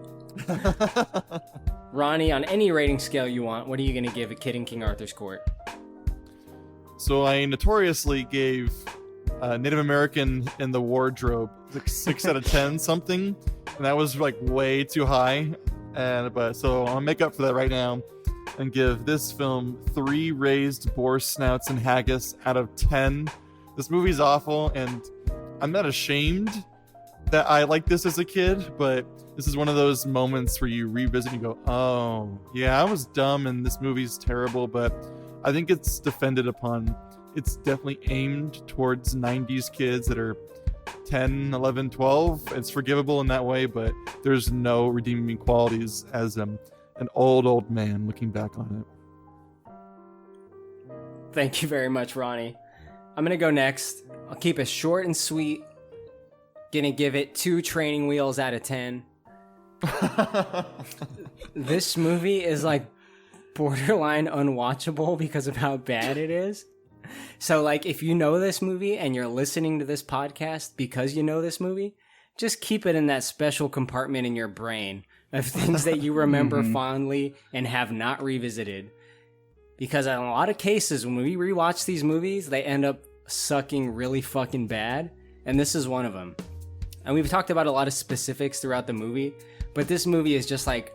Ronnie, on any rating scale you want, what are you going to give A Kid in King Arthur's Court? So I notoriously gave Native American in the wardrobe, like 6 out of 10 something, and that was like way too high. So I'll make up for that right now and give this film 3 raised boar snouts and haggis out of 10. This movie's awful, and I'm not ashamed that I liked this as a kid, but this is one of those moments where you revisit and you go, oh, yeah, I was dumb and this movie's terrible, but I think it's it's definitely aimed towards 90s kids that are 10, 11, 12. It's forgivable in that way, but there's no redeeming qualities as an old man looking back on it. Thank you very much, Ronnie. I'm going to go next. I'll keep it short and sweet. Gonna give it 2 training wheels out of 10. This movie is like borderline unwatchable because of how bad it is. So like if you know this movie and you're listening to this podcast because you know this movie, just keep it in that special compartment in your brain of things that you remember fondly and have not revisited. Because in a lot of cases when we rewatch these movies, they end up sucking really fucking bad, and this is one of them. And we've talked about a lot of specifics throughout the movie, but this movie is just like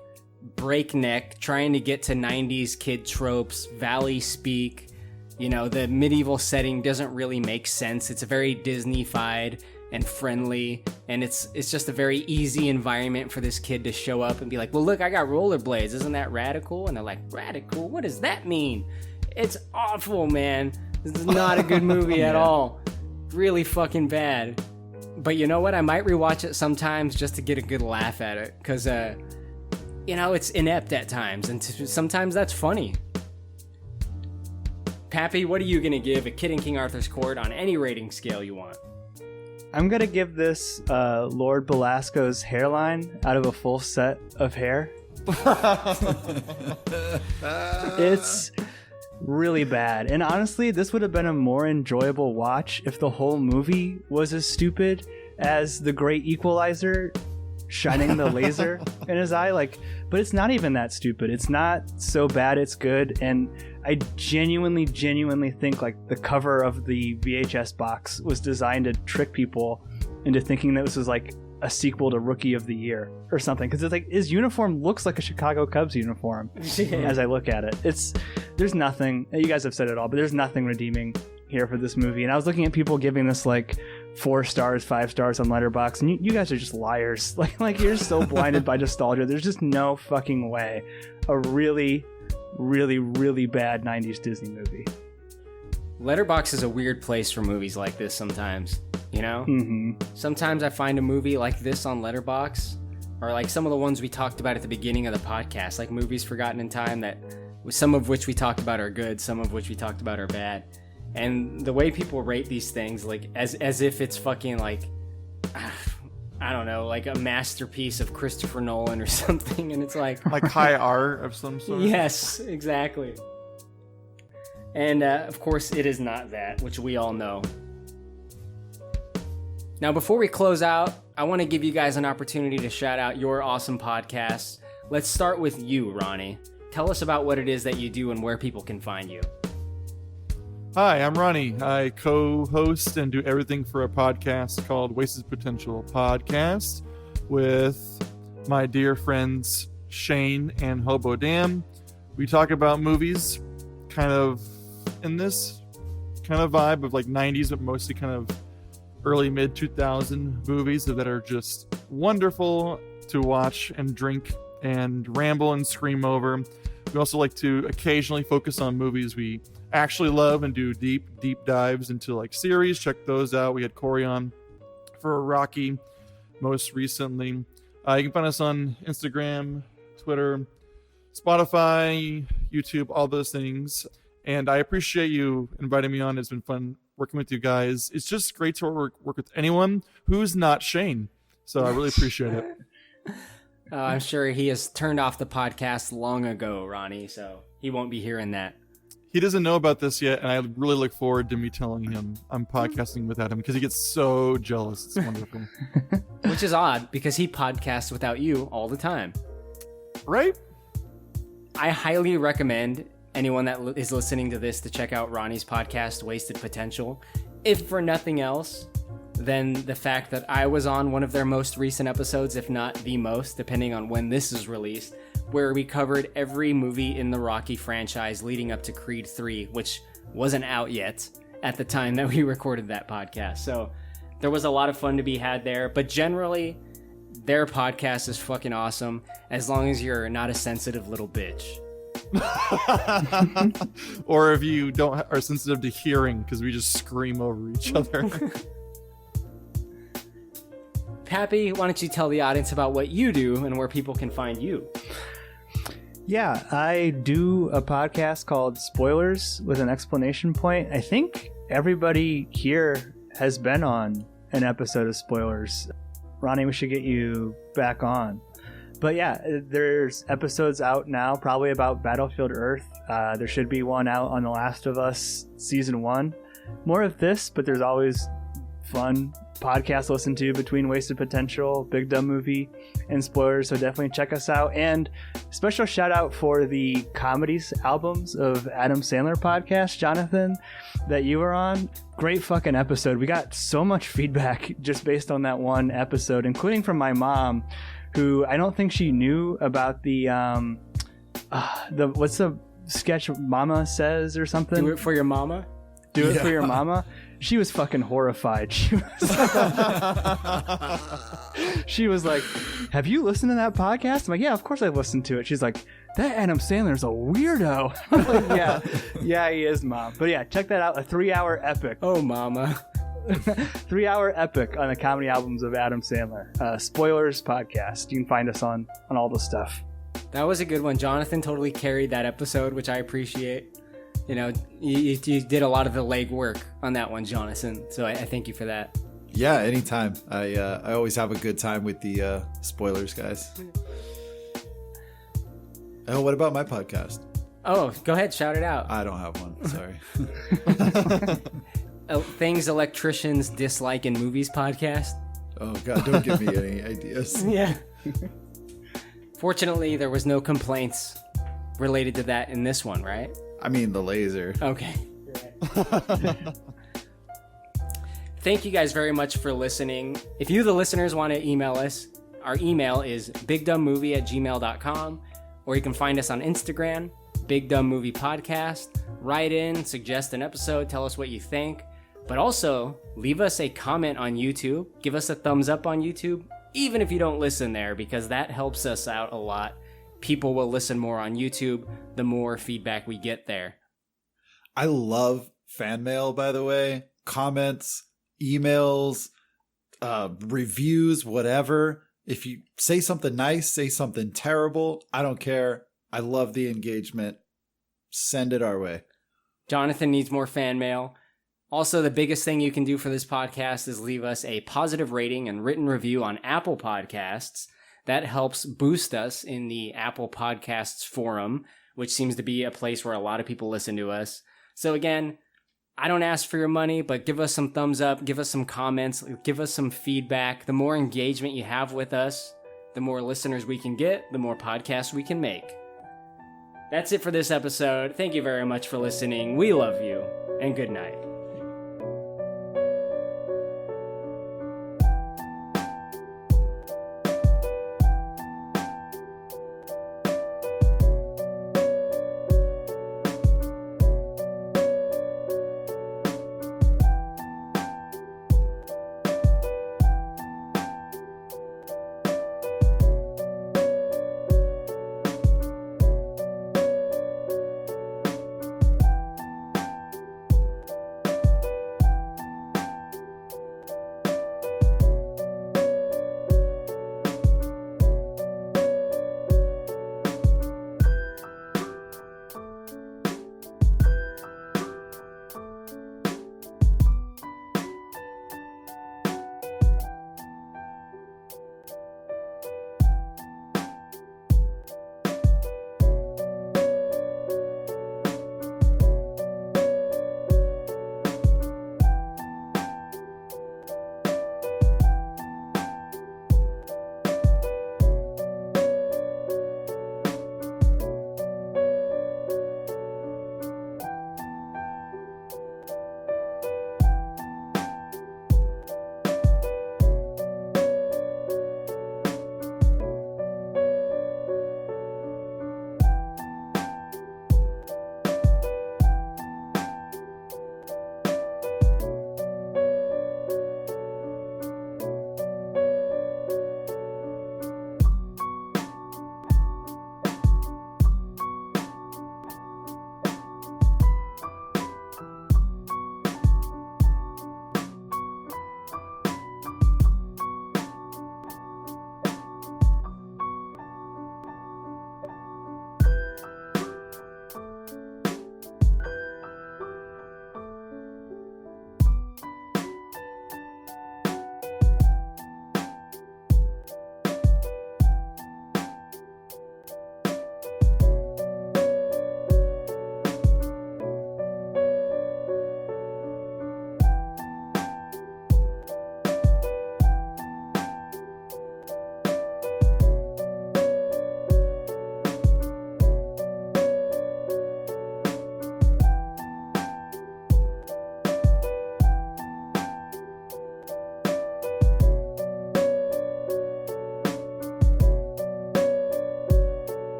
breakneck, trying to get to 90s kid tropes, valley speak. You know, the medieval setting doesn't really make sense. It's very Disney-fied and friendly, and it's just a very easy environment for this kid to show up and be like, well, look, I got rollerblades. Isn't that radical? And they're like, radical? What does that mean? It's awful, man. This is not a good movie at all. Really fucking bad. But you know what? I might rewatch it sometimes just to get a good laugh at it. Because, it's inept at times. And sometimes that's funny. Pappy, what are you going to give A Kid in King Arthur's Court on any rating scale you want? I'm going to give this Lord Belasco's hairline out of a full set of hair. It's really bad. And honestly, this would have been a more enjoyable watch if the whole movie was as stupid as the Great Equalizer shining the laser in his eye. But it's not even that stupid. It's not so bad it's good. And I genuinely think like the cover of the VHS box was designed to trick people into thinking that this was like a sequel to Rookie of the Year or something, because it's like his uniform looks like a Chicago Cubs uniform. As I look at it, there's nothing, you guys have said it all, but there's nothing redeeming here for this movie. And I was looking at people giving this like 4 stars, 5 stars on Letterboxd, and you guys are just liars. Like you're so blinded by nostalgia. There's just no fucking way a really bad 90s Disney movie. Letterboxd is a weird place for movies like this sometimes, you know? Sometimes I find a movie like this on Letterboxd, or like some of the ones we talked about at the beginning of the podcast, like movies forgotten in time, that some of which we talked about are good, some of which we talked about are bad. And the way people rate these things, like as if it's fucking like, I don't know, like a masterpiece of Christopher Nolan or something, and it's like high art of some sort. Yes, exactly. And of course it is not that, which we all know. Now before we close out, I want to give you guys an opportunity to shout out your awesome podcasts. Let's start with you, Ronnie. Tell us about what it is that you do and where people can find you. Hi, I'm Ronnie. I co-host and do everything for a podcast called Wasted Potential Podcast with my dear friends Shane and Hobo Dan. We talk about movies kind of in this kind of vibe of like 90s, but mostly kind of early mid 2000 movies that are just wonderful to watch and drink and ramble and scream over. We also like to occasionally focus on movies we actually love and do deep dives into like series. Check those out. We had Korey on for Rocky most recently. You can find us on Instagram, Twitter, Spotify, YouTube, all those things. And I appreciate you inviting me on. It's been fun working with you guys. It's just great to work with anyone who's not Shane. So I really appreciate it. I'm sure he has turned off the podcast long ago, Ronnie, so he won't be hearing that. He doesn't know about this yet, and I really look forward to me telling him I'm podcasting without him, because he gets so jealous. It's wonderful. Which is odd, because he podcasts without you all the time. Right? I highly recommend anyone that is listening to this to check out Ronnie's podcast, Wasted Potential. if for nothing else, then the fact that I was on one of their most recent episodes, if not the most, depending on when this is released, where we covered every movie in the Rocky franchise leading up to Creed 3, which wasn't out yet at the time that we recorded that podcast. So there was a lot of fun to be had there, but generally, their podcast is fucking awesome as long as you're not a sensitive little bitch. Or if you are sensitive to hearing, because we just scream over each other. Pappy, why don't you tell the audience about what you do and where people can find you? Yeah, I do a podcast called Spoilers with an exclamation point. I think everybody here has been on an episode of Spoilers. Ronnie, we should get you back on. But yeah, there's episodes out now, probably about Battlefield Earth. There should be one out on The Last of Us Season 1. More of this, but there's always fun podcasts to listen to between Wasted Potential, Big Dumb Movie, and Spoilers, so definitely check us out. And special shout out for the comedies albums of Adam Sandler podcast, Jonathan, that you were on. Great fucking episode. We got so much feedback just based on that one episode, including from my mom, who I don't think she knew about the what's the sketch Mama Says or something? Do it for your mama? Do it for your mama? She was fucking horrified. She was like, have you listened to that podcast? I'm like, yeah, of course I've listened to it. She's like, that Adam Sandler's a weirdo. I'm like, yeah, he is, Mom. But yeah, check that out. A 3-hour epic. Oh, Mama. 3-hour epic on the comedy albums of Adam Sandler. Spoilers podcast. You can find us on all the stuff. That was a good one. Jonathan totally carried that episode, which I appreciate. You know, you did a lot of the legwork on that one, Jonathan. So I thank you for that. Yeah, anytime. I always have a good time with the Spoilers guys. Oh, what about my podcast? Oh, go ahead, shout it out. I don't have one. Sorry. Things electricians dislike in movies podcast. Oh God, don't give me any ideas. Yeah. Fortunately, there was no complaints related to that in this one, right? I mean, the laser. Okay. Thank you guys very much for listening. If you, the listeners, want to email us, our email is bigdumbmovie@gmail.com, or you can find us on Instagram, Big Dumb Movie Podcast. Write in, suggest an episode, tell us what you think, but also leave us a comment on YouTube. Give us a thumbs up on YouTube, even if you don't listen there, because that helps us out a lot. People will listen more on YouTube, the more feedback we get there. I love fan mail, by the way. Comments, emails, reviews, whatever. If you say something nice, say something terrible, I don't care. I love the engagement. Send it our way. Jonathan needs more fan mail. Also, the biggest thing you can do for this podcast is leave us a positive rating and written review on Apple Podcasts. That helps boost us in the Apple Podcasts forum, which seems to be a place where a lot of people listen to us. So again, I don't ask for your money, but give us some thumbs up, give us some comments, give us some feedback. The more engagement you have with us, the more listeners we can get, the more podcasts we can make. That's it for this episode. Thank you very much for listening. We love you, and good night.